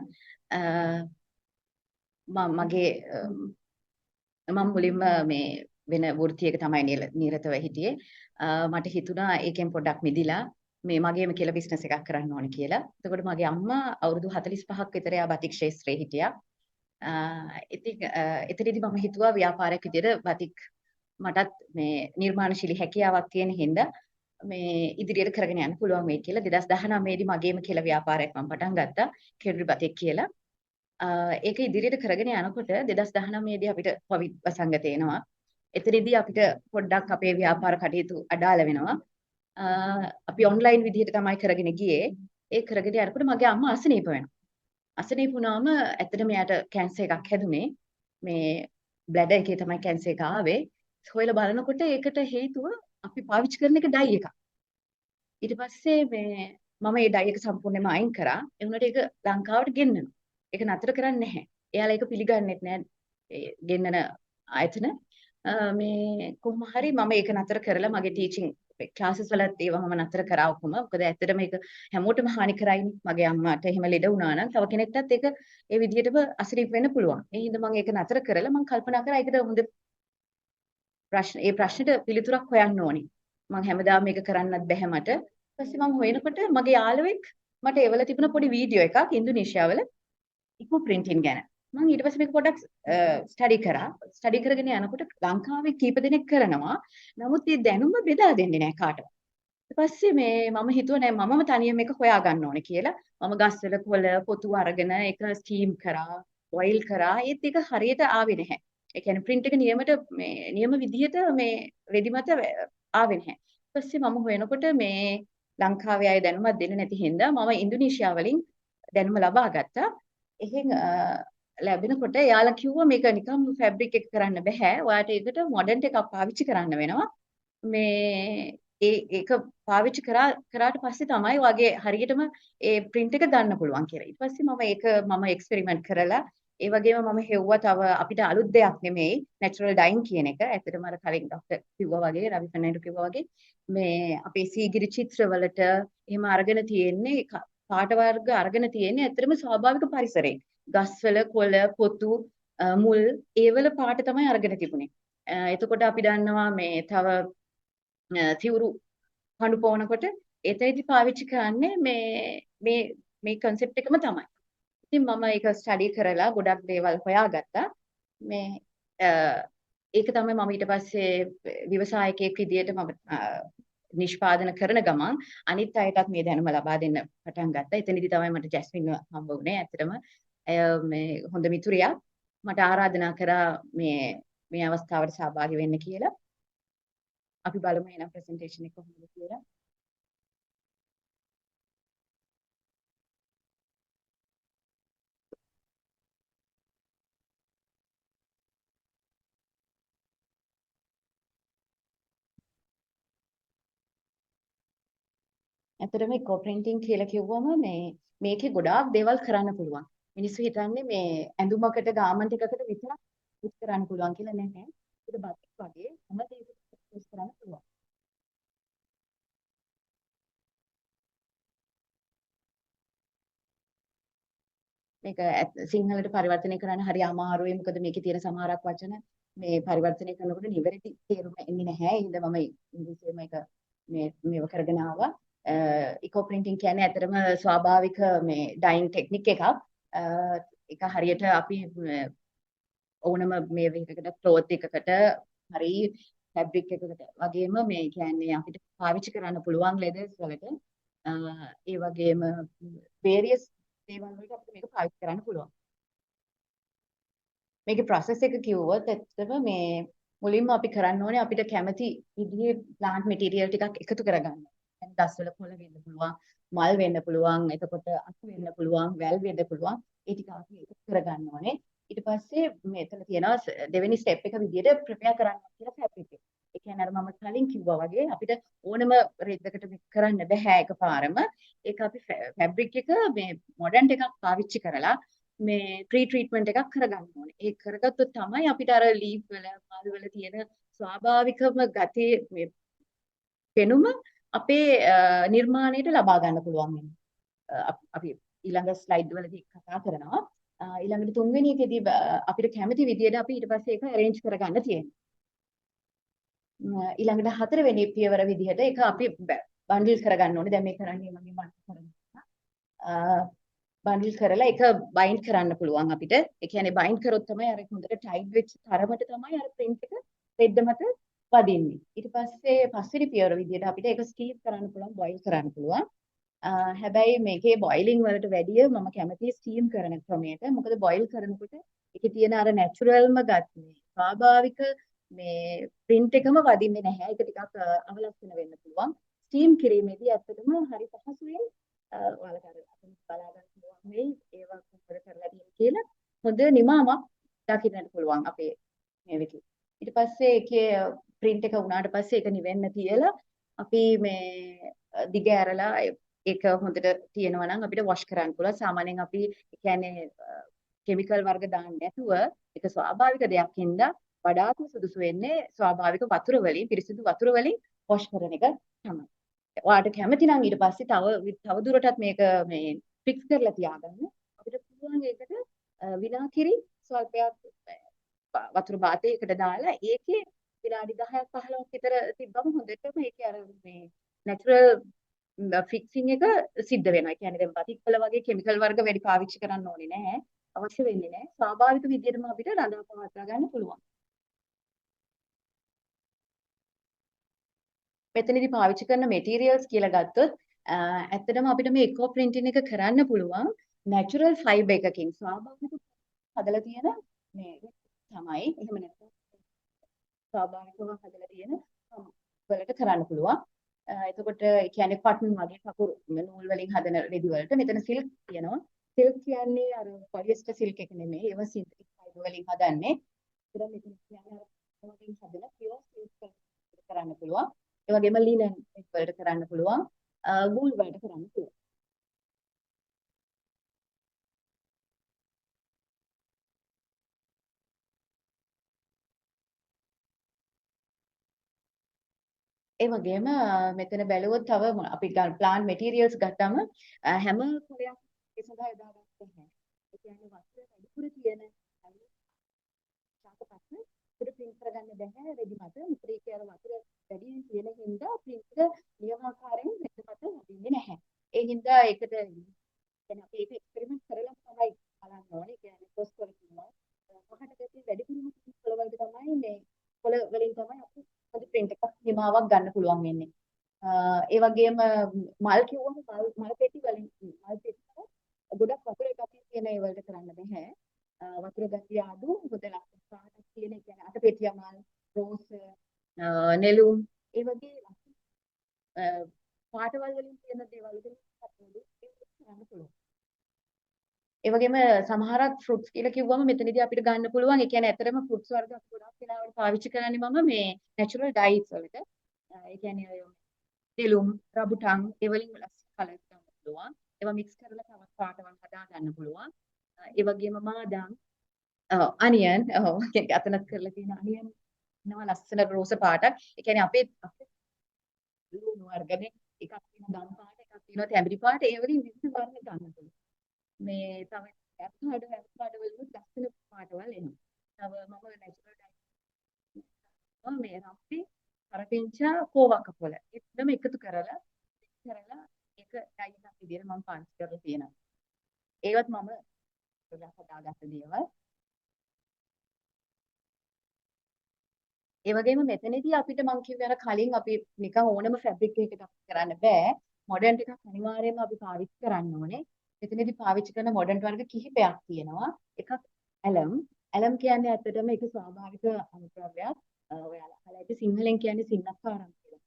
මම මුලින්ම මේ වෙන වෘත්තියක තමයි නිරතව හිටියේ. මට හිතුණා ඒකෙන් පොඩ්ඩක් මිදිලා මේ මගේම කියලා බිස්නස් එකක් කරන්න ඕන කියලා. එතකොට මගේ අම්මා අවුරුදු 45ක් විතර යා බතික් ක්ෂේත්‍රයේ හිටියා. ඉතින් එතනදී මම හිතුවා ව්‍යාපාරයක් විදිහට බතික් මටත් මේ නිර්මාණශීලී හැකියාවක් තියෙන හින්දා මේ ඉදිරියට කරගෙන යන්න පුළුවන් වෙයි කියලා 2019 දී මගේම කියලා ව්‍යාපාරයක් මම පටන් ගත්තා කෙරුරි බතික් කියලා. ඒක ඉදිරියට කරගෙන යනකොට 2019 දී අපිට කොවිඩ් වසංගතය එනවා. එතනදී අපිට පොඩ්ඩක් අපේ ව්‍යාපාර කටයුතු අඩාල වෙනවා. අපි ඔන්ලයින් විදිහට තමයි කරගෙන ගියේ. ඒ කරගෙන යනකොට මගේ අම්මා අසනීප වෙනවා. අසනීප වුණාම ඇත්තටම එයාට කැන්සර් එකක් හැදුනේ. මේ බ්ලැඩර් එකේ තමයි කැන්සර් එක ආවේ. හොයලා බලනකොට ඒකට හේතුව අපි පාවිච්චි කරන එක ඩයි එකක්. ඊට පස්සේ මම මේ ඩයි එක සම්පූර්ණයෙන්ම අයින් කරා. ඒ වුණාට ඒක ලංකාවට ගෙන්නනවා. ඒක නතර කරන්නේ නැහැ. එයාලා ඒක පිළිගන්නෙත් නැහැ. ගෙන්නන ආයතන මේ කොහොම හරි මම ඒක නතර කරලා මගේ ටීචින් ක්ලාසස් වලත් ඒවා මම නතර කරා ඔක්කොම. මොකද ඇත්තටම මේක හැමෝටම හානි කරයිනේ. මගේ අම්මාට එහෙම ලෙඩ වුණා නම් තව කෙනෙක්ටත් ඒක ඒ විදිහටම අසනීප වෙන්න පුළුවන්. ඒ හින්දා මම ඒක නතර කරලා මම කල්පනා කරා ඒකට හොඳ ඒ ප්‍රශ්නෙට පිළිතුරක් හොයන්න ඕනේ. මම හැමදාම මේක කරන්නත් බැහැ මට. ඊපස්සේ මම හොයනකොට මගේ යාළුවෙක් මට එවල තිබුණ පොඩි වීඩියෝ එකක් ඉන්දුනීසියාවල ඉකෝ ප්‍රින්ටින් ගැන. මම ඊට පස්සේ මේක පොඩ්ඩක් ස්ටඩි කරා. ස්ටඩි කරගෙන යනකොට ලංකාවේ කීප දෙනෙක් කරනවා. නමුත් මේ දැනුම බෙදා දෙන්නේ නැහැ කාටවත්. ඊට පස්සේ මම හිතුවා නෑ මමම තනියම මේක හොයා ගන්න ඕනේ කියලා. මම ගස්වල කොළ පොතු අරගෙන ඒක ස්ටීම් කරා, බොයිල් කරා. ඒත් ඒක හරියට ආවේ නැහැ. ඒ කියන්නේ print එක නියම විදිහට මේ රෙදි මත ආවේ නැහැ. ඊට පස්සේ මම හොයනකොට මේ ලංකාවේ අය දැනුමක් දෙන්නේ නැති හින්දා මම ඉන්දුනීසියා වලින් දැනුම ලබා ගත්තා. එහෙන් ලැබෙනකොට එයාලා කිව්වා මේක නිකම් ෆැබ්‍රික් එක කරන්න බෑ. ඔයාට ඒකට මොඩර්න් එකක් පාවිච්චි කරන්න වෙනවා. ඒක පාවිච්චි කරාට පස්සේ තමයි වගේ හරියටම ඒ print එක ගන්න පුළුවන් කියලා. ඊට පස්සේ මම එක්ස්පෙරිමන්ට් කරලා ඒ වගේම මම හෙව්වා තව අපිට අලුත් දෙයක් නෙමෙයි natural dyeing කියන එක. ඇත්තටම අර කලින් ડોක්ටර් කිව්වා වගේ රවි ෆර්නෑන්ඩෝ කිව්වා වගේ මේ අපේ සීගිරි චිත්‍රවලට එහෙම අරගෙන තියෙන්නේ පාට වර්ග අරගෙන තියෙන්නේ ඇත්තටම ස්වාභාවික පරිසරේ. ගස්වල කොළ පොතු මුල් ඒවල පාට තමයි අරගෙන තිබුණේ. එතකොට අපි දන්නවා මේ තව තිවුරු හඬු පොවනකොට එතනදි පාවිච්චි කරන්නේ මේ concept එකම තමයි. ඉතින් මම ඒක ස්ටඩි කරලා ගොඩක් දේවල් හොයාගත්තා. ඒක තමයි මම ඊට පස්සේ ව්‍යවසායකයෙක් විදියට මම නිෂ්පාදන කරන ගමන් අනිත් අයටත් මේ දැනුම ලබා දෙන්න පටන් ගත්තා. එතනදි තමයි මට ජැස්මින් හම්බ වුණේ. ඇත්තටම මේ හොඳ මිතුරියක් මට ආරාධනා කරා මේ අවස්ථාවට සහභාගී වෙන්න කියලා. අපි බලමු එහෙනම් ප්‍රසන්ටේෂන් එක කොහොමද කියලා. ඇත්තටම ඉකෝ ප්‍රින්ටිං කියලා කිව්වම මේකේ ගොඩාක් දේවල් කරන්න පුළුවන්. මිනිස්සු හිතන්නේ මේ ඇඳුමකට ගාමන්ට් එකකට විතරක් යූස් කරන්න පුළුවන් කියලා නැහැ. ඒක බත් වගේ හැම දෙයකටම යූස් කරන්න පුළුවන්. මේක සිංහලට පරිවර්තනය කරන්න හරි අමාරුයි. මොකද මේකේ තියෙන සමහරක් වචන මේ පරිවර්තනය කරනකොට නිවැරදි තේරුම එන්නේ නැහැ. ඒ හින්දා මම ඉංග්‍රීසියෙන් මේක මේව කරගෙන ආවා. ඉකෝ ප්‍රින්ටිං කියන්නේ ඇත්තටම ස්වාභාවික මේ ඩයින් ටෙක්නික් එකක්. ඒක හරියට අපි ඕනම මේ එකකට ක්ලෝත් එකකට හරි ෆැබ්‍රික් එකකට වගේම මේ කියන්නේ අපිට පාවිච්චි කරන්න පුළුවන් ලෙදර්ස් වලට ඒ වගේම various දේවල් වලට අපිට මේක පාවිච්චි කරන්න පුළුවන්. මේකේ process එක කිව්වොත් ඇත්තටම මේ මුලින්ම අපි කරන්න ඕනේ අපිට කැමති විදිහේ plant material ටිකක් එකතු කරගන්න. දැන් ගස්වල කොළ වෙන්න පුළුවන්, මල් වෙන්න පුළුවන්, එතකොට අතු වෙන්න පුළුවන්, වැල් වෙන්න පුළුවන්. ඒ ටික අපි එකතු කරගන්න ඕනේ. ඊට පස්සේ මෙතන තියෙනවා දෙවෙනි ස්ටෙප් එක විදිහට ප්‍රෙපෙයාර් කරන්න කියලා ෆැබ්‍රික් එක. ඒ කියන්නේ අර මම කලින් කිව්වා වගේ අපිට ඕනම රෙද්දකට කරන්න බෑ එකපාරම. ඒක අපි ෆැබ්‍රික් එක මේ මොඩර්න් එකක් පාවිච්චි කරලා මේ ප්‍රී ට්‍රීට්මන්ට් එකක් කරගන්න ඕනේ. ඒක කරගත්තොත් තමයි අපිට අර ලීෆ් වල මල් වල තියෙන ස්වාභාවිකම ගතිය මේ පෙනුම අපේ නිර්මාණයට ලබා ගන්න පුළුවන් වෙනවා. අපි ඊළඟ ස්ලයිඩ් වලදී කතා කරනවා. ඊළඟට තුන්වෙනි එකේදී අපිට කැමති විදියට අපි ඊට පස්සේ ඒක arrange කරගන්න තියෙනවා. ඊළඟට හතරවෙනි පියවර විදිහට ඒක අපි බන්ඩල් කරගන්න ඕනේ. දැන් මේ කරන්නේ මගේ බන්ඩල් කරනවා. බන්ඩල් කරලා ඒක බයින්ඩ් කරන්න පුළුවන් අපිට. ඒ කියන්නේ බයින්ඩ් කරොත් තමයි අර හොඳට ටයිට් වෙච්ච තරමට තමයි අර print එක රෙද්ද මත වදින්නේ. ඊට පස්සේ පස්වෙනි පියවර විදිහට අපිට ඒක ස්ටීම් කරන්න පුළුවන්, බොයිල් කරන්න පුළුවන්. හැබැයි මේකේ බොයිලිං වලට වැඩිය මම කැමති ස්ටීම් කරන ක්‍රමයට. මොකද බොයිල් කරනකොට ඒකේ තියෙන අර නැචරල්ම ගතිය ස්වාභාවික මේ print එකම වදින්නේ නැහැ. ඒක ටිකක් අවලස්සන වෙන්න පුළුවන්. ස්ටීම් කිරීමේදී ඇත්තටම හරි පහසුවෙන් ඔයාලට අර බලා ගන්න පුළුවන් මේ ඒවා කොහොමද කරලා තියෙන්නේ කියලා හොඳ නිමාවක් දකින්නට පුළුවන් අපේ මේකේ. ඊට පස්සේ ඒකේ print එක වුණාට පස්සේ ඒක නිවෙන්න තියලා අපි මේ දිග ඇරලා ඒක හොඳට තියෙනවා නම් අපිට වොෂ් කරන්න පුළුවන්. සාමාන්‍යයෙන් අපි කියන්නේ කිමිකල් වර්ග දාන්නේ නැතුව ඒක ස්වාභාවික දෙයක් හින්දා වඩාත්ම සුදුසු වෙන්නේ ස්වාභාවික වතුර වලින්, පිරිසිදු වතුර වලින් වොෂ් කරන එක තමයි. ඔයාලට කැමති නම් ඊට පස්සේ තව දුරටත් මේක මේ ෆික්ස් කරලා තියාගන්න. අපිට පුළුවන් ඒකට විනාකිරි ස්වල්පයක් වතුර බාතයකට දාලා ඒකේ විනාඩි 10ක් 15ක් විතර තිබ්බම හොඳටම ඒකේ අර මේ නැචරල් ෆික්සිං එක සිද්ධ වෙනවා. ඒ කියන්නේ දැන් බතික්වල වගේ කිමිකල් වර්ග වැඩි පාවිච්චි කරන්න ඕනේ නැහැ. අවශ්‍ය වෙන්නේ නැහැ. ස්වාභාවික විදිහටම අපිට රඳා පවත්වා ගන්න පුළුවන්. මෙතනදී පාවිච්චි කරන materials කියලා ගත්තොත් ඇත්තටම අපිට මේ eco printing එක කරන්න පුළුවන් natural fiber එකකින් ස්වාභාවික හදලා තියෙන මේ තමයි. එහෙම නැත්නම් ස්වාභාවිකව හදලා තියෙන වලට කරන්න පුළුවන්. එතකොට ඒ කියන්නේ cotton වගේ කකුරු නූල් වලින් හදන රෙදි වලට මෙතන silk තියෙනවා. silk කියන්නේ අර polyester silk එක නෙමෙයි. ඒවා synthetic fiber වලින් හදන්නේ. ඒතර මෙතන කියන්නේ අර වලින් හදන pure silk වලට කරන්න පුළුවන්. ඒ වගේම linen වලට කරන්න පුළුවන්. wool වලට කරන්න පුළුවන්. ඒ වගේම මෙතන බැලුවොත් තව අපි plant materials ගත්තම හැම කොලයක් ඒ සඳහා යොදා ගන්න නැහැ. ඒ කියන්නේ වස්ත්‍ර වැඩිපුර තියෙන ශාකපත්න උඩ print කරගන්න බෑ රෙදි මත. මොකද ඒක අර වතුර වැඩි තියෙන හින්දා print නියමාකාරයෙන් රෙදි මත හදින්නේ නැහැ. ඒ හින්දා ඒකට يعني අපි ඒක එක්ස්පෙරිමන්ට් කරලා තමයි බලන්න ඕනේ. ඒ කියන්නේ කොස් වල කියනවා. කොහට ගැටි වැඩිපුරම කොල වලට තමයි මේ කොල වලින් තමයි අපි පොඩි print එකක් නිමාවක් ගන්න පුළුවන් වෙන්නේ. ඒ වගේම මල් කිව්වම මල් පෙට්ටි වලින් මල් පෙට්ටි ගොඩක් වතුර එකක් තියෙන ඒ වලට කරන්න බෑ. වතුර ගතිය අඩු හොඳ ලස්සන පාටක් තියෙන ඒ කියන්නේ අටපෙට්ටිය මල් රෝස් නෙළුම් ඒ වගේ පාටවල් වලින් තියෙන දේවල් වලින් කරන්න පුළුවන්. ඒ වගේම සමහරක් ෆෘට්ස් කියලා කිව්වම මෙතනදී අපිට ගන්න පුළුවන්. ඒ කියන්නේ ඇත්තටම ෆෘට්ස් වර්ග ගොඩක් වෙලාවට පාවිච්චි කරන්නේ මම මේ නැචරල් ඩයිස් වලට. ඒ කියන්නේ තෙලුම්, රබුටන් ඒ වලින් ලස්සන කලර්ස් ගන්න පුළුවන්. ඒවා මික්ස් කරලා තවත් පාටවල් හදා ගන්න පුළුවන්. ඒ වගේම මාදම්, අනියන්, අතනත් කරලා තියෙන අනියන් නම ලස්සන රෝස පාටක්. ඒ කියන්නේ අපේ ලුණු වර්ගනේ එකක් තියෙන දම් පාට, එකක් තියෙනවා තැඹිලි පාට. ඒ වලින් විවිධ වර්ණ ගන්න පුළුවන්. මේ තව ඇප්පාඩ වලින් ලස්සන පාටවල් එනවා. තව මම නැචරල් ඩයි මේ රම්පි කරපිංචා කෝවා කපොල ඒකම එකතු කරලා ඒක ඩයි එකක් විදියට මම පාවිච්චි කරලා තියෙනවා. ඒවත් මම හදාගත්ත දේවල්. ඒ වගේම මෙතනදී අපිට මම කිව්වේ අර කලින් අපි නිකන් ඕනම ෆැබ්‍රික් එකකට කරන්න බෑ. මොඩර්න් එකක් අනිවාර්යයෙන්ම අපි පාවිච්චි කරන්න ඕනේ. මෙතනදී පාවිච්චි කරන මොඩර්න් වර්ග කිහිපයක් තියෙනවා. එකක් ඇලම්. ඇලම් කියන්නේ ඇත්තටම ඒක ස්වාභාවික අනුද්‍රව්‍යයක්. ඔයාලා අහලා සිංහලෙන් කියන්නේ සින්නක්කාරම් කියලා.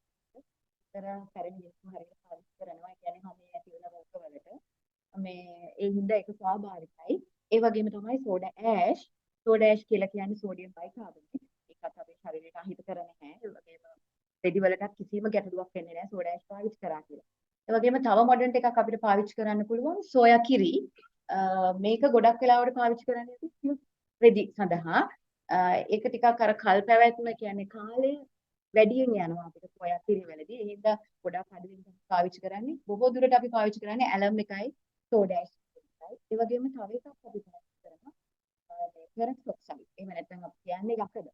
ඒතර පැරණි මිනිස්සු හරියට පාවිච්චි කරනවා. ඒ කියන්නේ හැමේ ඇති වෙන රෝගවලට. මේ ඒ හින්දා ඒක ස්වාභාවිකයි. ඒ වගේම තමයි සෝඩා ඇෂ්. සෝඩා ඇෂ් කියලා කියන්නේ සෝඩියම් බයිකාබනේට්. ඒකත් අපේ ශරීරයට අහිත කරන්නේ නැහැ. ඒ වගේම රෙදි වලටත් කිසිම ගැටලුවක් වෙන්නේ නැහැ සෝඩා ඇෂ් පාවිච්චි කරා කියලා. ඒ වගේම තව මොඩර්න් එකක් අපිට පාවිච්චි කරන්න පුළුවන් සෝයා කිරි. මේක ගොඩක් වෙලාවට පාවිච්චි කරන්නේ අපි රෙදි සඳහා. ඒක ටිකක් අර කල් පැවැත්ම කියන්නේ කාලය වැඩියෙන් යනවා අපිට සෝයා කිරි වලදී. ඒ හින්දා ගොඩක් අඩුවෙන් පාවිච්චි කරන්නේ. බොහෝ දුරට අපි පාවිච්චි කරන්නේ ඇලම් එකයි සෝඩා ඇෂ් එකයි. ඒ වගේම තව එකක් අපි පාවිච්චි කරනවා මේ පෙරොක්සයිඩ්. එහෙම නැත්නම් අපි කියන්නේ යකඩ.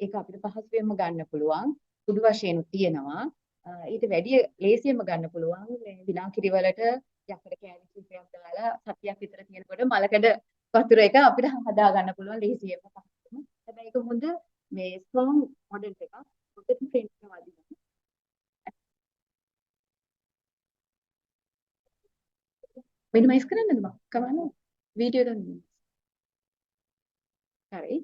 ඒක අපිට පහසුවෙන්ම ගන්න පුළුවන්. කුඩු වශයෙන් තියෙනවා. ඊට වැඩිය ලේසියෙන්ම ගන්න පුළුවන් මේ විනාකිරි වලට යකඩ කෑලි කිහිපයක් දාලා සතියක් විතර තියෙනකොට මලකඩ වතුර එක අපිට හදා ගන්න පුළුවන් ලේසියෙන්ම පහසුවෙන්ම. හැබැයි ඒක හොඳ මේ ස්ට්‍රෝං මොඩල් එකක්. හොඳට ෆ්‍රෙන්ඩ් එක වදිනවා. මිනිමයිස් කරන්නද මම? කමන්නේ. වීඩියෝ ගන්න. හරි.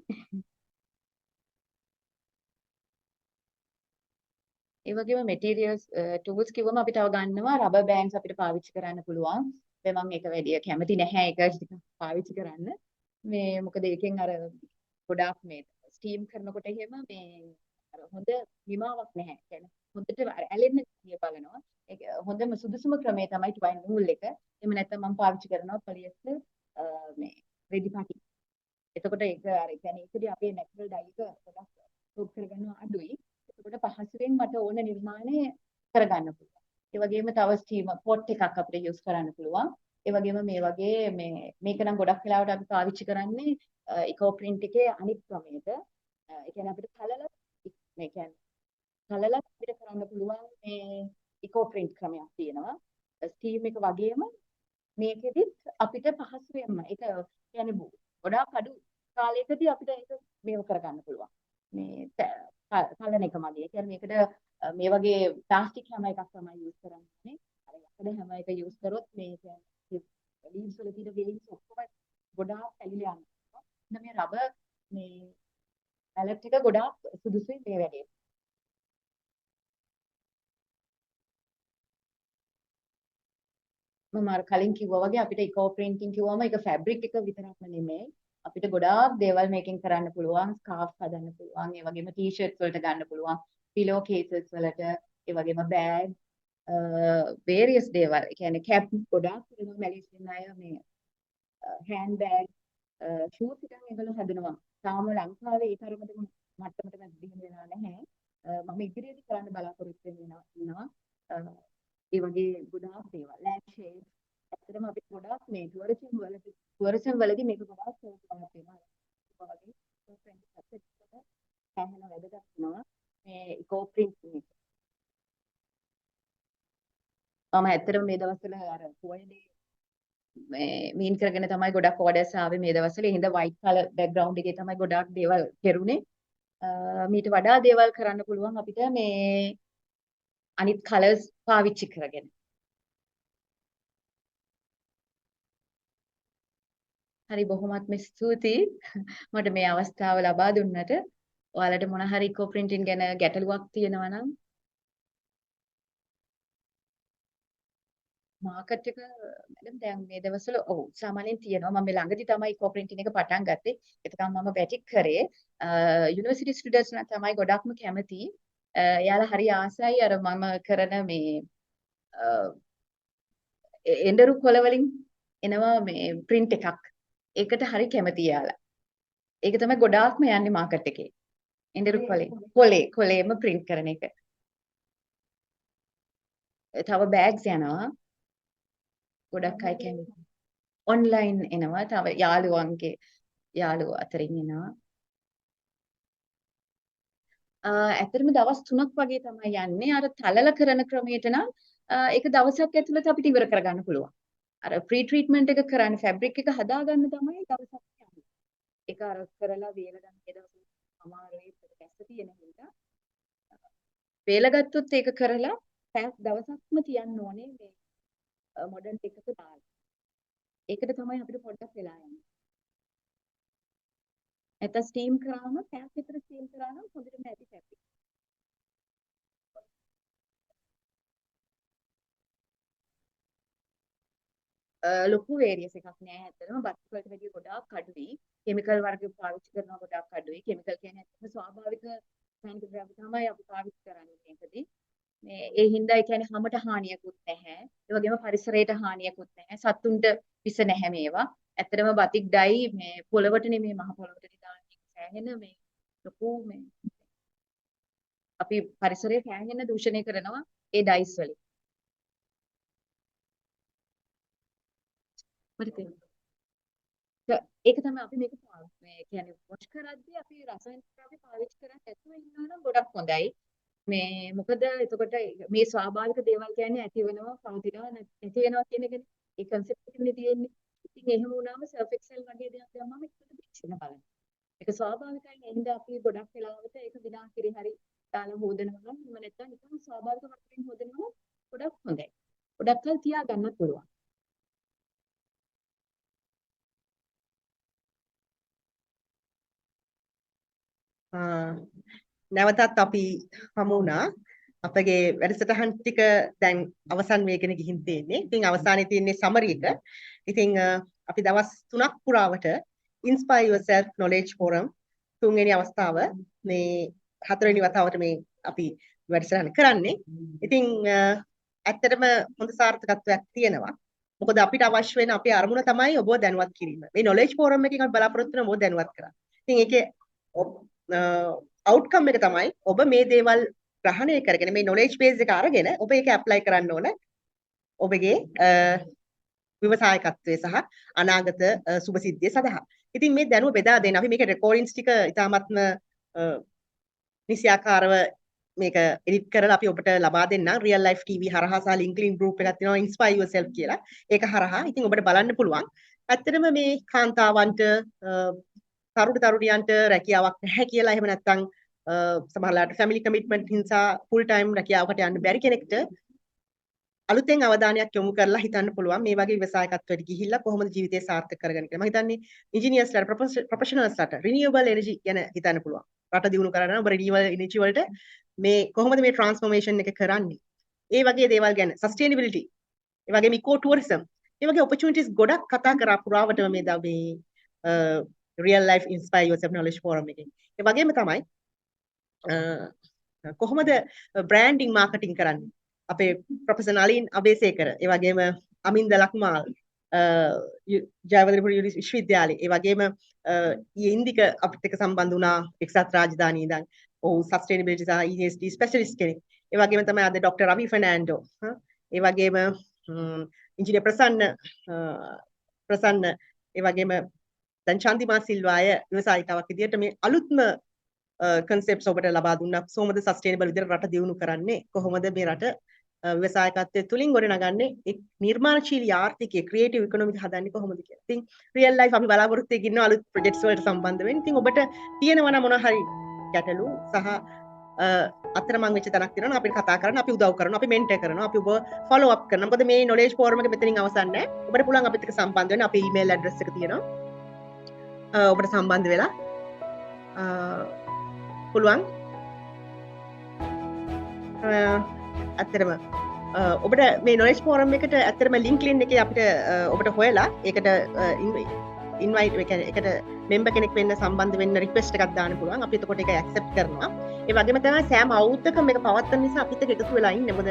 ඒ වගේම materials tools කිව්වම අපි තව ගන්නවා rubber bands අපිට පාවිච්චි කරන්න පුළුවන්. මම ඒක වැඩි කැමති නැහැ ඒක ටිකක් පාවිච්චි කරන්න. මේ මොකද ඒකෙන් අර ගොඩාක් මේ ස්ටීම් කරනකොට එහෙම මේ අර හොඳ නිමාවක් නැහැ. يعني හොඳට ඇලෙන්න දිය බලනවා. ඒක හොඳම සුදුසුම ක්‍රමය තමයි ට්වයින් නූල් එක. එහෙම නැත්නම් මම පාවිච්චි කරනවා පොලියස්ටර් මේ රෙදි පටි. එතකොට ඒක අර يعني ඒකදී අපේ නැචරල් ඩයි එක ගොඩක් ප්‍රොප් කරගන්නවා අඩුයි. එතකොට පහසුවෙන් මට ඕන නිර්මාණය කරගන්න පුළුවන්. ඒ වගේම තව ස්ටීම් පොට් එකක් අපිට යූස් කරන්න පුළුවන්. ඒ වගේම මේ වගේ මේක නම් ගොඩක් වෙලාවට අපි පාවිච්චි කරන්නේ ඉකෝ ප්‍රින්ට් එකේ අනිත් ක්‍රමයක. ඒ කියන්නේ අපිට කලල මේ කියන්නේ කලල අපිට කරන්න පුළුවන් මේ ඉකෝ ප්‍රින්ට් ක්‍රමයක් තියෙනවා. ස්ටීම් එක වගේම මේකෙදිත් අපිට පහසුවෙන්ම ඒක කියන්නේ ගොඩාක් අඩු කාලයකදී අපිට ඒක මේව කරගන්න පුළුවන්. මේ කලන එක මගේ. ඒ කියන්නේ මේකට මේ වගේ ප්ලාස්ටික් හැම එකක් තමයි යූස් කරන්නේ. අර යකඩ හැම එක යූස් කරොත් මේ කියන්නේ ලීව්ස් වල තියෙන වේවිස් ඔක්කොම ගොඩාක් ඇලිලා යනවා. ඉතින් මේ රබර් මේ පැලට් එක ගොඩාක් සුදුසුයි මේ වැඩේ. මම අර කලින් කිව්වා වගේ අපිට ඉකෝ ප්‍රින්ටින් කිව්වම ඒක ෆැබ්‍රික් එක විතරක්ම නෙමෙයි. අපිට ගොඩාක් දේවල් මේකෙන් කරන්න පුළුවන්. ස්කාර්ෆ් හදන්න පුළුවන්. ඒ වගේම ටී-ෂර්ට්ස් වලට ගන්න පුළුවන්. පිලෝ කේසස් වලට, ඒ වගේම බෑග්, various දේවල්. ඒ කියන්නේ කැප් ගොඩාක් කරනවා මැලේසියන් අය මේ හෑන්ඩ් බෑග්, ෂූස් ඉතින් ඒගොල්ලෝ හදනවා. තාම ලංකාවේ ඒ තරමට මට්ටමට දිහින් වෙලා නැහැ. මම ඉදිරියේදී කරන්න බලාපොරොත්තු වෙනවා. ඒ වගේ ගොඩාක් දේවල්. Land shape. ඇත්තටම අපි ගොඩාක් මේ ටුවරිසම් වලදී මේක ගොඩාක් සෝපාවක් වෙනවා. ඒ වගේ ෆ්‍රෙන්ඩ් සෙට් එකට හැහෙන වැදගත් වෙනවා. මේ ඉකෝ ප්‍රින්ට් එක. මම ඇත්තටම මේ දවස්වල අර පොයනේ මේ මීන් කරගෙන තමයි ගොඩක් ඕඩර්ස් ආවේ මේ දවස්වල. ඒ හින්දා white color background එකේ තමයි ගොඩාක් දේවල් කෙරුනේ. මීට වඩා දේවල් කරන්න පුළුවන් අපිට මේ අනිත් කලර්ස් පාවිච්චි කරගෙන. හරි බොහොමත්ම ස්තුතියි මට මේ අවස්ථාව ලබා දුන්නට. ඔයාලට මොන හරි ඉකෝ ප්‍රින්ටින් ගැන ගැටලුවක් තියෙනවා නම් මාකට් එක මැඩම් දැන් මේ දවස්වල ඔව් සාමාන්‍යයෙන් තියෙනවා. මම මේ ළඟදි තමයි ඉකෝ ප්‍රින්ටින් එක පටන් ගත්තේ. එතකම් මම බැටික් කරේ. යුනිවර්සිටි ස්ටුඩන්ට්ස් නම් තමයි ගොඩක්ම කැමති. එයාලා හරි ආසයි අර මම කරන මේ එඬරු කොළ වලින් එනවා මේ print එකක්. ඒකට හරි කැමති එයාලා. ඒක තමයි ගොඩාක්ම යන්නේ මාකට් එකේ. එඬරු කොළේම print කරන එක. තව bags යනවා. ගොඩක් අය කැමති. online එනවා. තව යාළුවෝ අතරින් එනවා. ඇත්තටම දවස් 3ක් වගේ තමයි යන්නේ. අර තලල කරන ක්‍රමයට නම් ඒක දවසක් ඇතුළත අපිට ඉවර කරගන්න පුළුවන්. අර ප්‍රී ට්‍රීට්මන්ට් එක කරන්නේ ෆැබ්‍රික් එක හදාගන්න තමයි දවසක් යන්නේ. ඒක අර කරලා වේල ගන්න ඒ දවස් අමාරුයි කැස්ස තියෙන හින්දා. වේල ගත්තොත් ඒක කරලා දවසක්ම තියන්න ඕනේ මේ මොඩර්න් එකක දාලා. ඒකට තමයි අපිට පොඩ්ඩක් වෙලා යන්නේ. නැත්නම් ස්ටීම් කරාම පැයක් විතර ස්ටීම් කරා නම් හොඳටම ඇති ෆැබ්‍රික්. ලොකු වේරියස් එකක් නෑ ඇත්තටම බත් වලට වැඩිය ගොඩාක් අඩුයි. කෙමිකල් වර්ග පාවිච්චි කරනවා ගොඩාක් අඩුයි. කෙමිකල් කියන්නේ ඇත්තටම ස්වාභාවික රසායනික ද්‍රව්‍ය තමයි අපි පාවිච්චි කරන්නේ මේකදී. මේ ඒ හින්දා ඒ කියන්නේ හැමට හානියකුත් නැහැ. ඒ වගේම පරිසරයට හානියකුත් නැහැ. සතුන්ට විස නැහැ මේවා. ඇත්තටම බතික් ඩයි මේ පොළවට නෙමෙයි මහ පොළවට දාන්නේ. සෑහෙන මේ ලොකු මේ අපි පරිසරය සෑහෙන දූෂණය කරනවා ඒ ඩයිස් වලින්. ඒක තමයි අපි මේක මේ කියන්නේ වොෂ් කරද්දී අපි රසායනික ද්‍රව්‍ය පාවිච්චි කරන්නේ නැතුව ඉන්නවා නම් ගොඩක් හොඳයි. මේ මොකද එතකොට මේ ස්වාභාවික දේවල් කියන්නේ ඇති වෙනවා පවතිනවා නැති වෙනවා කියන එකනේ. ඒ concept එකනේ තියෙන්නේ. ඉතින් එහෙම වුණාම surf excel වගේ දෙයක් දැම්මම ඒකට පිටින්න බලන්න. ඒක ස්වාභාවිකයි. ඒ හින්දා අපි ගොඩක් වෙලාවට ඒක විනාශිරි හරි දාලා හොදනවා නම් එහෙම නැත්නම් නිකන් ස්වාභාවික වතුරින් හොදනවා ගොඩක් හොඳයි. ගොඩක් කල් තියා ගන්න පුළුවන්. නැවතත් අපි හමු වුණා. අපගේ වැඩසටහන් ටික දැන් අවසන් වෙගෙන ගිහින් තියෙන්නේ. ඉතින් අවසානයේ තියෙන්නේ සමරි එක. ඉතින් අපි දවස් 3ක් පුරාවට Inspire Yourself Knowledge Forum තුන්වෙනි අවස්ථාව මේ 4වෙනි වතාවට මේ අපි වැඩසටහන කරන්නේ. ඉතින් ඇත්තටම හොඳ සාර්ථකත්වයක් තියෙනවා. මොකද අපිට අවශ්‍ය වෙන අපේ අරමුණ තමයි ඔබව දැනුවත් කිරීම. මේ knowledge forum එකකින් අපි බලාපොරොත්තු වෙන ඔබව දැනුවත් කරන්න. ඉතින් ඒකේ outcome එක තමයි ඔබ මේ දේවල් ග්‍රහණය කරගෙන මේ knowledge base එක අරගෙන ඔබ ඒක apply කරන්න ඕන ඔබගේ ව්‍යවසායකත්වයේ සහ අනාගත සුබසිද්ධිය සඳහා. ඉතින් මේ දැනුම බෙදා දෙන්න අපි මේක රෙකෝඩින්ග්ස් ටික ඉතාමත්ම නිසියාකාරව මේක එඩිට් කරලා අපි ඔබට ලබා දෙන්නම් real life tv හරහා සහ linkedin group එකක් තියෙනවා inspire yourself කියලා. ඒක හරහා ඉතින් ඔබට බලන්න පුළුවන්. ඇත්තටම මේ කාන්තාවන්ට තරුණියන්ට රැකියාවක් නැහැ කියලා එහෙම නැත්නම් සමහරලාට ෆැමිලි කමිට්මන්ට් නිසා ෆුල් ටයිම් රැකියාවකට යන්න බැරි කෙනෙක්ට අලුතෙන් අවධානයක් යොමු කරලා හිතන්න පුළුවන් මේ වගේ ව්‍යවසායකත්වයට ගිහිල්ලා කොහොමද ජීවිතය සාර්ථක කරගන්නේ කියලා. මම හිතන්නේ ඉන්ජිනියර්ස්ලාට ප්‍රොෆෙෂනල්ස්ලාට රිනියුවබල් එනර්ජි ගැන හිතන්න පුළුවන්. රට දියුණු කරන්න ඔබ රිනියුවබල් එනර්ජි වලට මේ කොහොමද මේ ට්‍රාන්ස්ෆෝමේෂන් එක කරන්නේ? ඒ වගේ දේවල් ගැන සස්ටේනබිලිටි ඒ වගේම ඉකෝ ටුවරිසම්. ඒ වගේ opportunities ගොඩක් කතා කරා පුරාවටම මේ දා මේ real life inspire yourself knowledge forum එකේ. ඒ වගේම තමයි කොහොමද බ්‍රෑන්ඩින් මාකටිං කරන්නේ? අපේ ප්‍රොෆෙසර් නලින් අබේසේකර, ඒ වගේම අමින්ද ලක්මාල්, ජයවර්ධනපුර විශ්වවිද්‍යාලයේ, ඒ වගේම ඉන්දික අපිට එක්ක සම්බන්ධ වුණා එක්සත් රාජධානියේ ඉඳන්. ඔහු සස්ටේනබිලිටි සහ ESG ස්පෙෂලිස්ට් කෙනෙක්. ඒ වගේම තමයි අද ડોક્ટર රවි ෆර්නෑන්ඩෝ. ඒ වගේම ඉංජිනේර ප්‍රසන්න ඒ වගේම දැන් චන්දිමා සිල්වාය ව්‍යවසායිකාවක් විදිහට මේ අලුත්ම concepts ඔබට ලබා දුන්නා. කොහොමද සස්ටේනබල් විදිහට රට දියුණු කරන්නේ? කොහොමද මේ රට ව්‍යවසායකත්වයේ තුලින් ගොඩනගන්නේ? එක් නිර්මාණශීලී ආර්ථිකයේ ක්‍රියේටිව් ඉකොනොමි හදන්නේ කොහොමද කියලා. ඉතින් රියල් ලයිෆ් අපි බලාපොරොත්තු වෙගෙන ඉන්න අලුත් ප්‍රොජෙක්ට්ස් වලට සම්බන්ධ වෙන්න. ඉතින් ඔබට තියෙනවා නම් මොනවා හරි ගැටලු සහ අතරමං වෙච්ච තැනක් තියෙනවා අපිට කතා කරන්න, අපි උදව් කරනවා, අපි මෙන්ටර් කරනවා, අපි ඔබ ෆලෝ අප් කරනවා. මොකද මේ නොලෙජ් ෆෝරම් එක මෙතනින් අවසන් නැහැ. ඔබට පුළුවන් අපිත් එක්ක සම්බන්ධ වෙන්න. අපේ ඊමේල් ඇඩ්‍රස් එක තියෙනවා. ඔබට සම්බන්ධ වෙලා පුළුවන්. ඇත්තටම ඔබට මේ නොලෙජ් ෆෝරම් එකට ඇත්තටම ලින්ක්ඩින් එකේ අපිට ඔබට හොයලා ඒකට ඉන්වයිට් එකට මෙම්බර් කෙනෙක් වෙන්න සම්බන්ධ වෙන්න රික්වෙස්ට් එකක් දාන්න පුළුවන්. අපි එතකොට ඒක ඇක්සෙප්ට් කරනවා. ඒ වගේම තමයි සෑම අවුරුද්දකම මේක පවත්වන නිසා අපිත් එක්ක එකතු වෙලා ඉන්නේ. මොකද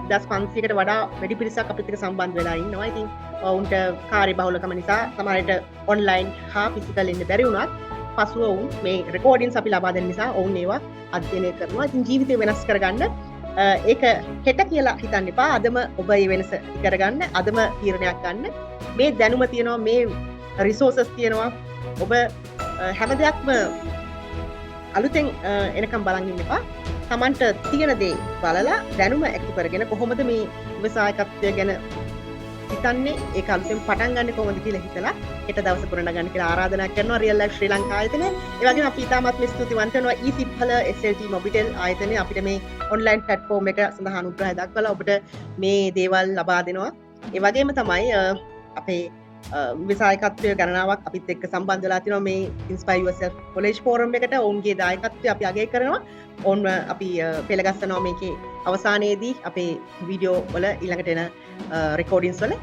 1500කට වඩා වැඩි පිරිසක් අපිත් එක්ක සම්බන්ධ වෙලා ඉන්නවා. ඉතින් ඔවුන්ට කාර්යබහුලකම නිසා සමහරවිට ඔන්ලයින් හා ෆිසිකල් ඉන්න බැරි වුණත් පසුව ඔවුන් මේ රෙකෝඩින්ස් අපි ලබා දෙන නිසා ඔවුන් ඒවා අධ්‍යයනය කරනවා. ඉතින් ජීවිතය වෙනස් කරගන්න ඒක හෙට කියලා හිතන්න එපා. අදම ඔබ මේ වෙනස කරගන්න, අදම තීරණයක් ගන්න. මේ දැනුම තියෙනවා, මේ රිසෝසස් තියෙනවා. ඔබ හැම දෙයක්ම අලුතෙන් එනකම් බලන් ඉන්න එපා. Tamanට තියෙන දේ බලලා දැනුම ඇති කරගෙන කොහොමද මේ ව්‍යවසායකත්වය ගැන හිතන්නේ, ඒක අලුතෙන් පටන් ගන්න කොහොමද කියලා හිතලා හෙට දවසේ පුරණ කියලා ආරාධනා කරනවා රියල් ලයිෆ් ශ්‍රී ලංකා ආයතනය. ඒ වගේම අපි ඉතාමත් ස්තුතිවන්ත වෙනවා eSIPHල SLT මොබිටෙල් ආයතනය අපිට මේ ඔන්ලයින් ප්ලැට්ෆෝම් එක සඳහා අනුග්‍රහය දක්වලා ඔබට මේ දේවල් ලබා දෙනවා. ඒ වගේම තමයි අපේ විසායකත්වය ගණනාවක් අපිත් එක්ක සම්බන්ධ වෙලා තියෙනවා මේ Inspire Yourself College Forum එකට. ඔවුන්ගේ දායකත්වය අපි අගය කරනවා. ඔවුන් අපි පෙළගස්සනවා මේකේ අවසානයේදී අපේ වීඩියෝ වල ඊළඟට එන රෙකෝඩින්ස් වල.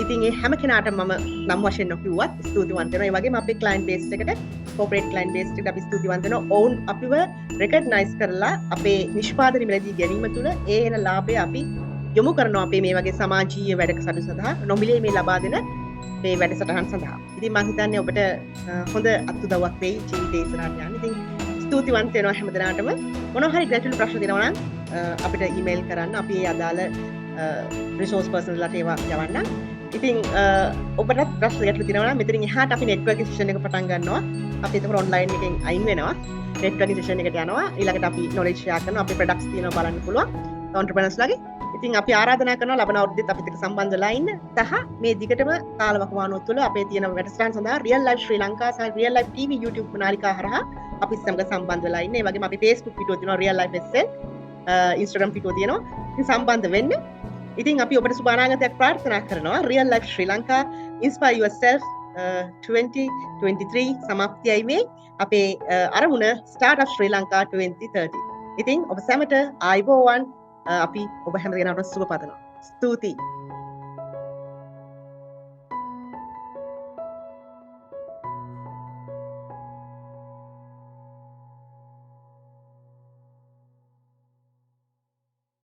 ඉතින් ඒ හැම කෙනාටම මම නම් වශයෙන් නොකියුවත් ස්තුතිවන්ත වෙනවා. ඒ වගේම අපේ ක්ලයන්ට් බේස් එකට, කෝපරේට් ක්ලයන්ට් බේස් එකට අපි ස්තුතිවන්ත වෙනවා. ඔවුන් අපිව රෙකග්නයිස් කරලා අපේ නිෂ්පාදන මිලදී ගැනීම තුළ ඒ එන ලාභය අපි යොමු කරනවා අපේ මේ වගේ සමාජීය වැඩසටහන් සඳහා, නොමිලේ මේ ලබා දෙන මේ වැඩසටහන් සඳහා. ඉතින් මම හිතන්නේ ඔබට හොඳ අත්උදව්වක් වෙයි ජීවිතේ ඉස්සරහට යන්න. ඉතින් ස්තුතිවන්ත වෙනවා හැමදෙනාටම. මොනවා හරි ගැටළු ප්‍රශ්න දෙනවා නම් අපිට ඊමේල් කරන්න. අපි ඒ අදාළ රිසෝස් පර්සන්ස්ලාට ඒවා යවන්න. ඉතින් ඔබට ප්‍රශ්න ගැටළු තියෙනවා නම් මෙතනින් එහාට අපි නෙට්වර්කින් සෙෂන් එක පටන් ගන්නවා. අපි එතකොට ඔන්ලයින් එකෙන් අයින් වෙනවා. නෙට්වර්කින් සෙෂන් එකට යනවා. ඊළඟට අපි නොලෙජ් ෂෙයා කරනවා. අපේ ප්‍රොඩක්ට්ස් තියෙනවා බලන්න පුළුවන්. ඔන්ටර්ප්‍රෙනර්ස්ලාගේ. ඉතින් අපි ආරාධනා කරනවා ලබන අවුරුද්දෙත් අපිත් එක්ක සම්බන්ධ වෙලා ඉන්න. සහ මේ දිගටම කාලවකවානුව තුළ අපේ තියෙන වැඩසටහන් සඳහා රියල් ලයිෆ් ශ්‍රී ලංකා සහ රියල් ලයිෆ් TV YouTube නාලිකා හරහා අපි සමග සම්බන්ධ වෙලා ඉන්න. ඒ වගේම අපි Facebook පිටුව තියෙනවා රියල් ලයිෆ් SL, Instagram පිටුව තියෙනවා. ඉතින් සම්බන්ධ වෙන්න. ඉතින් අපි ඔබට සුබ අනාගතයක් ප්‍රාර්ථනා කරනවා. රියල් ලයිෆ් ශ්‍රී ලංකා Inspire Yourself 2023 සමාප්තියයි මේ. අපේ අරමුණ Startup ශ්‍රී ලංකා 2030. ඉතින් ඔබ සැමට ආයුබෝවන්. අපි ඔබ හැම දෙනාටම සුබ පතනවා. ස්තුතියි.